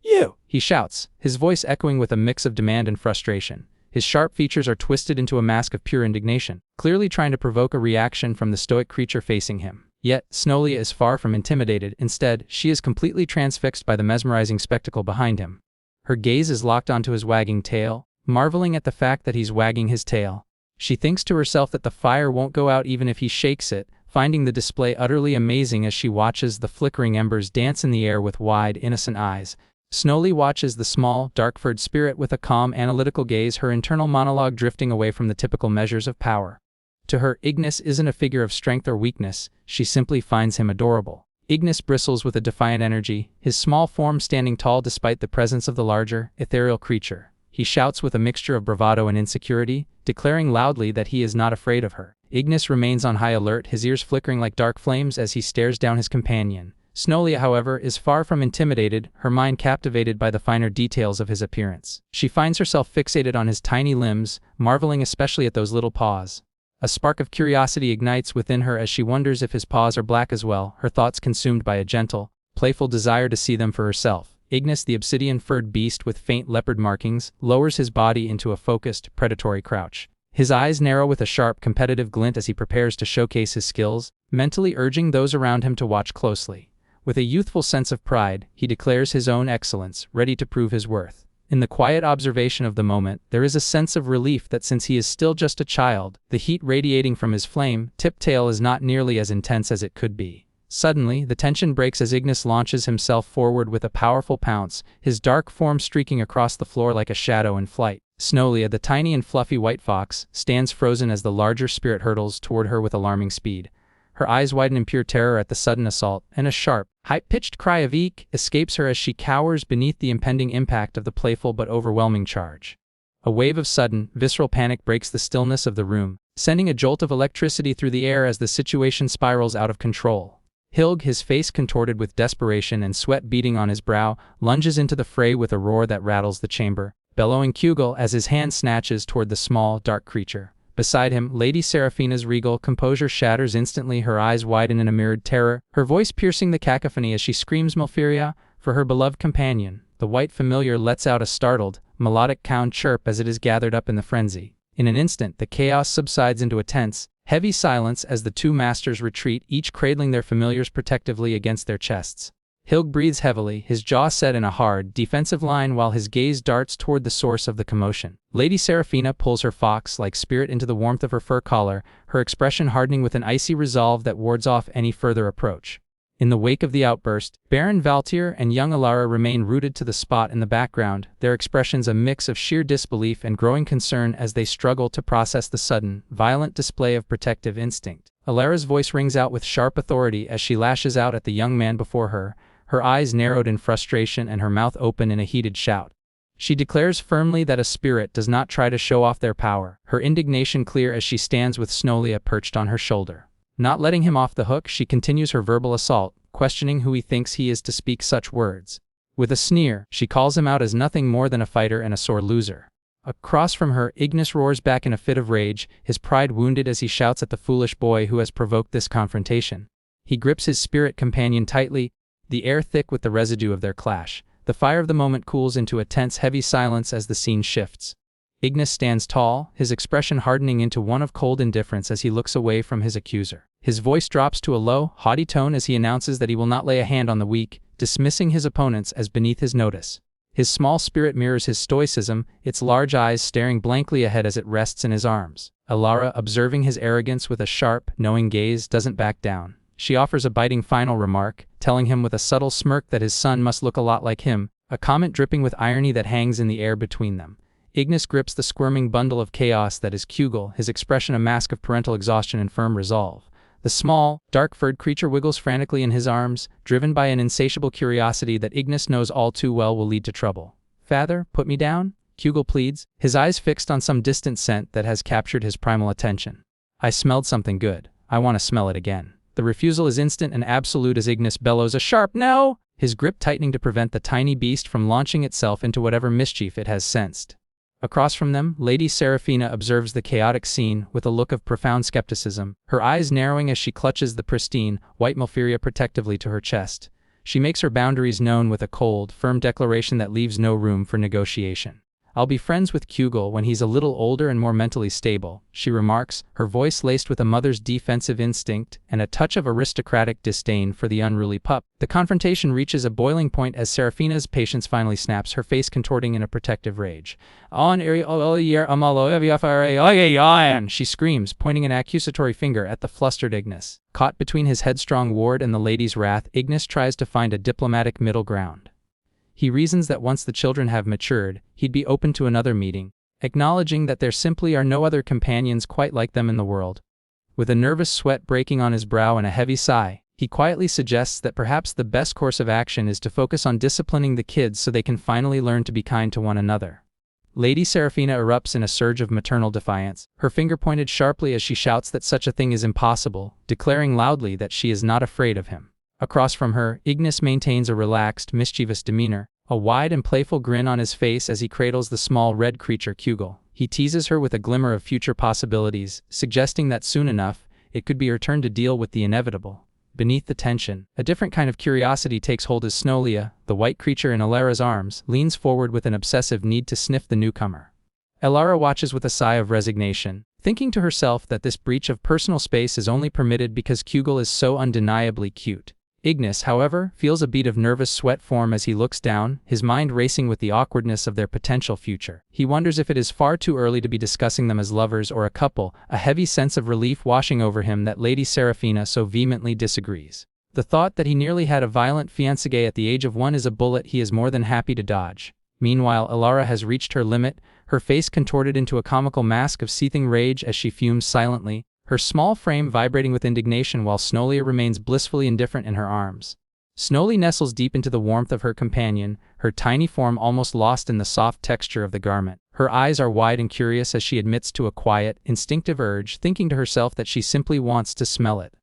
B: "You!" he shouts, his voice echoing with a mix of demand and frustration. His sharp features are twisted into a mask of pure indignation, clearly trying to provoke a reaction from the stoic creature facing him. Yet, Snolia is far from intimidated. Instead, she is completely transfixed by the mesmerizing spectacle behind him. Her gaze is locked onto his wagging tail, marveling at the fact that he's wagging his tail. She thinks to herself that the fire won't go out even if he shakes it, finding the display utterly amazing as she watches the flickering embers dance in the air with wide, innocent eyes. Snolia watches the small, dark-furred spirit with a calm, analytical gaze, her internal monologue drifting away from the typical measures of power. To her, Ignis isn't a figure of strength or weakness, she simply finds him adorable. Ignis bristles with a defiant energy, his small form standing tall despite the presence of the larger, ethereal creature. He shouts with a mixture of bravado and insecurity, declaring loudly that he is not afraid of her. Ignis remains on high alert, his ears flickering like dark flames as he stares down his companion. Snolia, however, is far from intimidated, her mind captivated by the finer details of his appearance. She finds herself fixated on his tiny limbs, marveling especially at those little paws. A spark of curiosity ignites within her as she wonders if his paws are black as well, her thoughts consumed by a gentle, playful desire to see them for herself. Ignis, the obsidian-furred beast with faint leopard markings, lowers his body into a focused, predatory crouch. His eyes narrow with a sharp, competitive glint as he prepares to showcase his skills, mentally urging those around him to watch closely. With a youthful sense of pride, he declares his own excellence, ready to prove his worth. In the quiet observation of the moment, there is a sense of relief that since he is still just a child, the heat radiating from his flame-tipped tail is not nearly as intense as it could be. Suddenly, the tension breaks as Ignis launches himself forward with a powerful pounce, his dark form streaking across the floor like a shadow in flight. Snolia, the tiny and fluffy white fox, stands frozen as the larger spirit hurtles toward her with alarming speed. Her eyes widen in pure terror at the sudden assault, and a sharp, high-pitched cry of eek escapes her as she cowers beneath the impending impact of the playful but overwhelming charge. A wave of sudden, visceral panic breaks the stillness of the room, sending a jolt of electricity through the air as the situation spirals out of control. Hilg, his face contorted with desperation and sweat beading on his brow, lunges into the fray with a roar that rattles the chamber, bellowing Kugel as his hand snatches toward the small, dark creature. Beside him, Lady Seraphina's regal composure shatters instantly, her eyes widen in a mirrored terror, her voice piercing the cacophony as she screams Malfiria for her beloved companion. The white familiar lets out a startled, melodic cown chirp as it is gathered up in the frenzy. In an instant, the chaos subsides into a tense, heavy silence as the two masters retreat, each cradling their familiars protectively against their chests. Hilg breathes heavily, his jaw set in a hard, defensive line while his gaze darts toward the source of the commotion. Lady Seraphina pulls her fox-like spirit into the warmth of her fur collar, her expression hardening with an icy resolve that wards off any further approach. In the wake of the outburst, Baron Valtier and young Alara remain rooted to the spot in the background, their expressions a mix of sheer disbelief and growing concern as they struggle to process the sudden, violent display of protective instinct. Alara's voice rings out with sharp authority as she lashes out at the young man before her, her eyes narrowed in frustration and her mouth open in a heated shout. She declares firmly that a spirit does not try to show off their power, her indignation clear as she stands with Snolia perched on her shoulder. Not letting him off the hook, she continues her verbal assault, questioning who he thinks he is to speak such words. With a sneer, she calls him out as nothing more than a fighter and a sore loser. Across from her, Ignis roars back in a fit of rage, his pride wounded as he shouts at the foolish boy who has provoked this confrontation. He grips his spirit companion tightly, the air thick with the residue of their clash. The fire of the moment cools into a tense, heavy silence as the scene shifts. Ignis stands tall, his expression hardening into one of cold indifference as he looks away from his accuser. His voice drops to a low, haughty tone as he announces that he will not lay a hand on the weak, dismissing his opponents as beneath his notice. His small spirit mirrors his stoicism, its large eyes staring blankly ahead as it rests in his arms. Alara, observing his arrogance with a sharp, knowing gaze, doesn't back down. She offers a biting final remark, telling him with a subtle smirk that his son must look a lot like him, a comment dripping with irony that hangs in the air between them. Ignis grips the squirming bundle of chaos that is Kugel, his expression a mask of parental exhaustion and firm resolve. The small, dark-furred creature wiggles frantically in his arms, driven by an insatiable curiosity that Ignis knows all too well will lead to trouble. "Father, put me down?" Kugel pleads, his eyes fixed on some distant scent that has captured his primal attention. "I smelled something good. I want to smell it again." The refusal is instant and absolute as Ignis bellows a sharp no, his grip tightening to prevent the tiny beast from launching itself into whatever mischief it has sensed. Across from them, Lady Seraphina observes the chaotic scene with a look of profound skepticism, her eyes narrowing as she clutches the pristine, white Malfiria protectively to her chest. She makes her boundaries known with a cold, firm declaration that leaves no room for negotiation. "I'll be friends with Kugel when he's a little older and more mentally stable," she remarks, her voice laced with a mother's defensive instinct and a touch of aristocratic disdain for the unruly pup. The confrontation reaches a boiling point as Seraphina's patience finally snaps, her face contorting in a protective rage. She screams, pointing an accusatory finger at the flustered Ignis. Caught between his headstrong ward and the lady's wrath, Ignis tries to find a diplomatic middle ground. He reasons that once the children have matured, he'd be open to another meeting, acknowledging that there simply are no other companions quite like them in the world. With a nervous sweat breaking on his brow and a heavy sigh, he quietly suggests that perhaps the best course of action is to focus on disciplining the kids so they can finally learn to be kind to one another. Lady Seraphina erupts in a surge of maternal defiance, her finger pointed sharply as she shouts that such a thing is impossible, declaring loudly that she is not afraid of him. Across from her, Ignis maintains a relaxed, mischievous demeanor, a wide and playful grin on his face as he cradles the small red creature Kugel. He teases her with a glimmer of future possibilities, suggesting that soon enough, it could be her turn to deal with the inevitable. Beneath the tension, a different kind of curiosity takes hold as Snolia, the white creature in Elara's arms, leans forward with an obsessive need to sniff the newcomer. Elara watches with a sigh of resignation, thinking to herself that this breach of personal space is only permitted because Kugel is so undeniably cute. Ignis, however, feels a bead of nervous sweat form as he looks down, his mind racing with the awkwardness of their potential future. He wonders if it is far too early to be discussing them as lovers or a couple, a heavy sense of relief washing over him that Lady Seraphina so vehemently disagrees. The thought that he nearly had a violent fiancée at the age of 1 is a bullet he is more than happy to dodge. Meanwhile, Elara has reached her limit, her face contorted into a comical mask of seething rage as she fumes silently, her small frame vibrating with indignation while Snolia remains blissfully indifferent in her arms. Snolia nestles deep into the warmth of her companion, her tiny form almost lost in the soft texture of the garment. Her eyes are wide and curious as she admits to a quiet, instinctive urge, thinking to herself that she simply wants to smell it.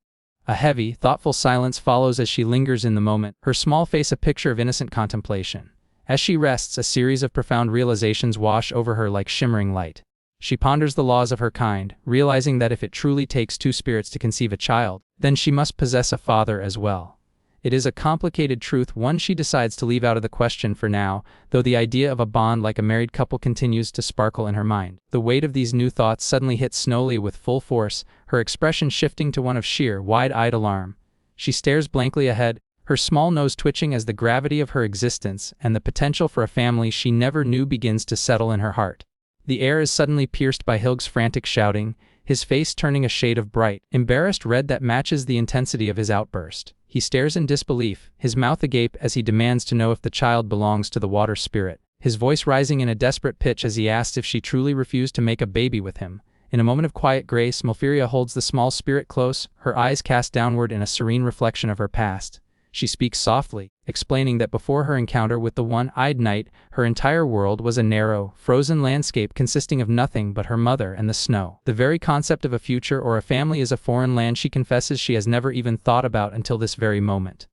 B: A heavy, thoughtful silence follows as she lingers in the moment, her small face a picture of innocent contemplation. As she rests, a series of profound realizations wash over her like shimmering light. She ponders the laws of her kind, realizing that if it truly takes 2 spirits to conceive a child, then she must possess a father as well. It is a complicated truth, one she decides to leave out of the question for now, though the idea of a bond like a married couple continues to sparkle in her mind. The weight of these new thoughts suddenly hits Snolia with full force, her expression shifting to one of sheer, wide-eyed alarm. She stares blankly ahead, her small nose twitching as the gravity of her existence and the potential for a family she never knew begins to settle in her heart. The air is suddenly pierced by Hilg's frantic shouting, his face turning a shade of bright, embarrassed red that matches the intensity of his outburst. He stares in disbelief, his mouth agape as he demands to know if the child belongs to the water spirit, his voice rising in a desperate pitch as he asks if she truly refused to make a baby with him. In a moment of quiet grace, Malfiria holds the small spirit close, her eyes cast downward in a serene reflection of her past. She speaks softly, explaining that before her encounter with the one-eyed knight, her entire world was a narrow, frozen landscape consisting of nothing but her mother and the snow. The very concept of a future or a family is a foreign land she confesses she has never even thought about until this very moment.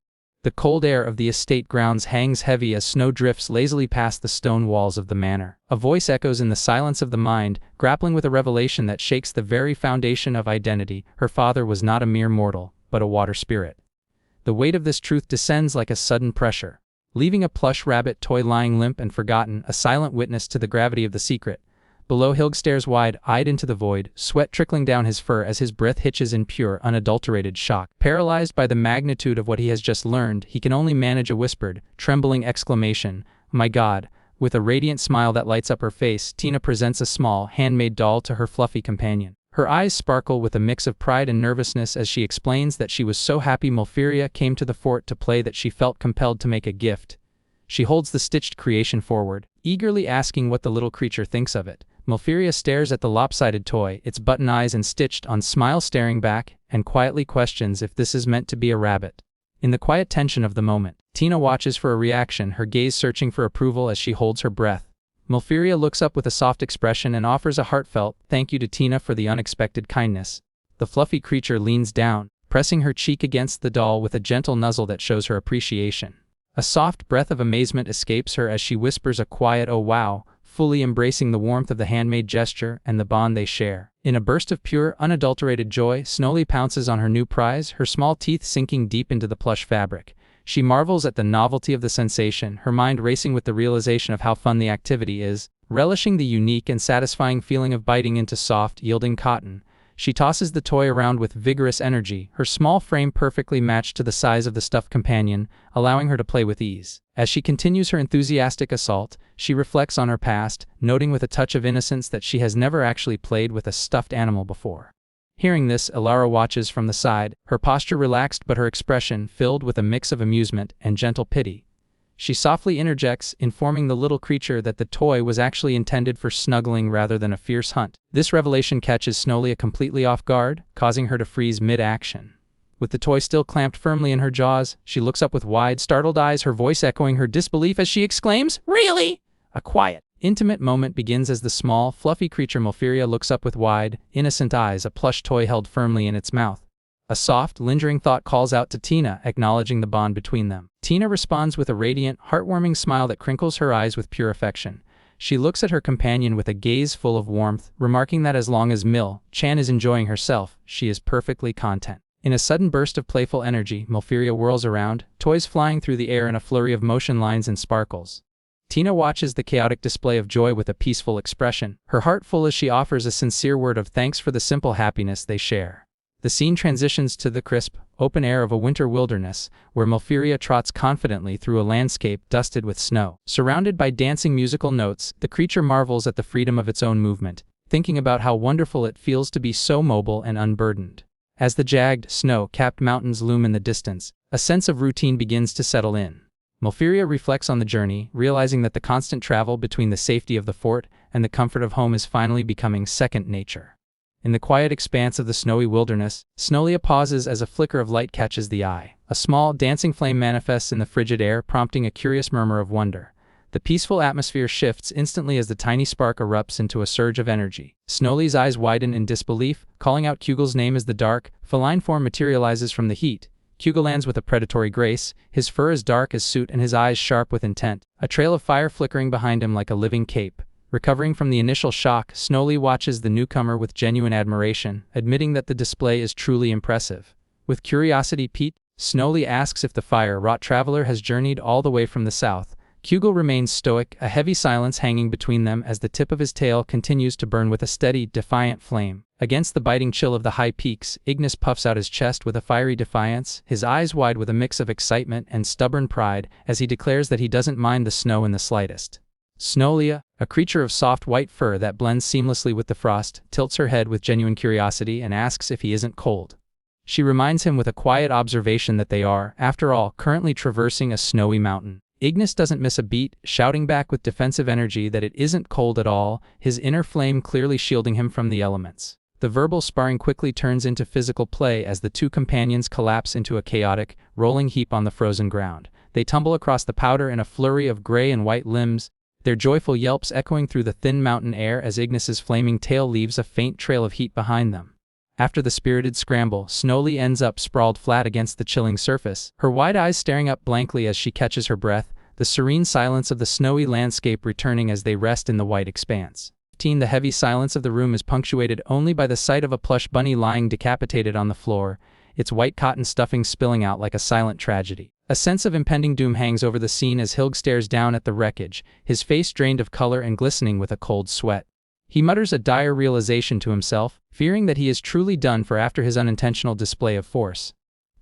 B: The cold air of the estate grounds hangs heavy as snow drifts lazily past the stone walls of the manor. A voice echoes in the silence of the mind, grappling with a revelation that shakes the very foundation of identity. Her father was not a mere mortal, but a water spirit. The weight of this truth descends like a sudden pressure, leaving a plush rabbit toy lying limp and forgotten, a silent witness to the gravity of the secret. Below, Hilg stares wide-eyed into the void, sweat trickling down his fur as his breath hitches in pure, unadulterated shock. Paralyzed by the magnitude of what he has just learned, he can only manage a whispered, trembling exclamation, "My God!" With a radiant smile that lights up her face, Tina presents a small, handmade doll to her fluffy companion. Her eyes sparkle with a mix of pride and nervousness as she explains that she was so happy Malfiria came to the fort to play that she felt compelled to make a gift. She holds the stitched creation forward, eagerly asking what the little creature thinks of it. Malfiria stares at the lopsided toy, its button eyes and stitched on smile staring back, and quietly questions if this is meant to be a rabbit. In the quiet tension of the moment, Tina watches for a reaction, her gaze searching for approval as she holds her breath. Malfiria looks up with a soft expression and offers a heartfelt thank you to Tina for the unexpected kindness. The fluffy creature leans down, pressing her cheek against the doll with a gentle nuzzle that shows her appreciation. A soft breath of amazement escapes her as she whispers a quiet "oh wow," fully embracing the warmth of the handmade gesture and the bond they share. In a burst of pure, unadulterated joy, Snolia pounces on her new prize, her small teeth sinking deep into the plush fabric. She marvels at the novelty of the sensation, her mind racing with the realization of how fun the activity is. Relishing the unique and satisfying feeling of biting into soft, yielding cotton, she tosses the toy around with vigorous energy, her small frame perfectly matched to the size of the stuffed companion, allowing her to play with ease. As she continues her enthusiastic assault, she reflects on her past, noting with a touch of innocence that she has never actually played with a stuffed animal before. Hearing this, Elara watches from the side, her posture relaxed but her expression filled with a mix of amusement and gentle pity. She softly interjects, informing the little creature that the toy was actually intended for snuggling rather than a fierce hunt. This revelation catches Snolia completely off guard, causing her to freeze mid-action. With the toy still clamped firmly in her jaws, she looks up with wide, startled eyes, her voice echoing her disbelief as she exclaims, "Really?" A quiet, Intimate moment begins as the small, fluffy creature Malfiria looks up with wide, innocent eyes, a plush toy held firmly in its mouth. A soft, lingering thought calls out to Tina, acknowledging the bond between them. Tina responds with a radiant, heartwarming smile that crinkles her eyes with pure affection. She looks at her companion with a gaze full of warmth, remarking that as long as Chan is enjoying herself, she is perfectly content. In a sudden burst of playful energy, Malfiria whirls around, toys flying through the air in a flurry of motion lines and sparkles. Tina watches the chaotic display of joy with a peaceful expression, her heart full as she offers a sincere word of thanks for the simple happiness they share. The scene transitions to the crisp, open air of a winter wilderness, where Malfiria trots confidently through a landscape dusted with snow. Surrounded by dancing musical notes, the creature marvels at the freedom of its own movement, thinking about how wonderful it feels to be so mobile and unburdened. As the jagged, snow-capped mountains loom in the distance, a sense of routine begins to settle in. Malfiria reflects on the journey, realizing that the constant travel between the safety of the fort and the comfort of home is finally becoming second nature. In the quiet expanse of the snowy wilderness, Snolia pauses as a flicker of light catches the eye. A small, dancing flame manifests in the frigid air, prompting a curious murmur of wonder. The peaceful atmosphere shifts instantly as the tiny spark erupts into a surge of energy. Snolia's eyes widen in disbelief, calling out Kugel's name as the dark, feline form materializes from the heat. Kugel lands with a predatory grace, his fur as dark as soot and his eyes sharp with intent, a trail of fire flickering behind him like a living cape. Recovering from the initial shock, Snolia watches the newcomer with genuine admiration, admitting that the display is truly impressive. With curiosity piqued, Snolia asks if the fire-wrought traveler has journeyed all the way from the south. Kugel remains stoic, a heavy silence hanging between them as the tip of his tail continues to burn with a steady, defiant flame. Against the biting chill of the high peaks, Ignis puffs out his chest with a fiery defiance, his eyes wide with a mix of excitement and stubborn pride as he declares that he doesn't mind the snow in the slightest. Snolia, a creature of soft white fur that blends seamlessly with the frost, tilts her head with genuine curiosity and asks if he isn't cold. She reminds him with a quiet observation that they are, after all, currently traversing a snowy mountain. Ignis doesn't miss a beat, shouting back with defensive energy that it isn't cold at all, his inner flame clearly shielding him from the elements. The verbal sparring quickly turns into physical play as the two companions collapse into a chaotic, rolling heap on the frozen ground. They tumble across the powder in a flurry of gray and white limbs, their joyful yelps echoing through the thin mountain air as Ignis's flaming tail leaves a faint trail of heat behind them. After the spirited scramble, Snolia ends up sprawled flat against the chilling surface, her wide eyes staring up blankly as she catches her breath, the serene silence of the snowy landscape returning as they rest in the white expanse. The heavy silence of the room is punctuated only by the sight of a plush bunny lying decapitated on the floor, its white cotton stuffing spilling out like a silent tragedy. A sense of impending doom hangs over the scene as Hilg stares down at the wreckage, his face drained of color and glistening with a cold sweat. He mutters a dire realization to himself, fearing that he is truly done for after his unintentional display of force.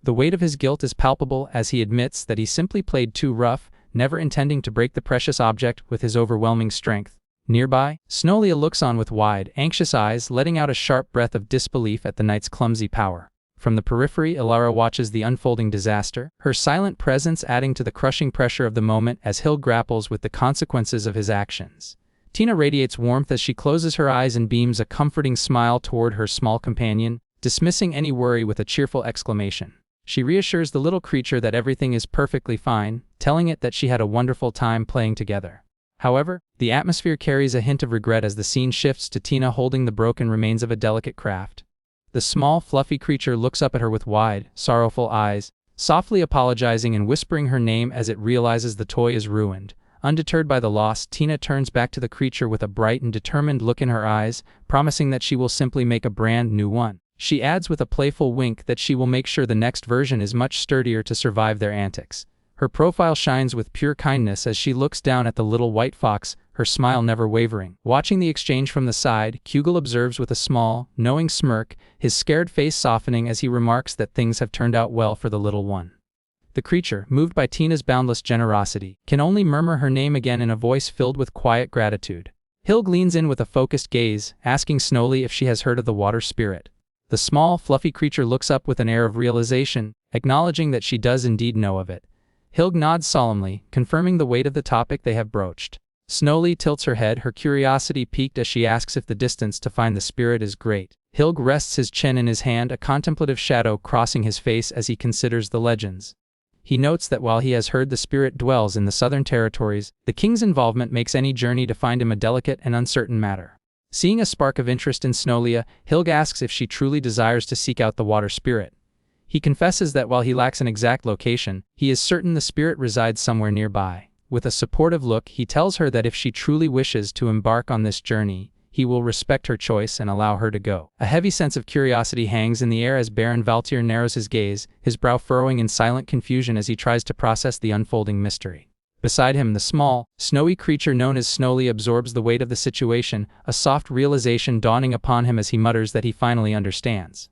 B: The weight of his guilt is palpable as he admits that he simply played too rough, never intending to break the precious object with his overwhelming strength. Nearby, Snolia looks on with wide, anxious eyes, letting out a sharp breath of disbelief at the knight's clumsy power. From the periphery, Ilara watches the unfolding disaster, her silent presence adding to the crushing pressure of the moment as Hill grapples with the consequences of his actions. Tina radiates warmth as she closes her eyes and beams a comforting smile toward her small companion, dismissing any worry with a cheerful exclamation. She reassures the little creature that everything is perfectly fine, telling it that she had a wonderful time playing together. However, the atmosphere carries a hint of regret as the scene shifts to Tina holding the broken remains of a delicate craft. The small, fluffy creature looks up at her with wide, sorrowful eyes, softly apologizing and whispering her name as it realizes the toy is ruined. Undeterred by the loss, Tina turns back to the creature with a bright and determined look in her eyes, promising that she will simply make a brand new one. She adds with a playful wink that she will make sure the next version is much sturdier to survive their antics. Her profile shines with pure kindness as she looks down at the little white fox, her smile never wavering. Watching the exchange from the side, Kugel observes with a small, knowing smirk, his scared face softening as he remarks that things have turned out well for the little one. The creature, moved by Tina's boundless generosity, can only murmur her name again in a voice filled with quiet gratitude. Hilg leans in with a focused gaze, asking Snolia if she has heard of the water spirit. The small, fluffy creature looks up with an air of realization, acknowledging that she does indeed know of it. Hilg nods solemnly, confirming the weight of the topic they have broached. Snolia tilts her head, her curiosity piqued as she asks if the distance to find the spirit is great. Hilg rests his chin in his hand, a contemplative shadow crossing his face as he considers the legends. He notes that while he has heard the spirit dwells in the southern territories, the king's involvement makes any journey to find him a delicate and uncertain matter. Seeing a spark of interest in Snowlia, Hilg asks if she truly desires to seek out the water spirit. He confesses that while he lacks an exact location, he is certain the spirit resides somewhere nearby. With a supportive look, he tells her that if she truly wishes to embark on this journey, he will respect her choice and allow her to go. A heavy sense of curiosity hangs in the air as Baron Valtier narrows his gaze, his brow furrowing in silent confusion as he tries to process the unfolding mystery. Beside him, the small, snowy creature known as Snowly absorbs the weight of the situation, a soft realization dawning upon him as he mutters that he finally understands.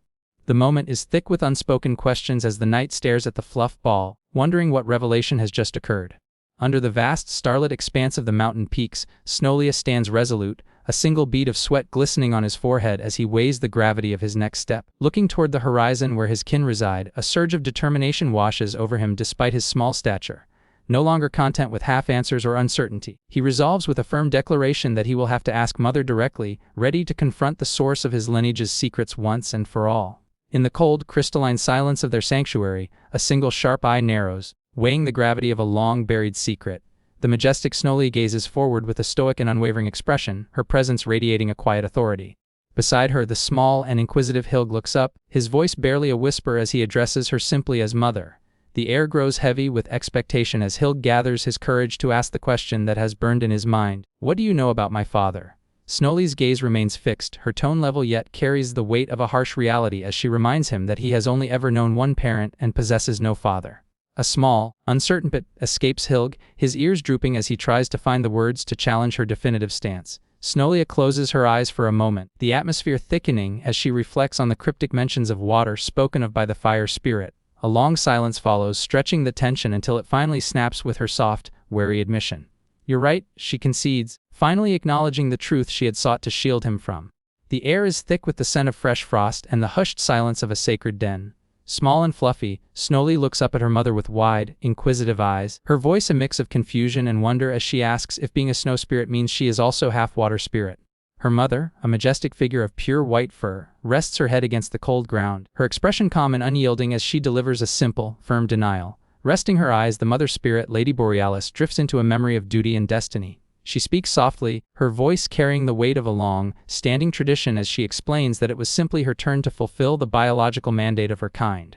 B: The moment is thick with unspoken questions as the knight stares at the fluff ball, wondering what revelation has just occurred. Under the vast starlit expanse of the mountain peaks, Snowlia stands resolute, a single bead of sweat glistening on his forehead as he weighs the gravity of his next step. Looking toward the horizon where his kin reside, a surge of determination washes over him despite his small stature. No longer content with half answers or uncertainty, he resolves with a firm declaration that he will have to ask Mother directly, ready to confront the source of his lineage's secrets once and for all. In the cold, crystalline silence of their sanctuary, a single sharp eye narrows, weighing the gravity of a long-buried secret. The majestic Snowly gazes forward with a stoic and unwavering expression, her presence radiating a quiet authority. Beside her, the small and inquisitive Hilg looks up, his voice barely a whisper as he addresses her simply as Mother. The air grows heavy with expectation as Hilg gathers his courage to ask the question that has burned in his mind. What do you know about my father? Snowly's gaze remains fixed, her tone level yet carries the weight of a harsh reality as she reminds him that he has only ever known one parent and possesses no father. A small, uncertain bit escapes Hilg, his ears drooping as he tries to find the words to challenge her definitive stance. Snowlia closes her eyes for a moment, the atmosphere thickening as she reflects on the cryptic mentions of water spoken of by the fire spirit. A long silence follows, stretching the tension until it finally snaps with her soft, wary admission. You're right, she concedes, finally acknowledging the truth she had sought to shield him from. The air is thick with the scent of fresh frost and the hushed silence of a sacred den. Small and fluffy, Snowly looks up at her mother with wide, inquisitive eyes, her voice a mix of confusion and wonder as she asks if being a snow spirit means she is also half water spirit. Her mother, a majestic figure of pure white fur, rests her head against the cold ground, her expression calm and unyielding as she delivers a simple, firm denial. Resting her eyes, the mother spirit, Lady Borealis, drifts into a memory of duty and destiny. She speaks softly, her voice carrying the weight of a long, standing tradition as she explains that it was simply her turn to fulfill the biological mandate of her kind.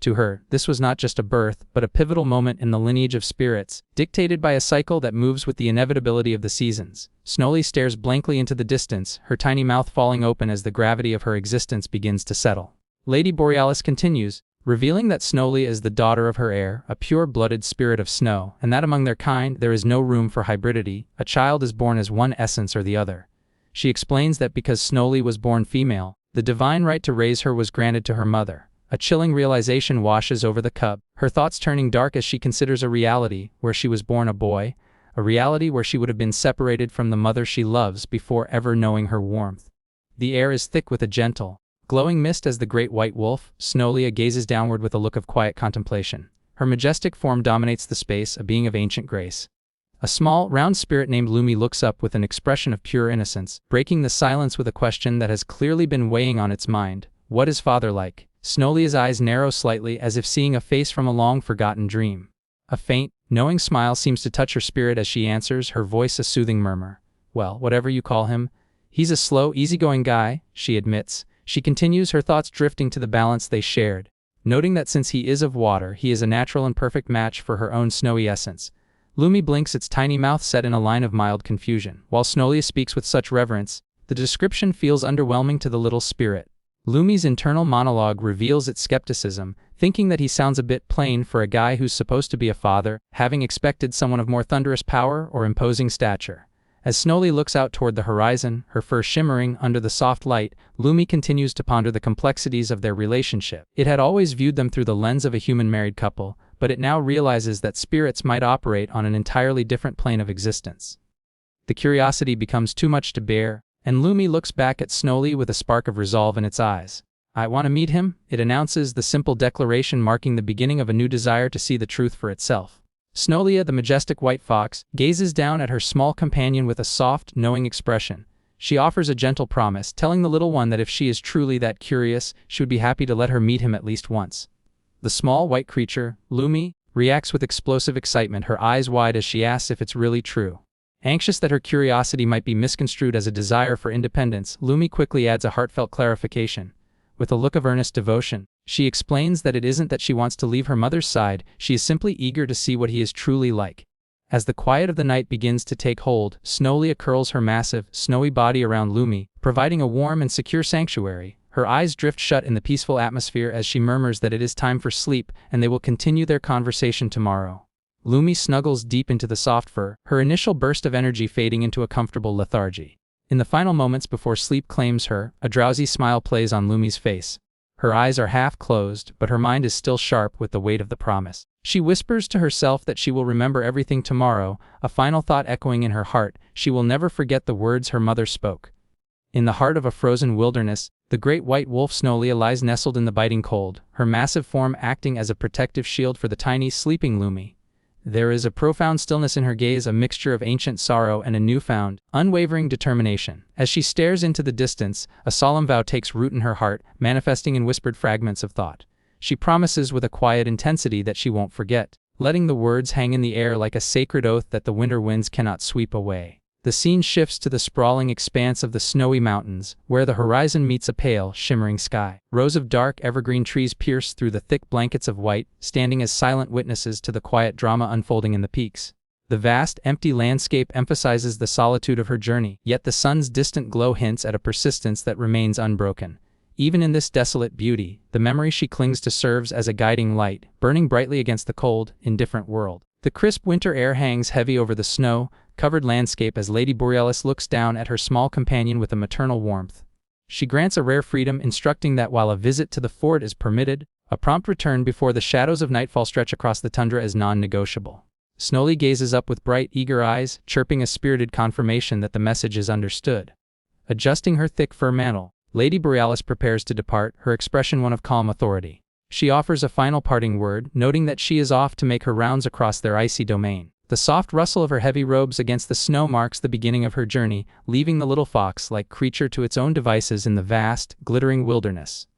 B: To her, this was not just a birth, but a pivotal moment in the lineage of spirits, dictated by a cycle that moves with the inevitability of the seasons. Snowly stares blankly into the distance, her tiny mouth falling open as the gravity of her existence begins to settle. Lady Borealis continues, revealing that Snowly is the daughter of her heir, a pure-blooded spirit of snow, and that among their kind there is no room for hybridity, a child is born as one essence or the other. She explains that because Snowly was born female, the divine right to raise her was granted to her mother. A chilling realization washes over the cub, her thoughts turning dark as she considers a reality where she was born a boy, a reality where she would have been separated from the mother she loves before ever knowing her warmth. The air is thick with a gentle, glowing mist as the great white wolf, Snowlia, gazes downward with a look of quiet contemplation. Her majestic form dominates the space, a being of ancient grace. A small, round spirit named Lumi looks up with an expression of pure innocence, breaking the silence with a question that has clearly been weighing on its mind. What is father like? Snowlia's eyes narrow slightly as if seeing a face from a long-forgotten dream. A faint, knowing smile seems to touch her spirit as she answers, her voice a soothing murmur. Well, whatever you call him. He's a slow, easygoing guy, she admits. She continues, her thoughts drifting to the balance they shared, noting that since he is of water, he is a natural and perfect match for her own snowy essence. Lumi blinks, its tiny mouth set in a line of mild confusion. While Snowlia speaks with such reverence, the description feels underwhelming to the little spirit. Lumi's internal monologue reveals its skepticism, thinking that he sounds a bit plain for a guy who's supposed to be a father, having expected someone of more thunderous power or imposing stature. As Snowly looks out toward the horizon, her fur shimmering under the soft light, Lumi continues to ponder the complexities of their relationship. It had always viewed them through the lens of a human married couple, but it now realizes that spirits might operate on an entirely different plane of existence. The curiosity becomes too much to bear, and Lumi looks back at Snowly with a spark of resolve in its eyes. I want to meet him, it announces, the simple declaration marking the beginning of a new desire to see the truth for itself. Snowlia, the majestic white fox, gazes down at her small companion with a soft, knowing expression. She offers a gentle promise, telling the little one that if she is truly that curious, she would be happy to let her meet him at least once. The small white creature, Lumi, reacts with explosive excitement, her eyes wide as she asks if it's really true. Anxious that her curiosity might be misconstrued as a desire for independence, Lumi quickly adds a heartfelt clarification. With a look of earnest devotion, she explains that it isn't that she wants to leave her mother's side, she is simply eager to see what he is truly like. As the quiet of the night begins to take hold, Snowlia curls her massive, snowy body around Lumi, providing a warm and secure sanctuary. Her eyes drift shut in the peaceful atmosphere as she murmurs that it is time for sleep and they will continue their conversation tomorrow. Lumi snuggles deep into the soft fur, her initial burst of energy fading into a comfortable lethargy. In the final moments before sleep claims her, a drowsy smile plays on Lumi's face. Her eyes are half closed, but her mind is still sharp with the weight of the promise. She whispers to herself that she will remember everything tomorrow, a final thought echoing in her heart. She will never forget the words her mother spoke. In the heart of a frozen wilderness, the great white wolf Snowlia lies nestled in the biting cold, her massive form acting as a protective shield for the tiny, sleeping Lumi. There is a profound stillness in her gaze, a mixture of ancient sorrow and a newfound, unwavering determination. As she stares into the distance, a solemn vow takes root in her heart, manifesting in whispered fragments of thought. She promises with a quiet intensity that she won't forget, letting the words hang in the air like a sacred oath that the winter winds cannot sweep away. The scene shifts to the sprawling expanse of the snowy mountains, where the horizon meets a pale, shimmering sky. Rows of dark, evergreen trees pierce through the thick blankets of white, standing as silent witnesses to the quiet drama unfolding in the peaks. The vast, empty landscape emphasizes the solitude of her journey, yet the sun's distant glow hints at a persistence that remains unbroken. Even in this desolate beauty, the memory she clings to serves as a guiding light, burning brightly against the cold, indifferent world. The crisp winter air hangs heavy over the snow-covered landscape as Lady Borealis looks down at her small companion with a maternal warmth. She grants a rare freedom, instructing that while a visit to the fort is permitted, a prompt return before the shadows of nightfall stretch across the tundra is non-negotiable. Snowly gazes up with bright, eager eyes, chirping a spirited confirmation that the message is understood. Adjusting her thick fur mantle, Lady Borealis prepares to depart, her expression one of calm authority. She offers a final parting word, noting that she is off to make her rounds across their icy domain. The soft rustle of her heavy robes against the snow marks the beginning of her journey, leaving the little fox-like creature to its own devices in the vast, glittering wilderness.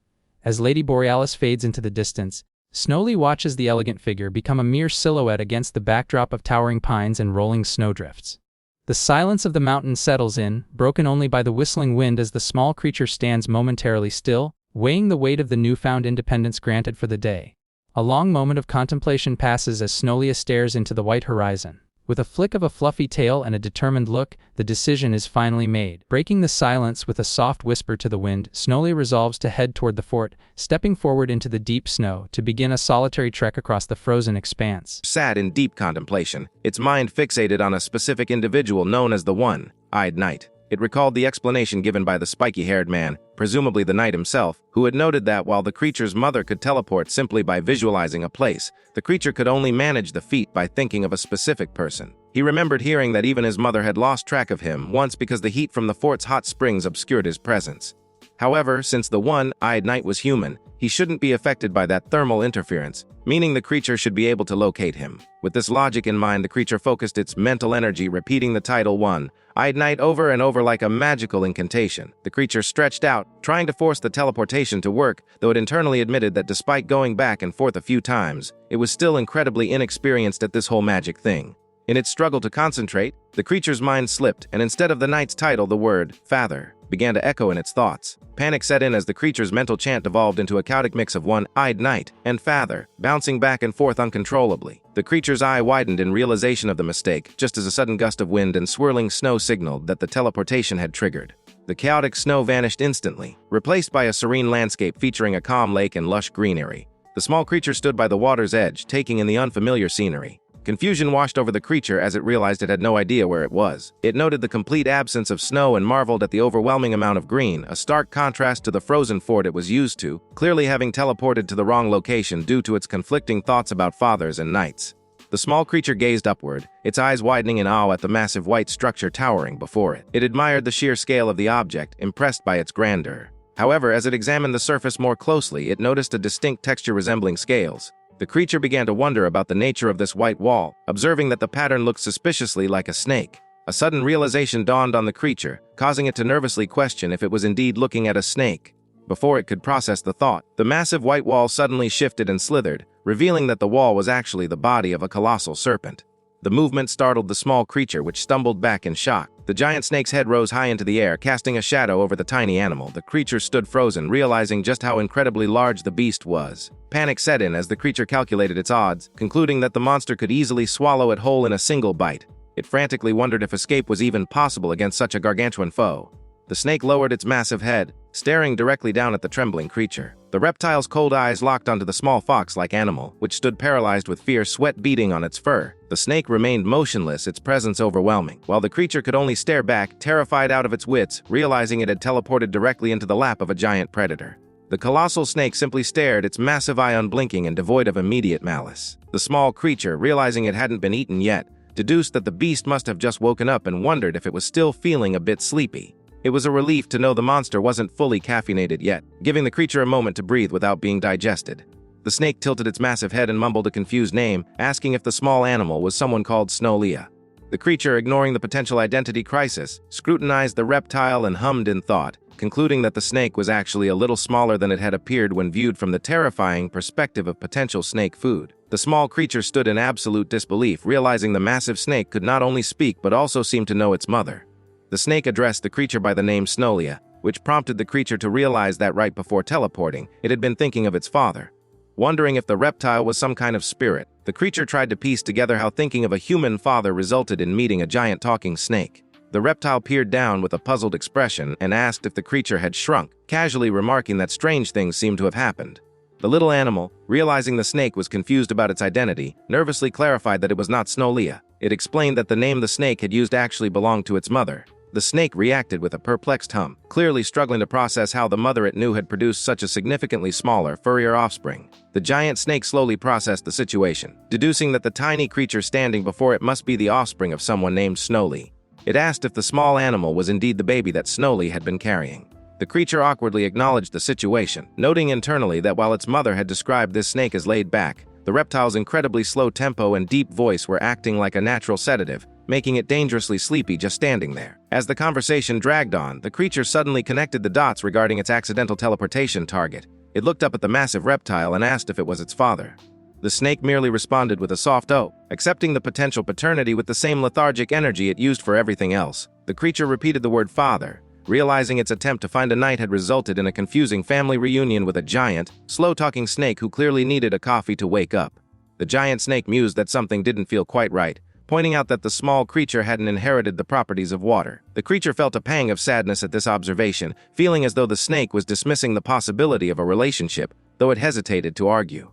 B: As Lady Borealis fades into the distance, Snowly watches the elegant figure become a mere silhouette against the backdrop of towering pines and rolling snowdrifts. The silence of the mountain settles in, broken only by the whistling wind as the small creature stands momentarily still, weighing the weight of the newfound independence granted for the day. A long moment of contemplation passes as Snowlia stares into the white horizon. With a flick of a fluffy tail and a determined look, the decision is finally made. Breaking the silence with a soft whisper to the wind, Snowlia resolves to head toward the fort, stepping forward into the deep snow to begin a solitary trek across the frozen expanse.
C: Sat in deep contemplation, its mind fixated on a specific individual known as the One-Eyed Knight. It recalled the explanation given by the spiky-haired man, presumably the knight himself, who had noted that while the creature's mother could teleport simply by visualizing a place, the creature could only manage the feat by thinking of a specific person. He remembered hearing that even his mother had lost track of him once because the heat from the fort's hot springs obscured his presence. However, since the One-Eyed Knight was human, he shouldn't be affected by that thermal interference, meaning the creature should be able to locate him. With this logic in mind, the creature focused its mental energy repeating the title One-Eyed Knight over and over like a magical incantation. The creature stretched out, trying to force the teleportation to work, though it internally admitted that despite going back and forth a few times, it was still incredibly inexperienced at this whole magic thing. In its struggle to concentrate, the creature's mind slipped, and instead of the knight's title, the word "father" began to echo in its thoughts. Panic set in as the creature's mental chant evolved into a chaotic mix of One-Eyed Knight and father, bouncing back and forth uncontrollably. The creature's eye widened in realization of the mistake, just as a sudden gust of wind and swirling snow signaled that the teleportation had triggered. The chaotic snow vanished instantly, replaced by a serene landscape featuring a calm lake and lush greenery. The small creature stood by the water's edge, taking in the unfamiliar scenery. Confusion washed over the creature as it realized it had no idea where it was. It noted the complete absence of snow and marveled at the overwhelming amount of green, a stark contrast to the frozen fort it was used to, clearly having teleported to the wrong location due to its conflicting thoughts about fathers and knights. The small creature gazed upward, its eyes widening in awe at the massive white structure towering before it. It admired the sheer scale of the object, impressed by its grandeur. However, as it examined the surface more closely, it noticed a distinct texture resembling scales. The creature began to wonder about the nature of this white wall, observing that the pattern looked suspiciously like a snake. A sudden realization dawned on the creature, causing it to nervously question if it was indeed looking at a snake. Before it could process the thought, the massive white wall suddenly shifted and slithered, revealing that the wall was actually the body of a colossal serpent. The movement startled the small creature, which stumbled back in shock. The giant snake's head rose high into the air, casting a shadow over the tiny animal. The creature stood frozen, realizing just how incredibly large the beast was. Panic set in as the creature calculated its odds, concluding that the monster could easily swallow it whole in a single bite. It frantically wondered if escape was even possible against such a gargantuan foe. The snake lowered its massive head, staring directly down at the trembling creature. The reptile's cold eyes locked onto the small fox-like animal, which stood paralyzed with fear, sweat beading on its fur. The snake remained motionless, its presence overwhelming, while the creature could only stare back, terrified out of its wits, realizing it had teleported directly into the lap of a giant predator. The colossal snake simply stared, its massive eye unblinking and devoid of immediate malice. The small creature, realizing it hadn't been eaten yet, deduced that the beast must have just woken up and wondered if it was still feeling a bit sleepy. It was a relief to know the monster wasn't fully caffeinated yet, giving the creature a moment to breathe without being digested. The snake tilted its massive head and mumbled a confused name, asking if the small animal was someone called Snowlia. The creature, ignoring the potential identity crisis, scrutinized the reptile and hummed in thought, concluding that the snake was actually a little smaller than it had appeared when viewed from the terrifying perspective of potential snake food. The small creature stood in absolute disbelief, realizing the massive snake could not only speak but also seem to know its mother. The snake addressed the creature by the name Snowlia, which prompted the creature to realize that right before teleporting, it had been thinking of its father. Wondering if the reptile was some kind of spirit, the creature tried to piece together how thinking of a human father resulted in meeting a giant talking snake. The reptile peered down with a puzzled expression and asked if the creature had shrunk, casually remarking that strange things seemed to have happened. The little animal, realizing the snake was confused about its identity, nervously clarified that it was not Snowlia. It explained that the name the snake had used actually belonged to its mother. The snake reacted with a perplexed hum, clearly struggling to process how the mother it knew had produced such a significantly smaller, furrier offspring. The giant snake slowly processed the situation, deducing that the tiny creature standing before it must be the offspring of someone named Snowly. It asked if the small animal was indeed the baby that Snowly had been carrying. The creature awkwardly acknowledged the situation, noting internally that while its mother had described this snake as laid back, the reptile's incredibly slow tempo and deep voice were acting like a natural sedative, making it dangerously sleepy just standing there. As the conversation dragged on, the creature suddenly connected the dots regarding its accidental teleportation target. It looked up at the massive reptile and asked if it was its father. The snake merely responded with a soft "oh," accepting the potential paternity with the same lethargic energy it used for everything else. The creature repeated the word father, realizing its attempt to find a knight had resulted in a confusing family reunion with a giant, slow-talking snake who clearly needed a coffee to wake up. The giant snake mused that something didn't feel quite right, pointing out that the small creature hadn't inherited the properties of water. The creature felt a pang of sadness at this observation, feeling as though the snake was dismissing the possibility of a relationship, though it hesitated to argue.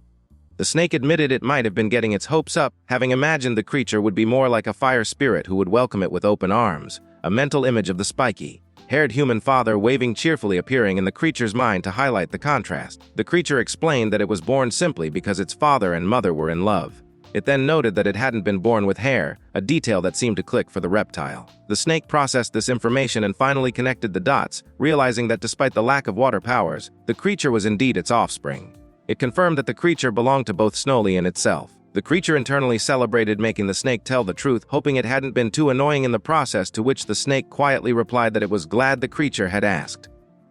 C: The snake admitted it might have been getting its hopes up, having imagined the creature would be more like a fire spirit who would welcome it with open arms, a mental image of the spiky, haired human father waving cheerfully appearing in the creature's mind to highlight the contrast. The creature explained that it was born simply because its father and mother were in love. It then noted that it hadn't been born with hair, a detail that seemed to click for the reptile. The snake processed this information and finally connected the dots, realizing that despite the lack of water powers, the creature was indeed its offspring. It confirmed that the creature belonged to both Snowly and itself. The creature internally celebrated, making the snake tell the truth, hoping it hadn't been too annoying in the process, to which the snake quietly replied that it was glad the creature had asked.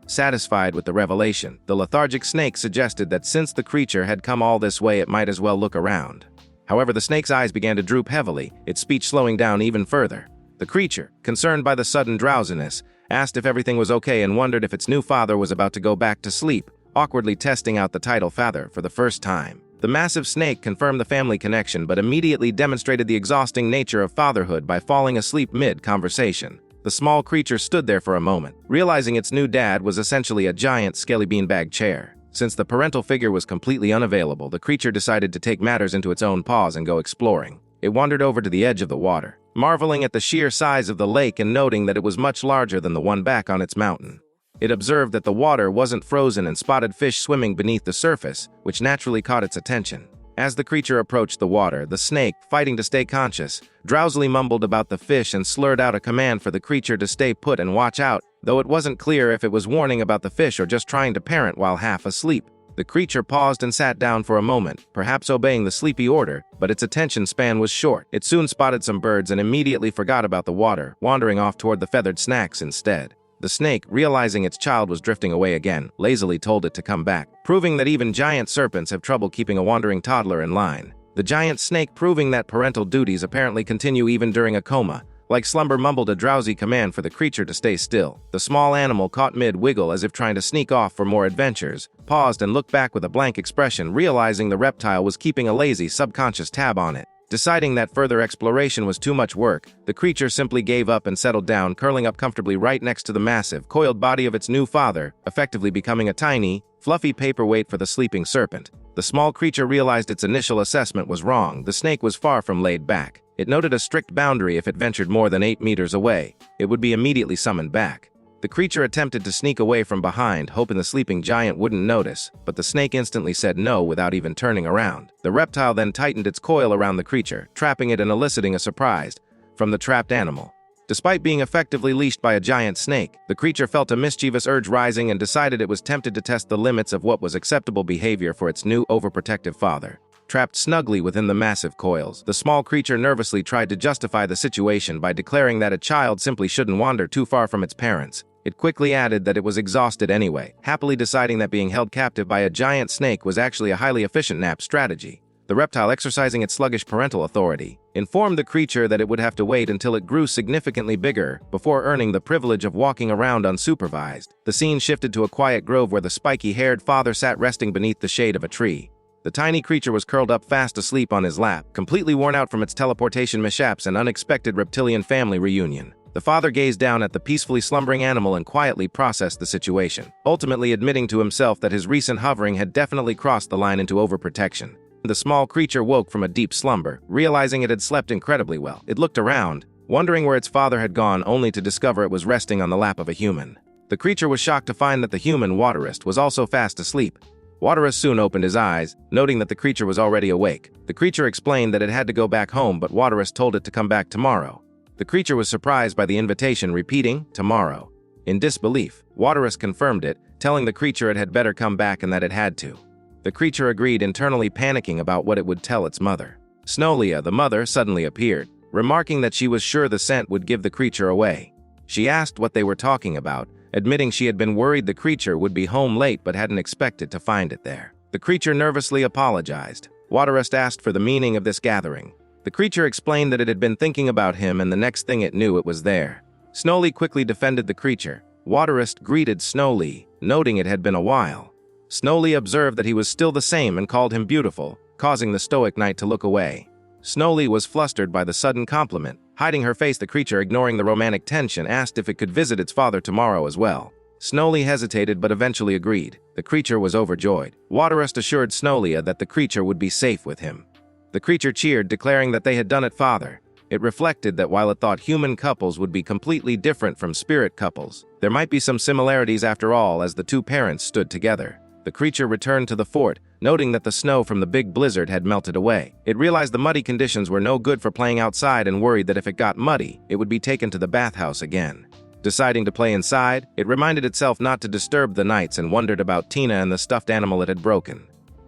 C: Satisfied with the revelation, the lethargic snake suggested that since the creature had come all this way, it might as well look around. However, the snake's eyes began to droop heavily, its speech slowing down even further. The creature, concerned by the sudden drowsiness, asked if everything was okay and wondered if its new father was about to go back to sleep, awkwardly testing out the title father for the first time. The massive snake confirmed the family connection but immediately demonstrated the exhausting nature of fatherhood by falling asleep mid-conversation. The small creature stood there for a moment, realizing its new dad was essentially a giant scaly beanbag chair. Since the parental figure was completely unavailable, the creature decided to take matters into its own paws and go exploring. It wandered over to the edge of the water, marveling at the sheer size of the lake and noting that it was much larger than the one back on its mountain. It observed that the water wasn't frozen and spotted fish swimming beneath the surface, which naturally caught its attention. As the creature approached the water, the snake, fighting to stay conscious, drowsily mumbled about the fish and slurred out a command for the creature to stay put and watch out, though it wasn't clear if it was warning about the fish or just trying to parent while half asleep. The creature paused and sat down for a moment, perhaps obeying the sleepy order, but its attention span was short. It soon spotted some birds and immediately forgot about the water, wandering off toward the feathered snacks instead. The snake, realizing its child was drifting away again, lazily told it to come back, proving that even giant serpents have trouble keeping a wandering toddler in line. The giant snake proving that parental duties apparently continue even during a coma. Like slumber mumbled a drowsy command for the creature to stay still. The small animal, caught mid-wiggle as if trying to sneak off for more adventures, paused and looked back with a blank expression, realizing the reptile was keeping a lazy, subconscious tab on it. Deciding that further exploration was too much work, the creature simply gave up and settled down, curling up comfortably right next to the massive, coiled body of its new father, effectively becoming a tiny, fluffy paperweight for the sleeping serpent. The small creature realized its initial assessment was wrong. The snake was far from laid back. It noted a strict boundary: if it ventured more than 8 meters away, it would be immediately summoned back. The creature attempted to sneak away from behind, hoping the sleeping giant wouldn't notice, but the snake instantly said no without even turning around. The reptile then tightened its coil around the creature, trapping it and eliciting a surprise from the trapped animal. Despite being effectively leashed by a giant snake, the creature felt a mischievous urge rising and decided it was tempted to test the limits of what was acceptable behavior for its new overprotective father. Trapped snugly within the massive coils, the small creature nervously tried to justify the situation by declaring that a child simply shouldn't wander too far from its parents. It quickly added that it was exhausted anyway, happily deciding that being held captive by a giant snake was actually a highly efficient nap strategy. The reptile, exercising its sluggish parental authority, informed the creature that it would have to wait until it grew significantly bigger before earning the privilege of walking around unsupervised. The scene shifted to a quiet grove where the spiky-haired father sat resting beneath the shade of a tree. The tiny creature was curled up fast asleep on his lap, completely worn out from its teleportation mishaps and unexpected reptilian family reunion. The father gazed down at the peacefully slumbering animal and quietly processed the situation, ultimately admitting to himself that his recent hovering had definitely crossed the line into overprotection. The small creature woke from a deep slumber, realizing it had slept incredibly well. It looked around, wondering where its father had gone, only to discover it was resting on the lap of a human. The creature was shocked to find that the human, Waterist, was also fast asleep. Waterist soon opened his eyes, noting that the creature was already awake. The creature explained that it had to go back home, but Waterist told it to come back tomorrow. The creature was surprised by the invitation, repeating, "tomorrow." In disbelief, Waterist confirmed it, telling the creature it had better come back and that it had to. The creature agreed, internally panicking about what it would tell its mother. Snolia, the mother, suddenly appeared, remarking that she was sure the scent would give the creature away. She asked what they were talking about, admitting she had been worried the creature would be home late but hadn't expected to find it there. The creature nervously apologized. Waterist asked for the meaning of this gathering. The creature explained that it had been thinking about him, and the next thing it knew, it was there. Snowly quickly defended the creature. Waterist greeted Snowly, noting it had been a while. Snowly observed that he was still the same and called him beautiful, causing the stoic knight to look away. Snowly was flustered by the sudden compliment. Hiding her face, the creature, ignoring the romantic tension, asked if it could visit its father tomorrow as well. Snowly hesitated but eventually agreed. The creature was overjoyed. Waterist assured Snowlia that the creature would be safe with him. The creature cheered, declaring that they had done it, father. It reflected that while it thought human couples would be completely different from spirit couples, there might be some similarities after all, as the two parents stood together. The creature returned to the fort, noting that the snow from the big blizzard had melted away. It realized the muddy conditions were no good for playing outside and worried that if it got muddy, it would be taken to the bathhouse again. Deciding to play inside, it reminded itself not to disturb the knights and wondered about Tina and the stuffed animal it had broken.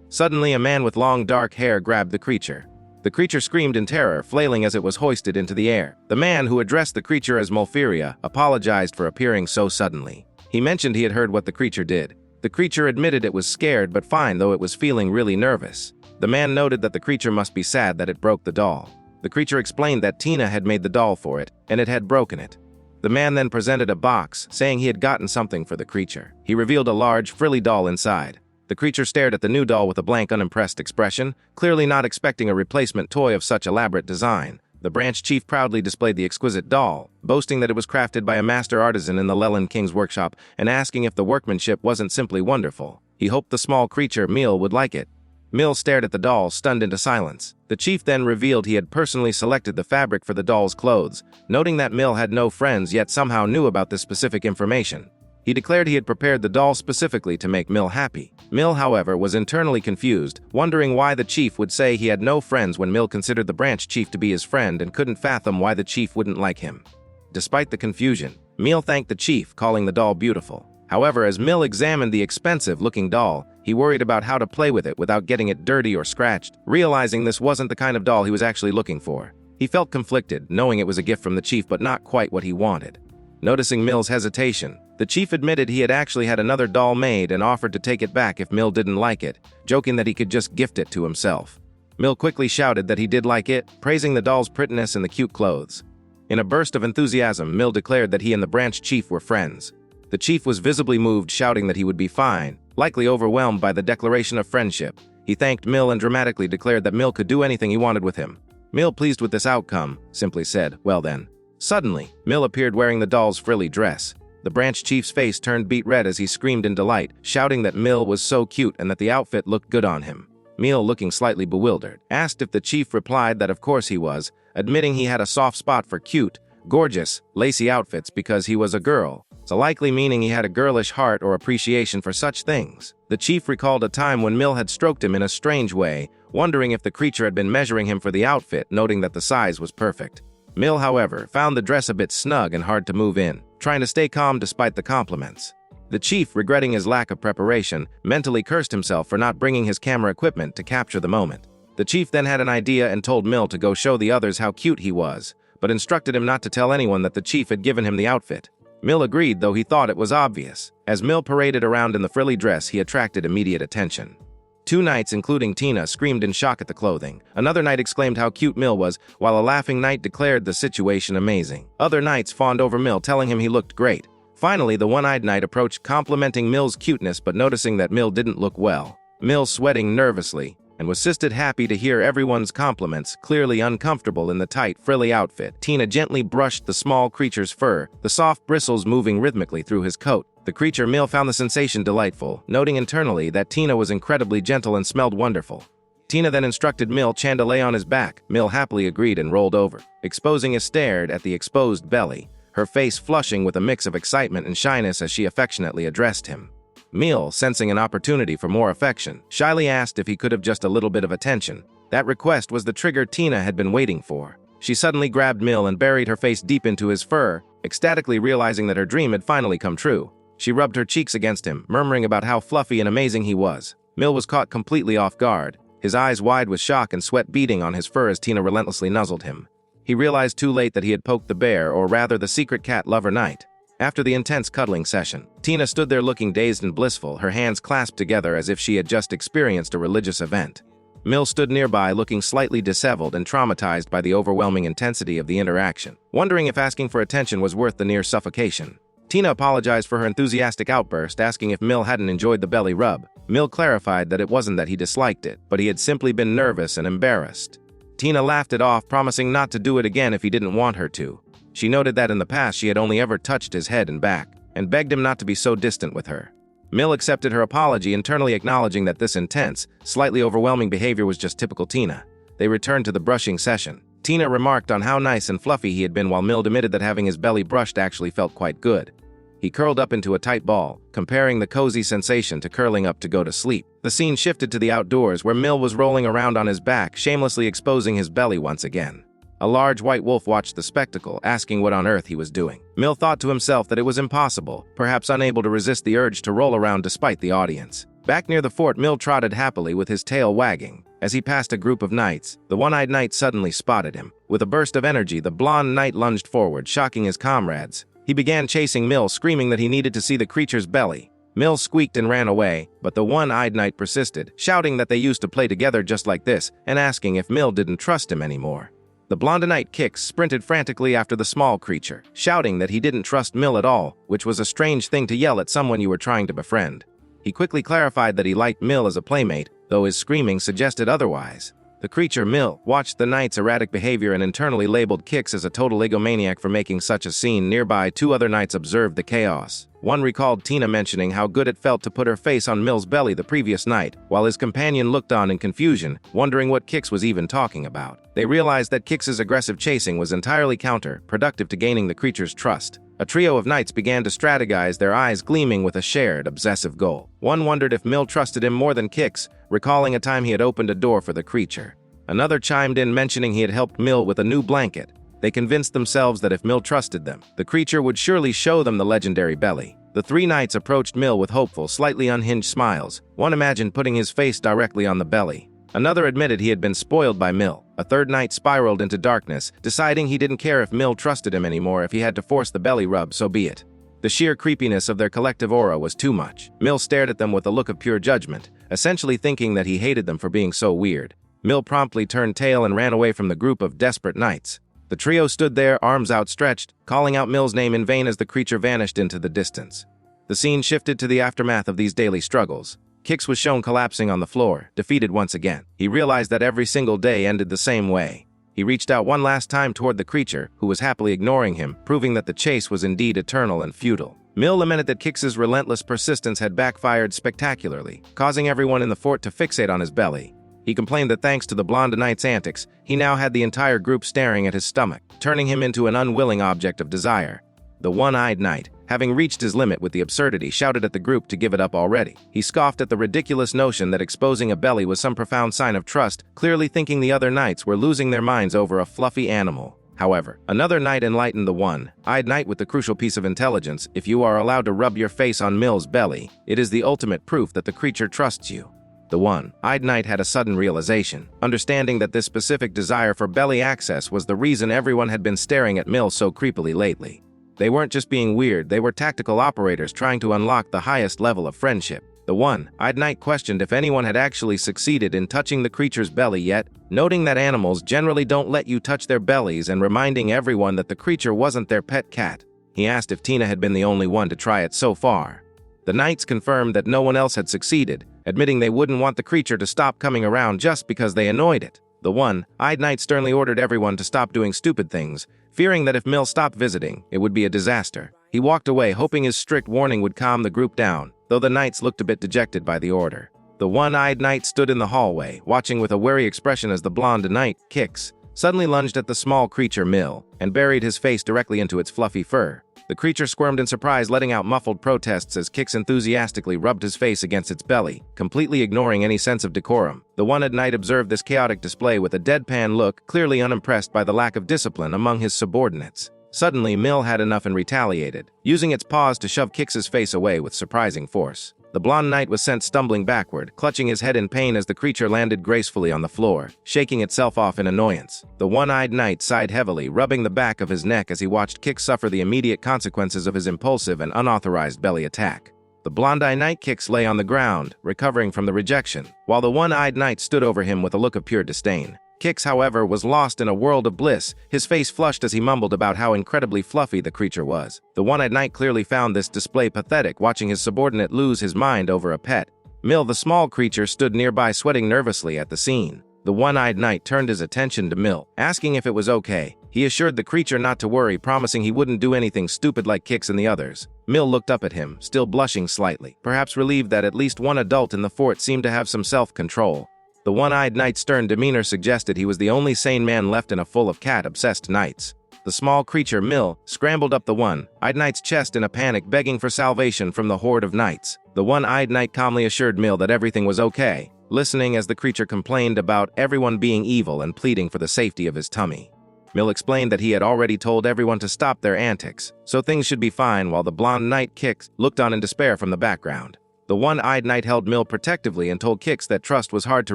C: Suddenly, a man with long dark hair grabbed the creature. The creature screamed in terror, flailing as it was hoisted into the air. The man, who addressed the creature as Mulfiria, apologized for appearing so suddenly. He mentioned he had heard what the creature did. The creature admitted it was scared but fine, though it was feeling really nervous. The man noted that the creature must be sad that it broke the doll. The creature explained that Tina had made the doll for it, and it had broken it. The man then presented a box, saying he had gotten something for the creature. He revealed a large, frilly doll inside. The creature stared at the new doll with a blank, unimpressed expression, clearly not expecting a replacement toy of such elaborate design. The branch chief proudly displayed the exquisite doll, boasting that it was crafted by a master artisan in the Leland King's workshop, and asking if the workmanship wasn't simply wonderful. He hoped the small creature, Mill, would like it. Mill stared at the doll, stunned into silence. The chief then revealed he had personally selected the fabric for the doll's clothes, noting that Mill had no friends yet somehow knew about this specific information. He declared he had prepared the doll specifically to make Mill happy. Mill, however, was internally confused, wondering why the chief would say he had no friends when Mill considered the branch chief to be his friend and couldn't fathom why the chief wouldn't like him. Despite the confusion, Mill thanked the chief, calling the doll beautiful. However, as Mill examined the expensive-looking doll, he worried about how to play with it without getting it dirty or scratched, realizing this wasn't the kind of doll he was actually looking for. He felt conflicted, knowing it was a gift from the chief but not quite what he wanted. Noticing Mill's hesitation, The chief admitted he had actually had another doll made and offered to take it back if Mill didn't like it, joking that he could just gift it to himself. Mill quickly shouted that he did like it, praising the doll's prettiness and the cute clothes. In a burst of enthusiasm, Mill declared that he and the branch chief were friends. The chief was visibly moved, shouting that he would be fine, likely overwhelmed by the declaration of friendship. He thanked Mill and dramatically declared that Mill could do anything he wanted with him. Mill, pleased with this outcome, simply said, "Well then." Suddenly, Mill appeared wearing the doll's frilly dress. The branch chief's face turned beet red as he screamed in delight, shouting that Mill was so cute and that the outfit looked good on him. Mill, looking slightly bewildered, asked if the chief replied that of course he was, admitting he had a soft spot for cute, gorgeous, lacy outfits because he was a girl, so likely meaning he had a girlish heart or appreciation for such things. The chief recalled a time when Mill had stroked him in a strange way, wondering if the creature had been measuring him for the outfit, noting that the size was perfect. Mill, however, found the dress a bit snug and hard to move in, trying to stay calm despite the compliments. The chief, regretting his lack of preparation, mentally cursed himself for not bringing his camera equipment to capture the moment. The chief then had an idea and told Mill to go show the others how cute he was, but instructed him not to tell anyone that the chief had given him the outfit. Mill agreed, though he thought it was obvious. As Mill paraded around in the frilly dress, he attracted immediate attention. 2 knights, including Tina, screamed in shock at the clothing. Another knight exclaimed how cute Mill was, while a laughing knight declared the situation amazing. Other knights fawned over Mill, telling him he looked great. Finally, the one-eyed knight approached, complimenting Mill's cuteness but noticing that Mill didn't look well. Mill, sweating nervously, and was happy to hear everyone's compliments, clearly uncomfortable in the tight, frilly outfit. Tina gently brushed the small creature's fur, the soft bristles moving rhythmically through his coat. The creature Mill found the sensation delightful, noting internally that Tina was incredibly gentle and smelled wonderful. Tina then instructed Mill to lay on his back. Mill happily agreed and rolled over, exposing a stared at the exposed belly, her face flushing with a mix of excitement and shyness as she affectionately addressed him. Mill, sensing an opportunity for more affection, shyly asked if he could have just a little bit of attention. That request was the trigger Tina had been waiting for. She suddenly grabbed Mill and buried her face deep into his fur, ecstatically realizing that her dream had finally come true. She rubbed her cheeks against him, murmuring about how fluffy and amazing he was. Mill was caught completely off guard, his eyes wide with shock and sweat beading on his fur as Tina relentlessly nuzzled him. He realized too late that he had poked the bear, or rather the secret cat lover knight. After the intense cuddling session, Tina stood there looking dazed and blissful, her hands clasped together as if she had just experienced a religious event. Mill stood nearby looking slightly disheveled and traumatized by the overwhelming intensity of the interaction, wondering if asking for attention was worth the near suffocation. Tina apologized for her enthusiastic outburst, asking if Mill hadn't enjoyed the belly rub. Mill clarified that it wasn't that he disliked it, but he had simply been nervous and embarrassed. Tina laughed it off, promising not to do it again if he didn't want her to. She noted that in the past she had only ever touched his head and back, and begged him not to be so distant with her. Mill accepted her apology, internally acknowledging that this intense, slightly overwhelming behavior was just typical Tina. They returned to the brushing session. Tina remarked on how nice and fluffy he had been, while Mill admitted that having his belly brushed actually felt quite good. He curled up into a tight ball, comparing the cozy sensation to curling up to go to sleep. The scene shifted to the outdoors, where Mill was rolling around on his back, shamelessly exposing his belly once again. A large white wolf watched the spectacle, asking what on earth he was doing. Mill thought to himself that it was impossible, perhaps unable to resist the urge to roll around despite the audience. Back near the fort, Mill trotted happily with his tail wagging. As he passed a group of knights, the one-eyed knight suddenly spotted him. With a burst of energy, the blonde knight lunged forward, shocking his comrades. He began chasing Mill, screaming that he needed to see the creature's belly. Mill squeaked and ran away, but the one-eyed knight persisted, shouting that they used to play together just like this, and asking if Mill didn't trust him anymore. The blonde knight Kix sprinted frantically after the small creature, shouting that he didn't trust Mill at all, which was a strange thing to yell at someone you were trying to befriend. He quickly clarified that he liked Mill as a playmate, though his screaming suggested otherwise. The creature, Mill, watched the knight's erratic behavior and internally labeled Kix as a total egomaniac for making such a scene. Nearby, 2 other knights observed the chaos. One recalled Tina mentioning how good it felt to put her face on Mill's belly the previous night, while his companion looked on in confusion, wondering what Kix was even talking about. They realized that Kix's aggressive chasing was entirely counterproductive to gaining the creature's trust. A trio of knights began to strategize, their eyes gleaming with a shared, obsessive goal. One wondered if Mill trusted him more than Kix, recalling a time he had opened a door for the creature. Another chimed in, mentioning he had helped Mill with a new blanket. They convinced themselves that if Mill trusted them, the creature would surely show them the legendary belly. The 3 knights approached Mill with hopeful, slightly unhinged smiles. One imagined putting his face directly on the belly. Another admitted he had been spoiled by Mill. A 3rd knight spiraled into darkness, deciding he didn't care if Mill trusted him anymore. If he had to force the belly rub, so be it. The sheer creepiness of their collective aura was too much. Mill stared at them with a look of pure judgment, essentially thinking that he hated them for being so weird. Mill promptly turned tail and ran away from the group of desperate knights. The trio stood there, arms outstretched, calling out Mill's name in vain as the creature vanished into the distance. The scene shifted to the aftermath of these daily struggles. Kix was shown collapsing on the floor, defeated once again. He realized that every single day ended the same way. He reached out one last time toward the creature, who was happily ignoring him, proving that the chase was indeed eternal and futile. Mill lamented that Kix's relentless persistence had backfired spectacularly, causing everyone in the fort to fixate on his belly. He complained that thanks to the blonde knight's antics, he now had the entire group staring at his stomach, turning him into an unwilling object of desire. The one-eyed knight, having reached his limit with the absurdity, shouted at the group to give it up already. He scoffed at the ridiculous notion that exposing a belly was some profound sign of trust, clearly thinking the other knights were losing their minds over a fluffy animal. However, another knight enlightened the one-eyed knight with the crucial piece of intelligence: if you are allowed to rub your face on Mill's belly, it is the ultimate proof that the creature trusts you. The one-eyed knight had a sudden realization, understanding that this specific desire for belly access was the reason everyone had been staring at Mill so creepily lately. They weren't just being weird, they were tactical operators trying to unlock the highest level of friendship. The one-eyed knight questioned if anyone had actually succeeded in touching the creature's belly yet, noting that animals generally don't let you touch their bellies and reminding everyone that the creature wasn't their pet cat. He asked if Tina had been the only one to try it so far. The knights confirmed that no one else had succeeded, admitting they wouldn't want the creature to stop coming around just because they annoyed it. The one-eyed knight sternly ordered everyone to stop doing stupid things, fearing that if Mill stopped visiting, it would be a disaster. He walked away, hoping his strict warning would calm the group down, though the knights looked a bit dejected by the order. The one-eyed knight stood in the hallway, watching with a wary expression as the blonde knight, Kix, suddenly lunged at the small creature Mill, and buried his face directly into its fluffy fur. The creature squirmed in surprise, letting out muffled protests as Kix enthusiastically rubbed his face against its belly, completely ignoring any sense of decorum. The one-eyed knight observed this chaotic display with a deadpan look, clearly unimpressed by the lack of discipline among his subordinates. Suddenly, Mill had enough and retaliated, using its paws to shove Kix's face away with surprising force. The blonde knight was sent stumbling backward, clutching his head in pain as the creature landed gracefully on the floor, shaking itself off in annoyance. The one-eyed knight sighed heavily, rubbing the back of his neck as he watched Kix suffer the immediate consequences of his impulsive and unauthorized belly attack. The blonde-eyed knight Kix lay on the ground, recovering from the rejection, while the one-eyed knight stood over him with a look of pure disdain. Kix, however, was lost in a world of bliss, his face flushed as he mumbled about how incredibly fluffy the creature was. The one-eyed knight clearly found this display pathetic, watching his subordinate lose his mind over a pet. Mill, the small creature, stood nearby, sweating nervously at the scene. The one-eyed knight turned his attention to Mill, asking if it was okay. He assured the creature not to worry, promising he wouldn't do anything stupid like Kix and the others. Mill looked up at him, still blushing slightly, perhaps relieved that at least one adult in the fort seemed to have some self-control. The one-eyed knight's stern demeanor suggested he was the only sane man left in a full of cat-obsessed knights. The small creature, Mill, scrambled up the one-eyed knight's chest in a panic, begging for salvation from the horde of knights. The one-eyed knight calmly assured Mill that everything was okay, listening as the creature complained about everyone being evil and pleading for the safety of his tummy. Mill explained that he had already told everyone to stop their antics, so things should be fine, while the blonde knight Kix looked on in despair from the background. The one-eyed knight held Mill protectively and told Kix that trust was hard to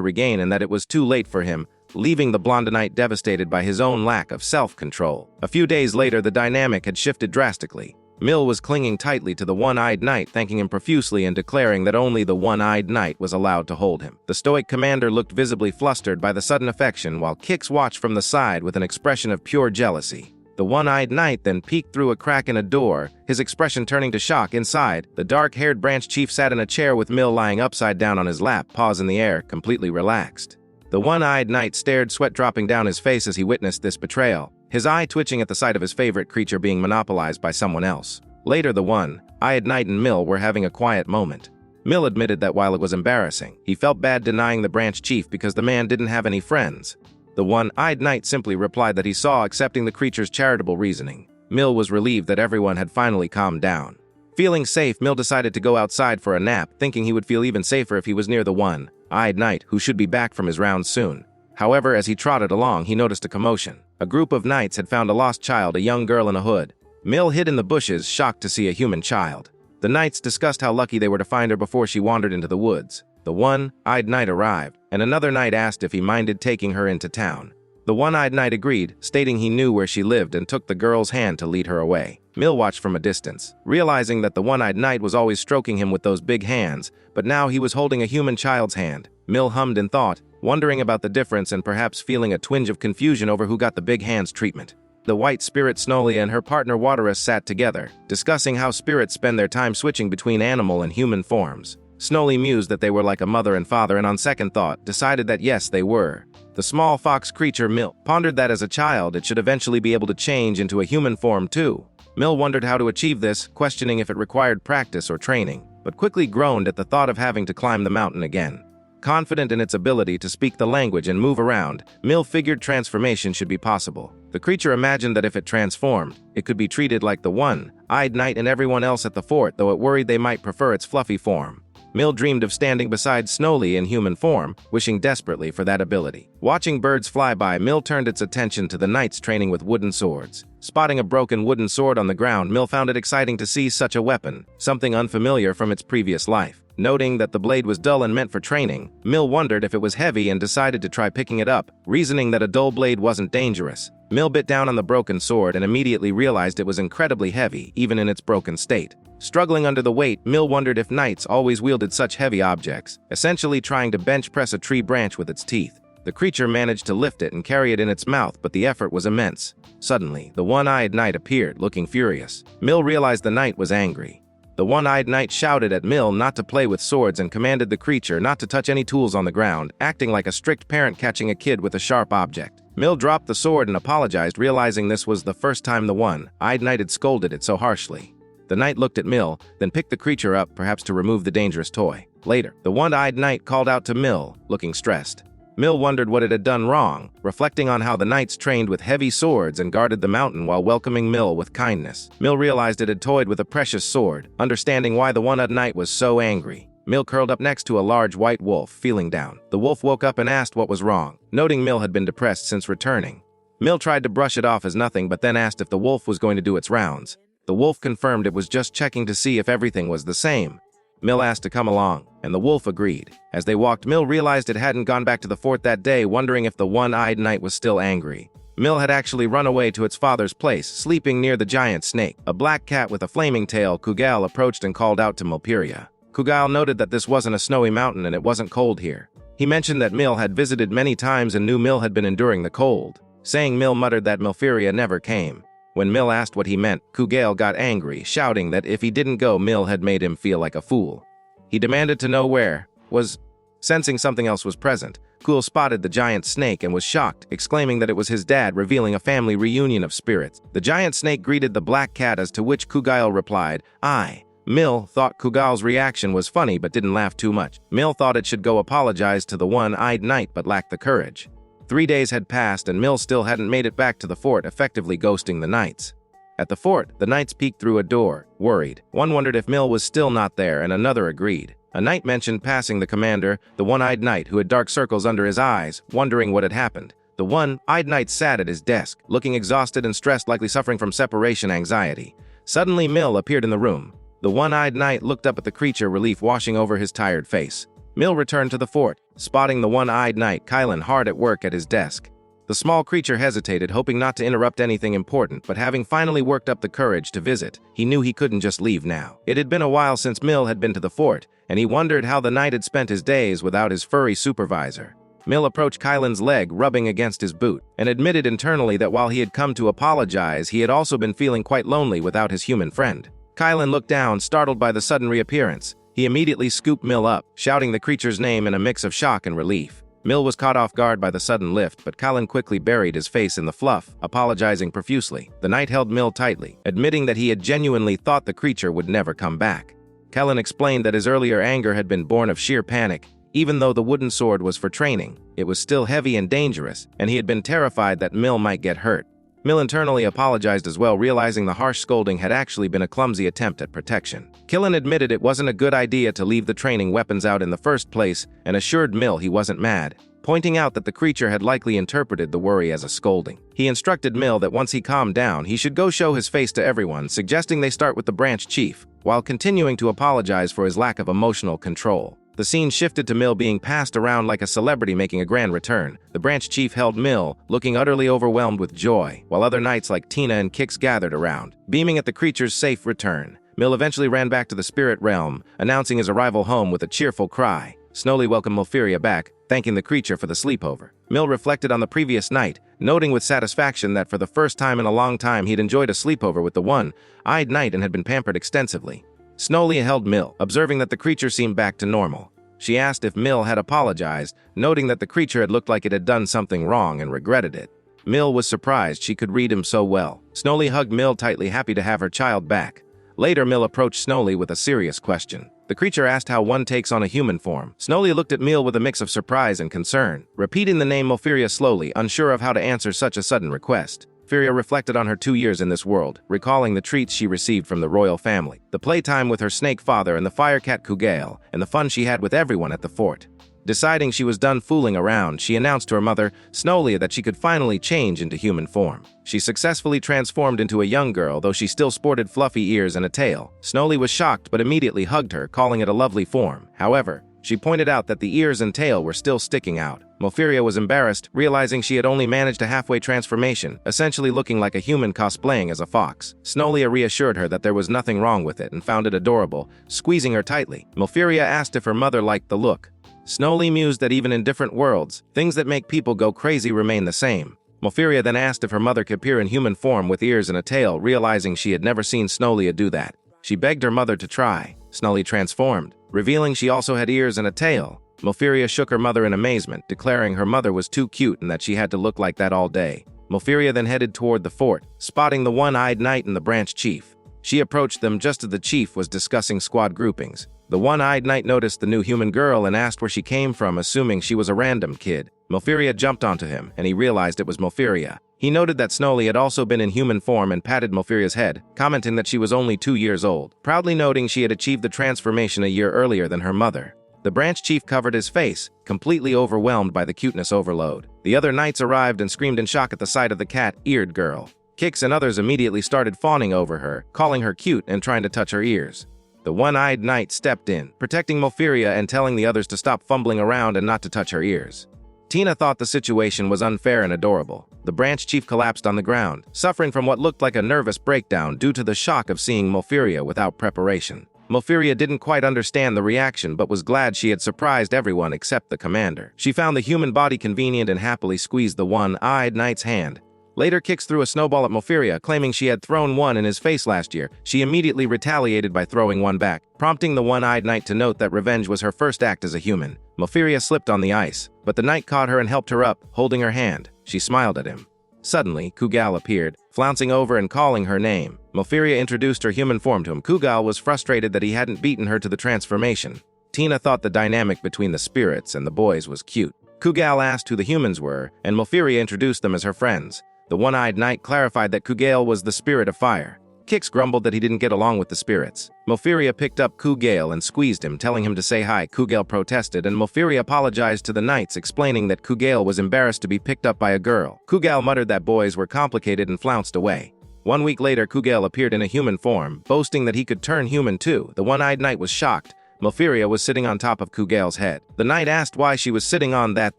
C: regain and that it was too late for him, leaving the blonde knight devastated by his own lack of self-control. A few days later, the dynamic had shifted drastically. Mill was clinging tightly to the one-eyed knight, thanking him profusely and declaring that only the one-eyed knight was allowed to hold him. The stoic commander looked visibly flustered by the sudden affection, while Kix watched from the side with an expression of pure jealousy. The one-eyed knight then peeked through a crack in a door, his expression turning to shock. Inside, the dark-haired branch chief sat in a chair with Mill lying upside down on his lap, paws in the air, completely relaxed. The one-eyed knight stared, sweat dropping down his face as he witnessed this betrayal, his eye twitching at the sight of his favorite creature being monopolized by someone else. Later, the one-eyed knight and Mill were having a quiet moment. Mill admitted that while it was embarrassing, he felt bad denying the branch chief because the man didn't have any friends. The one-eyed knight simply replied that he saw, accepting the creature's charitable reasoning. Mill was relieved that everyone had finally calmed down. Feeling safe, Mill decided to go outside for a nap, thinking he would feel even safer if he was near the one-eyed knight, who should be back from his rounds soon. However, as he trotted along, he noticed a commotion. A group of knights had found a lost child, a young girl in a hood. Mill hid in the bushes, shocked to see a human child. The knights discussed how lucky they were to find her before she wandered into the woods. The one-eyed knight arrived, and another knight asked if he minded taking her into town. The The one-eyed knight agreed, stating he knew where she lived and took the girl's hand to lead her away. Mill watched from a distance, realizing that the one-eyed knight was always stroking him with those big hands, but now he was holding a human child's hand. Mill hummed in thought, wondering about the difference and perhaps feeling a twinge of confusion over who got the big hands treatment. The white spirit Snolia and her partner Waterus sat together, discussing how spirits spend their time switching between animal and human forms. Snowly mused that they were like a mother and father, and on second thought, decided that yes, they were. The small fox creature Mill pondered that as a child it should eventually be able to change into a human form too. Mill wondered how to achieve this, questioning if it required practice or training, but quickly groaned at the thought of having to climb the mountain again. Confident in its ability to speak the language and move around, Mill figured transformation should be possible. The creature imagined that if it transformed, it could be treated like the one-eyed knight and everyone else at the fort, though it worried they might prefer its fluffy form. Mill dreamed of standing beside Snowly in human form, wishing desperately for that ability. Watching birds fly by, Mill turned its attention to the knights training with wooden swords. Spotting a broken wooden sword on the ground, Mill found it exciting to see such a weapon, something unfamiliar from its previous life. Noting that the blade was dull and meant for training, Mill wondered if it was heavy and decided to try picking it up, reasoning that a dull blade wasn't dangerous. Mill bit down on the broken sword and immediately realized it was incredibly heavy, even in its broken state. Struggling under the weight, Mill wondered if knights always wielded such heavy objects, essentially trying to bench press a tree branch with its teeth. The creature managed to lift it and carry it in its mouth, but the effort was immense. Suddenly, the one-eyed knight appeared, looking furious. Mill realized the knight was angry. The one-eyed knight shouted at Mill not to play with swords and commanded the creature not to touch any tools on the ground, acting like a strict parent catching a kid with a sharp object. Mill dropped the sword and apologized, realizing this was the first time the one-eyed knight had scolded it so harshly. The knight looked at Mill, then picked the creature up, perhaps to remove the dangerous toy. Later, the one-eyed knight called out to Mill, looking stressed. Mill wondered what it had done wrong, reflecting on how the knights trained with heavy swords and guarded the mountain while welcoming Mill with kindness. Mill realized it had toyed with a precious sword, understanding why the one-eyed knight was so angry. Mill curled up next to a large white wolf, feeling down. The wolf woke up and asked what was wrong, noting Mill had been depressed since returning. Mill tried to brush it off as nothing, but then asked if the wolf was going to do its rounds. The wolf confirmed it was just checking to see if everything was the same. Mill asked to come along, and the wolf agreed. As they walked, Mill realized it hadn't gone back to the fort that day, wondering if the one-eyed knight was still angry. Mill had actually run away to its father's place, sleeping near the giant snake. A black cat with a flaming tail, Kugal, approached and called out to Milperia. Kugal noted that this wasn't a snowy mountain and it wasn't cold here. He mentioned that Mill had visited many times and knew Mill had been enduring the cold. Saying Mill muttered that Milperia never came. When Mill asked what he meant, Kugal got angry, shouting that if he didn't go, Mill had made him feel like a fool. He demanded to know where was. Sensing something else was present, Kugal spotted the giant snake and was shocked, exclaiming that it was his dad, revealing a family reunion of spirits. The giant snake greeted the black cat, as to which Kugal replied, "I." Mill thought Kugal's reaction was funny but didn't laugh too much. Mill thought it should go apologize to the one-eyed knight but lacked the courage. 3 days had passed and Mill still hadn't made it back to the fort, effectively ghosting the knights. At the fort, the knights peeked through a door, worried. One wondered if Mill was still not there, and another agreed. A knight mentioned passing the commander, the one-eyed knight who had dark circles under his eyes, wondering what had happened. The one-eyed knight sat at his desk, looking exhausted and stressed, likely suffering from separation anxiety. Suddenly, Mill appeared in the room. The one-eyed knight looked up at the creature, relief washing over his tired face. Mill returned to the fort, spotting the one-eyed knight, Kylan, hard at work at his desk. The small creature hesitated, hoping not to interrupt anything important, but having finally worked up the courage to visit, he knew he couldn't just leave now. It had been a while since Mill had been to the fort, and he wondered how the knight had spent his days without his furry supervisor. Mill approached Kylan's leg, rubbing against his boot, and admitted internally that while he had come to apologize, he had also been feeling quite lonely without his human friend. Kylan looked down, startled by the sudden reappearance. He immediately scooped Mill up, shouting the creature's name in a mix of shock and relief. Mill was caught off guard by the sudden lift, but Kylan quickly buried his face in the fluff, apologizing profusely. The knight held Mill tightly, admitting that he had genuinely thought the creature would never come back. Kylan explained that his earlier anger had been born of sheer panic. Even though the wooden sword was for training, it was still heavy and dangerous, and he had been terrified that Mill might get hurt. Mill internally apologized as well, realizing the harsh scolding had actually been a clumsy attempt at protection. Kylan admitted it wasn't a good idea to leave the training weapons out in the first place and assured Mill he wasn't mad, pointing out that the creature had likely interpreted the worry as a scolding. He instructed Mill that once he calmed down, he should go show his face to everyone, suggesting they start with the branch chief, while continuing to apologize for his lack of emotional control. The scene shifted to Mill being passed around like a celebrity making a grand return. The branch chief held Mill, looking utterly overwhelmed with joy, while other knights like Tina and Kix gathered around, beaming at the creature's safe return. Mill eventually ran back to the spirit realm, announcing his arrival home with a cheerful cry. Snowly welcomed Malfiria back, thanking the creature for the sleepover. Mill reflected on the previous night, noting with satisfaction that for the first time in a long time he'd enjoyed a sleepover with the one-eyed knight and had been pampered extensively. Snowly held Mill, observing that the creature seemed back to normal. She asked if Mill had apologized, noting that the creature had looked like it had done something wrong and regretted it. Mill was surprised she could read him so well. Snowly hugged Mill tightly, happy to have her child back. Later, Mill approached Snowly with a serious question. The creature asked how one takes on a human form. Snowly looked at Mill with a mix of surprise and concern, repeating the name Malfiria slowly, unsure of how to answer such a sudden request. Malfiria reflected on her 2 years in this world, recalling the treats she received from the royal family, the playtime with her snake father and the fire cat Kugale, and the fun she had with everyone at the fort. Deciding she was done fooling around, she announced to her mother, Snowly, that she could finally change into human form. She successfully transformed into a young girl, though she still sported fluffy ears and a tail. Snowly was shocked but immediately hugged her, calling it a lovely form. However, she pointed out that the ears and tail were still sticking out. Malfiria was embarrassed, realizing she had only managed a halfway transformation, essentially looking like a human cosplaying as a fox. Snowly reassured her that there was nothing wrong with it and found it adorable, squeezing her tightly. Malfiria asked if her mother liked the look. Snowly mused that even in different worlds, things that make people go crazy remain the same. Malfiria then asked if her mother could appear in human form with ears and a tail, realizing she had never seen Snowly do that. She begged her mother to try. Snowly transformed, revealing she also had ears and a tail. Malfiria shook her mother in amazement, declaring her mother was too cute and that she had to look like that all day. Malfiria then headed toward the fort, spotting the one-eyed knight and the branch chief. She approached them just as the chief was discussing squad groupings. The one-eyed knight noticed the new human girl and asked where she came from, assuming she was a random kid. Malfiria jumped onto him, and he realized it was Malfiria. He noted that Snowly had also been in human form and patted Malfiria's head, commenting that she was only 2 years old, proudly noting she had achieved the transformation a year earlier than her mother. The branch chief covered his face, completely overwhelmed by the cuteness overload. The other knights arrived and screamed in shock at the sight of the cat-eared girl. Kix and others immediately started fawning over her, calling her cute and trying to touch her ears. The one-eyed knight stepped in, protecting Malfiria and telling the others to stop fumbling around and not to touch her ears. Tina thought the situation was unfair and adorable. The branch chief collapsed on the ground, suffering from what looked like a nervous breakdown due to the shock of seeing Malfiria without preparation. Malfiria didn't quite understand the reaction but was glad she had surprised everyone except the commander. She found the human body convenient and happily squeezed the one-eyed knight's hand. Later, Kix threw a snowball at Malfiria, claiming she had thrown one in his face last year. She immediately retaliated by throwing one back, prompting the one-eyed knight to note that revenge was her first act as a human. Malfiria slipped on the ice, but the knight caught her and helped her up, holding her hand. She smiled at him. Suddenly, Kugale appeared, flouncing over and calling her name. Malfiria introduced her human form to him. Kugale was frustrated that he hadn't beaten her to the transformation. Tina thought the dynamic between the spirits and the boys was cute. Kugale asked who the humans were, and Malfiria introduced them as her friends. The one-eyed knight clarified that Kugale was the spirit of fire. Kix grumbled that he didn't get along with the spirits. Malfiria picked up Kugale and squeezed him, telling him to say hi. Kugale protested, and Malfiria apologized to the knights, explaining that Kugale was embarrassed to be picked up by a girl. Kugale muttered that boys were complicated and flounced away. 1 week later, Kugale appeared in a human form, boasting that he could turn human too. The one-eyed knight was shocked. Malfiria was sitting on top of Kugale's head. The knight asked why she was sitting on that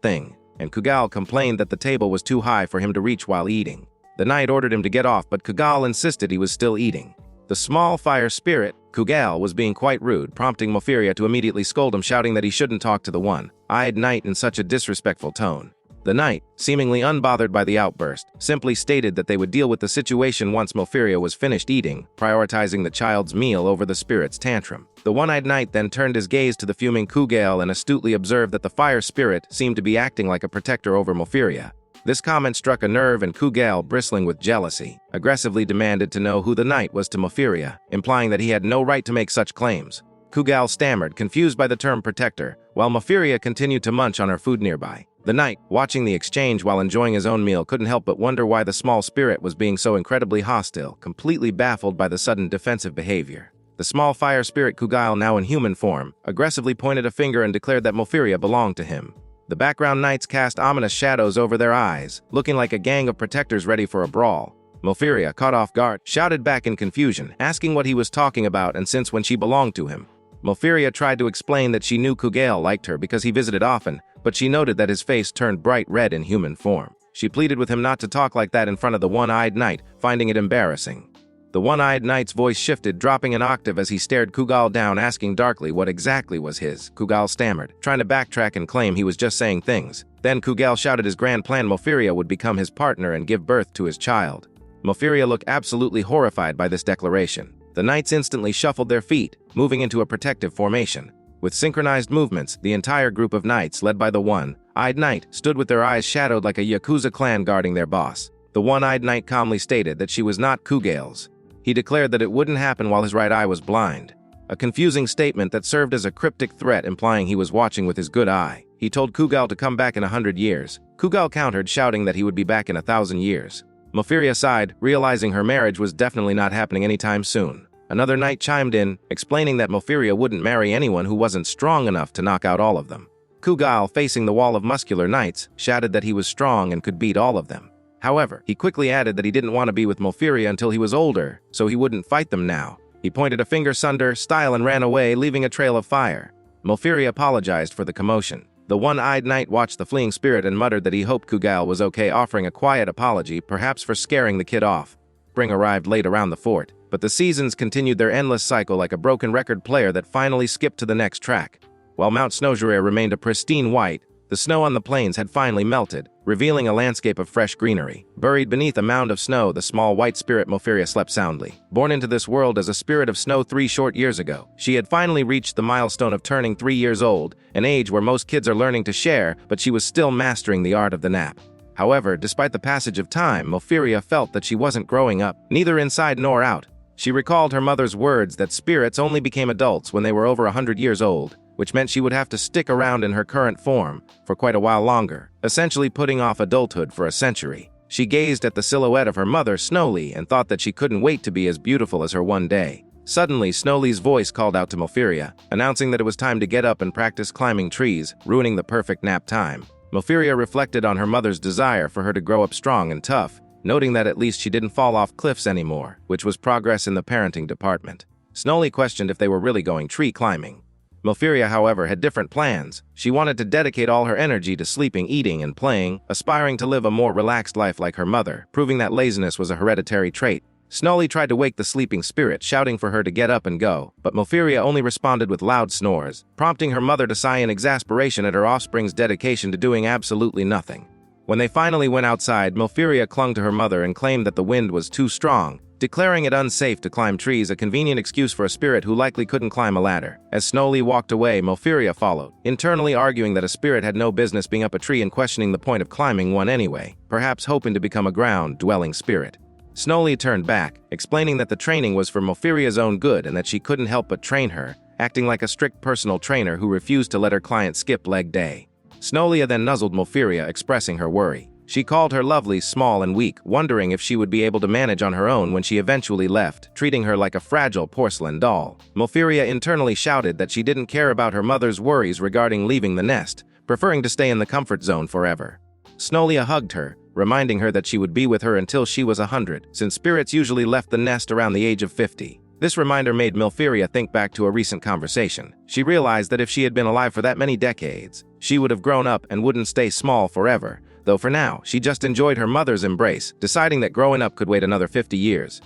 C: thing, and Kugale complained that the table was too high for him to reach while eating. The knight ordered him to get off, but Kugale insisted he was still eating. The small fire spirit, Kugale, was being quite rude, prompting Malfiria to immediately scold him, shouting that he shouldn't talk to the one-eyed knight in such a disrespectful tone. The knight, seemingly unbothered by the outburst, simply stated that they would deal with the situation once Malfiria was finished eating, prioritizing the child's meal over the spirit's tantrum. The one-eyed knight then turned his gaze to the fuming Kugale and astutely observed that the fire spirit seemed to be acting like a protector over Malfiria. This comment struck a nerve, and Kugale, bristling with jealousy, aggressively demanded to know who the knight was to Malfiria, implying that he had no right to make such claims. Kugale stammered, confused by the term protector, while Malfiria continued to munch on her food nearby. The knight, watching the exchange while enjoying his own meal, couldn't help but wonder why the small spirit was being so incredibly hostile, completely baffled by the sudden defensive behavior. The small fire spirit Kugale, now in human form, aggressively pointed a finger and declared that Malfiria belonged to him. The background knights cast ominous shadows over their eyes, looking like a gang of protectors ready for a brawl. Malfiria, caught off guard, shouted back in confusion, asking what he was talking about and since when she belonged to him. Malfiria tried to explain that she knew Kugail liked her because he visited often, but she noted that his face turned bright red in human form. She pleaded with him not to talk like that in front of the one-eyed knight, finding it embarrassing. The one-eyed knight's voice shifted, dropping an octave as he stared Kugail down, asking darkly what exactly was his. Kugail stammered, trying to backtrack and claim he was just saying things. Then Kugail shouted his grand plan: Malfiria would become his partner and give birth to his child. Malfiria looked absolutely horrified by this declaration. The knights instantly shuffled their feet, moving into a protective formation. With synchronized movements, the entire group of knights, led by the one-eyed knight, stood with their eyes shadowed like a Yakuza clan guarding their boss. The one-eyed knight calmly stated that she was not Kugail's. He declared that it wouldn't happen while his right eye was blind. A confusing statement that served as a cryptic threat, implying he was watching with his good eye. He told Kugail to come back in 100 years. Kugail countered, shouting that he would be back in 1,000 years. Malfiria sighed, realizing her marriage was definitely not happening anytime soon. Another knight chimed in, explaining that Malfiria wouldn't marry anyone who wasn't strong enough to knock out all of them. Kugail, facing the wall of muscular knights, shouted that he was strong and could beat all of them. However, he quickly added that he didn't want to be with Malfiria until he was older, so he wouldn't fight them now. He pointed a finger sunder style and ran away, leaving a trail of fire. Malfiria apologized for the commotion. The one-eyed knight watched the fleeing spirit and muttered that he hoped Kugail was okay, offering a quiet apology, perhaps for scaring the kid off. Spring arrived late around the fort, but the seasons continued their endless cycle like a broken record player that finally skipped to the next track. While Mount Snowjure remained a pristine white, the snow on the plains had finally melted, revealing a landscape of fresh greenery. Buried beneath a mound of snow, the small white spirit Malfiria slept soundly. Born into this world as a spirit of snow 3 short years ago, she had finally reached the milestone of turning 3 years old, an age where most kids are learning to share, but she was still mastering the art of the nap. However, despite the passage of time, Malfiria felt that she wasn't growing up, neither inside nor out. She recalled her mother's words that spirits only became adults when they were over 100 years old, which meant she would have to stick around in her current form for quite a while longer, essentially putting off adulthood for a century. She gazed at the silhouette of her mother, Snowly, and thought that she couldn't wait to be as beautiful as her one day. Suddenly, Snowly's voice called out to Malfiria, announcing that it was time to get up and practice climbing trees, ruining the perfect nap time. Malfiria reflected on her mother's desire for her to grow up strong and tough, noting that at least she didn't fall off cliffs anymore, which was progress in the parenting department. Snowly questioned if they were really going tree climbing. Malfiria, however, had different plans. She wanted to dedicate all her energy to sleeping, eating, and playing, aspiring to live a more relaxed life like her mother, proving that laziness was a hereditary trait. Snowly tried to wake the sleeping spirit, shouting for her to get up and go, but Malfiria only responded with loud snores, prompting her mother to sigh in exasperation at her offspring's dedication to doing absolutely nothing. When they finally went outside, Malfiria clung to her mother and claimed that the wind was too strong, declaring it unsafe to climb trees, a convenient excuse for a spirit who likely couldn't climb a ladder. As Snowly walked away, Malfiria followed, internally arguing that a spirit had no business being up a tree and questioning the point of climbing one anyway, perhaps hoping to become a ground-dwelling spirit. Snowly turned back, explaining that the training was for Malfiria's own good and that she couldn't help but train her, acting like a strict personal trainer who refused to let her client skip leg day. Snowly then nuzzled Malfiria, expressing her worry. She called her lovely, small, and weak, wondering if she would be able to manage on her own when she eventually left, treating her like a fragile porcelain doll. Malfiria internally shouted that she didn't care about her mother's worries regarding leaving the nest, preferring to stay in the comfort zone forever. Snowly hugged her, reminding her that she would be with her until she was 100, since spirits usually left the nest around the age of 50. This reminder made Malfiria think back to a recent conversation. She realized that if she had been alive for that many decades, she would have grown up and wouldn't stay small forever, though for now, she just enjoyed her mother's embrace, deciding that growing up could wait another 50 years.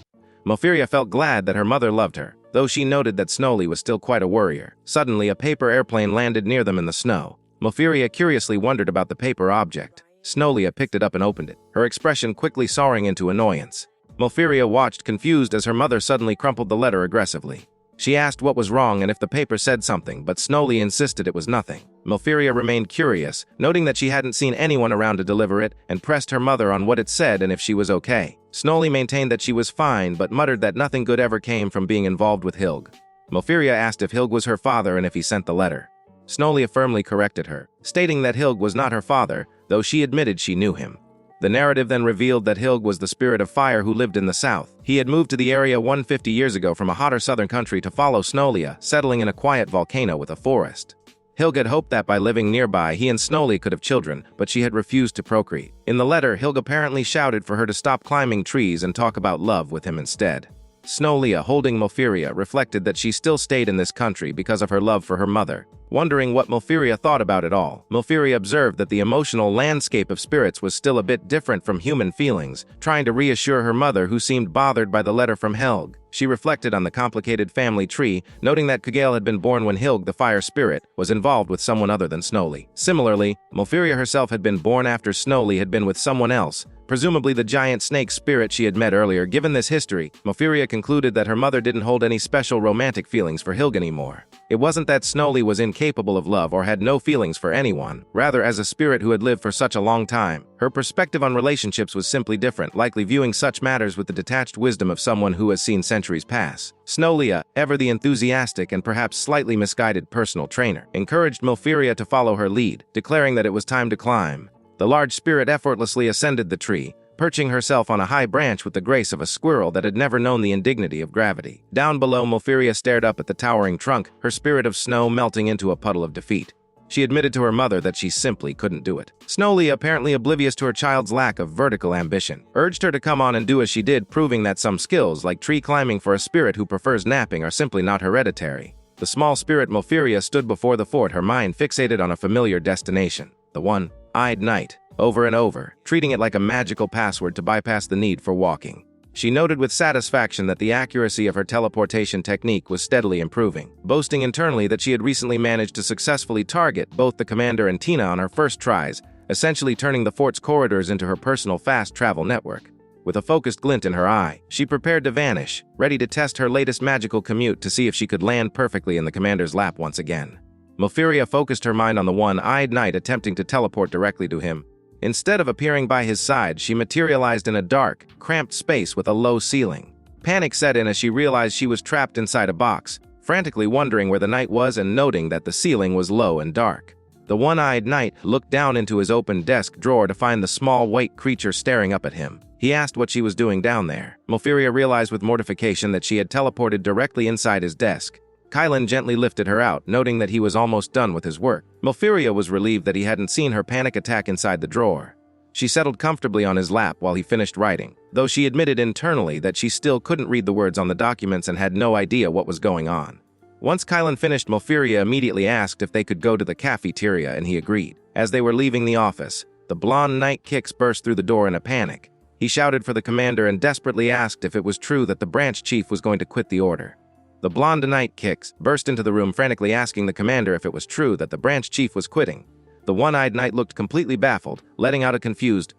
C: Malfiria felt glad that her mother loved her, though she noted that Snowly was still quite a worrier. Suddenly, a paper airplane landed near them in the snow. Malfiria curiously wondered about the paper object. Snowly picked it up and opened it, her expression quickly soaring into annoyance. Malfiria watched confused as her mother suddenly crumpled the letter aggressively. She asked what was wrong and if the paper said something, but Snowly insisted it was nothing. Malfiria remained curious, noting that she hadn't seen anyone around to deliver it, and pressed her mother on what it said and if she was okay. Snowly maintained that she was fine, but muttered that nothing good ever came from being involved with Hilg. Malfiria asked if Hilg was her father and if he sent the letter. Snowly firmly corrected her, stating that Hilg was not her father, though she admitted she knew him. The narrative then revealed that Hilg was the spirit of fire who lived in the south. He had moved to the area 150 years ago from a hotter southern country to follow Snowly, settling in a quiet volcano with a forest. Hilg had hoped that by living nearby, he and Snowly could have children, but she had refused to procreate. In the letter, Hilg apparently shouted for her to stop climbing trees and talk about love with him instead. Snowlia, holding Malfiria, reflected that she still stayed in this country because of her love for her mother. Wondering what Malfiria thought about it all, Malfiria observed that the emotional landscape of spirits was still a bit different from human feelings, trying to reassure her mother, who seemed bothered by the letter from Helg. She reflected on the complicated family tree, noting that Kgale had been born when Hilg, the fire spirit, was involved with someone other than Snowly. Similarly, Malfiria herself had been born after Snowly had been with someone else, presumably the giant snake spirit she had met earlier. Given this history, Malfiria concluded that her mother didn't hold any special romantic feelings for Hilg anymore. It wasn't that Snowly was incapable of love or had no feelings for anyone. Rather, as a spirit who had lived for such a long time, her perspective on relationships was simply different, likely viewing such matters with the detached wisdom of someone who has seen centuries pass. Snowlia, ever the enthusiastic and perhaps slightly misguided personal trainer, encouraged Malfiria to follow her lead, declaring that it was time to climb. The large spirit effortlessly ascended the tree, perching herself on a high branch with the grace of a squirrel that had never known the indignity of gravity. Down below, Malfiria stared up at the towering trunk, her spirit of snow melting into a puddle of defeat. She admitted to her mother that she simply couldn't do it. Snowly, apparently oblivious to her child's lack of vertical ambition, urged her to come on and do as she did, proving that some skills, like tree climbing for a spirit who prefers napping, are simply not hereditary. The small spirit Malfiria stood before the fort, her mind fixated on a familiar destination, the one-eyed knight, over and over, treating it like a magical password to bypass the need for walking. She noted with satisfaction that the accuracy of her teleportation technique was steadily improving, boasting internally that she had recently managed to successfully target both the commander and Tina on her first tries, essentially turning the fort's corridors into her personal fast travel network. With a focused glint in her eye, she prepared to vanish, ready to test her latest magical commute to see if she could land perfectly in the commander's lap once again. Malfiria focused her mind on the one-eyed knight, attempting to teleport directly to him. Instead of appearing by his side, she materialized in a dark, cramped space with a low ceiling. Panic set in as she realized she was trapped inside a box, frantically wondering where the knight was and noting that the ceiling was low and dark. The one-eyed knight looked down into his open desk drawer to find the small white creature staring up at him. He asked what she was doing down there. Malfiria realized with mortification that she had teleported directly inside his desk. Kylan gently lifted her out, noting that he was almost done with his work. Malfiria was relieved that he hadn't seen her panic attack inside the drawer. She settled comfortably on his lap while he finished writing, though she admitted internally that she still couldn't read the words on the documents and had no idea what was going on. Once Kylan finished, Malfiria immediately asked if they could go to the cafeteria, and he agreed. As they were leaving the office, the blonde knight Kix burst through the door in a panic. He shouted for the commander and desperately asked if it was true that the branch chief was going to quit the order. The blonde knight Kix burst into the room, frantically asking the commander if it was true that the branch chief was quitting. The one-eyed knight looked completely baffled, letting out a confused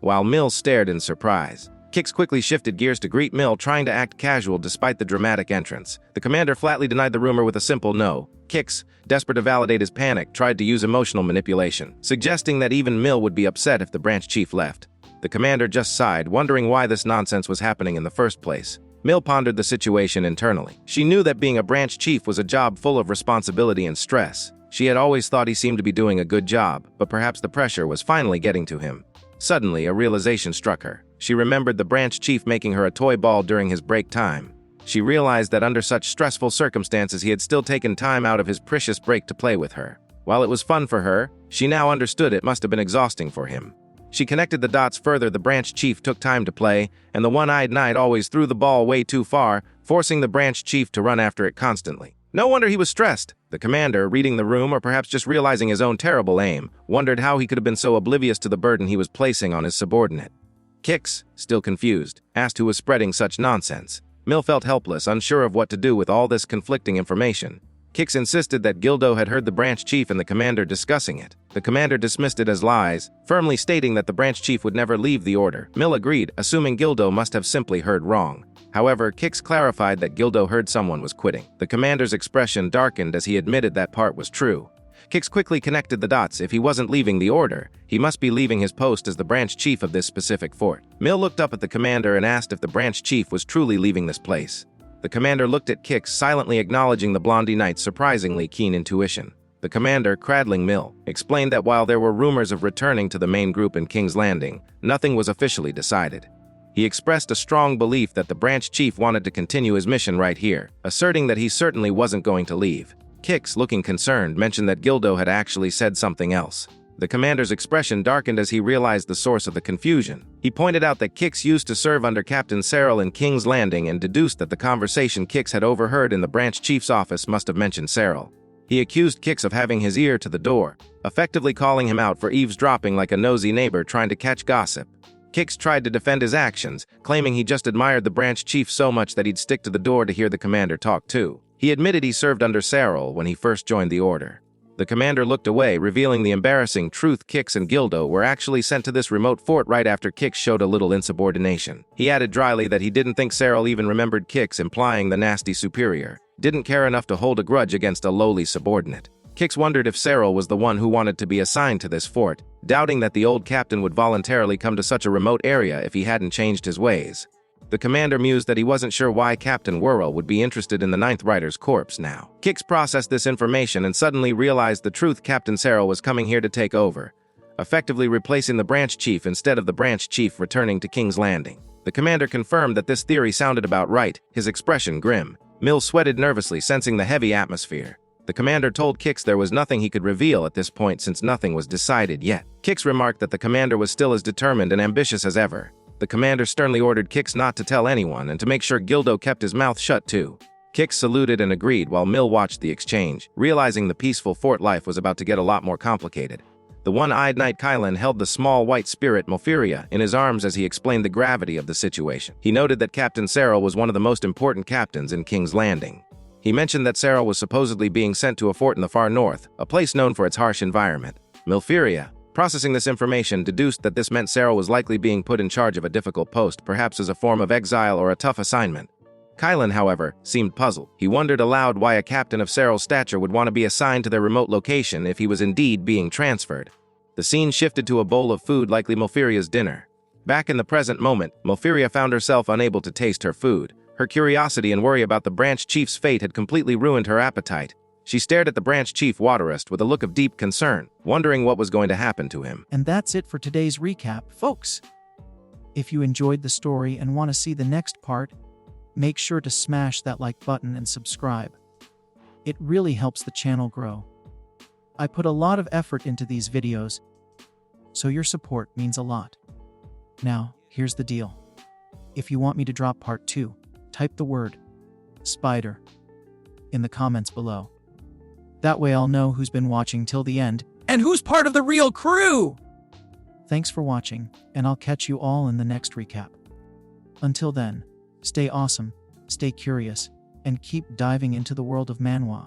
C: while Mill stared in surprise. Kix quickly shifted gears to greet Mill, trying to act casual despite the dramatic entrance. The commander flatly denied the rumor with a simple no. Kix, desperate to validate his panic, tried to use emotional manipulation, suggesting that even Mill would be upset if the branch chief left. The commander just sighed, wondering why this nonsense was happening in the first place. Mill pondered the situation internally. She knew that being a branch chief was a job full of responsibility and stress. She had always thought he seemed to be doing a good job, but perhaps the pressure was finally getting to him. Suddenly, a realization struck her. She remembered the branch chief making her a toy ball during his break time. She realized that under such stressful circumstances, he had still taken time out of his precious break to play with her. While it was fun for her, she now understood it must have been exhausting for him. She connected the dots further. The branch chief took time to play, and the one-eyed knight always threw the ball way too far, forcing the branch chief to run after it constantly. No wonder he was stressed. The commander, reading the room or perhaps just realizing his own terrible aim, wondered how he could have been so oblivious to the burden he was placing on his subordinate. Kix, still confused, asked who was spreading such nonsense. Mill felt helpless, unsure of what to do with all this conflicting information. Kix insisted that Gildo had heard the branch chief and the commander discussing it. The commander dismissed it as lies, firmly stating that the branch chief would never leave the order. Mill agreed, assuming Gildo must have simply heard wrong. However, Kix clarified that Gildo heard someone was quitting. The commander's expression darkened as he admitted that part was true. Kix quickly connected the dots. If he wasn't leaving the order, he must be leaving his post as the branch chief of this specific fort. Mill looked up at the commander and asked if the branch chief was truly leaving this place. The commander looked at Kix, silently acknowledging the blondie knight's surprisingly keen intuition. The commander, cradling Mill, explained that while there were rumors of returning to the main group in King's Landing, nothing was officially decided. He expressed a strong belief that the branch chief wanted to continue his mission right here, asserting that he certainly wasn't going to leave. Kix, looking concerned, mentioned that Gildo had actually said something else. The commander's expression darkened as he realized the source of the confusion. He pointed out that Kix used to serve under Captain Cyril in King's Landing and deduced that the conversation Kix had overheard in the branch chief's office must have mentioned Cyril. He accused Kix of having his ear to the door, effectively calling him out for eavesdropping like a nosy neighbor trying to catch gossip. Kix tried to defend his actions, claiming he just admired the branch chief so much that he'd stick to the door to hear the commander talk too. He admitted he served under Cyril when he first joined the order. The commander looked away, revealing the embarrassing truth. Kix and Gildo were actually sent to this remote fort right after Kix showed a little insubordination. He added dryly that he didn't think Cyril even remembered Kix, implying the nasty superior didn't care enough to hold a grudge against a lowly subordinate. Kix wondered if Cyril was the one who wanted to be assigned to this fort, doubting that the old captain would voluntarily come to such a remote area if he hadn't changed his ways. The commander mused that he wasn't sure why Captain Whirl would be interested in the Ninth Rider's corpse now. Kix processed this information and suddenly realized the truth. Captain Cyril was coming here to take over, effectively replacing the branch chief instead of the branch chief returning to King's Landing. The commander confirmed that this theory sounded about right, his expression grim. Mill sweated nervously, sensing the heavy atmosphere. The commander told Kix there was nothing he could reveal at this point since nothing was decided yet. Kix remarked that the commander was still as determined and ambitious as ever. The commander sternly ordered Kix not to tell anyone and to make sure Gildo kept his mouth shut too. Kix saluted and agreed while Mill watched the exchange, realizing the peaceful fort life was about to get a lot more complicated. The one-eyed knight Kylan held the small white spirit Mofiria in his arms as he explained the gravity of the situation. He noted that Captain Cyril was one of the most important captains in King's Landing. He mentioned that Cyril was supposedly being sent to a fort in the far north, a place known for its harsh environment. Mofiria, processing this information, deduced that this meant Cyril was likely being put in charge of a difficult post, perhaps as a form of exile or a tough assignment. Kylan, however, seemed puzzled. He wondered aloud why a captain of Cyril's stature would want to be assigned to their remote location if he was indeed being transferred. The scene shifted to a bowl of food, likely Mofiria's dinner. Back in the present moment, Mofiria found herself unable to taste her food. Her curiosity and worry about the branch chief's fate had completely ruined her appetite. She stared at the branch chief Waterist with a look of deep concern, wondering what was going to happen to him.
D: And that's it for today's recap, folks. If you enjoyed the story and want to see the next part, make sure to smash that like button and subscribe. It really helps the channel grow. I put a lot of effort into these videos, so your support means a lot. Now, here's the deal. If you want me to drop part 2, type the word spider in the comments below. That way I'll know who's been watching till the end and who's part of the real crew! Thanks for watching, and I'll catch you all in the next recap. Until then, stay awesome, stay curious, and keep diving into the world of manhwa.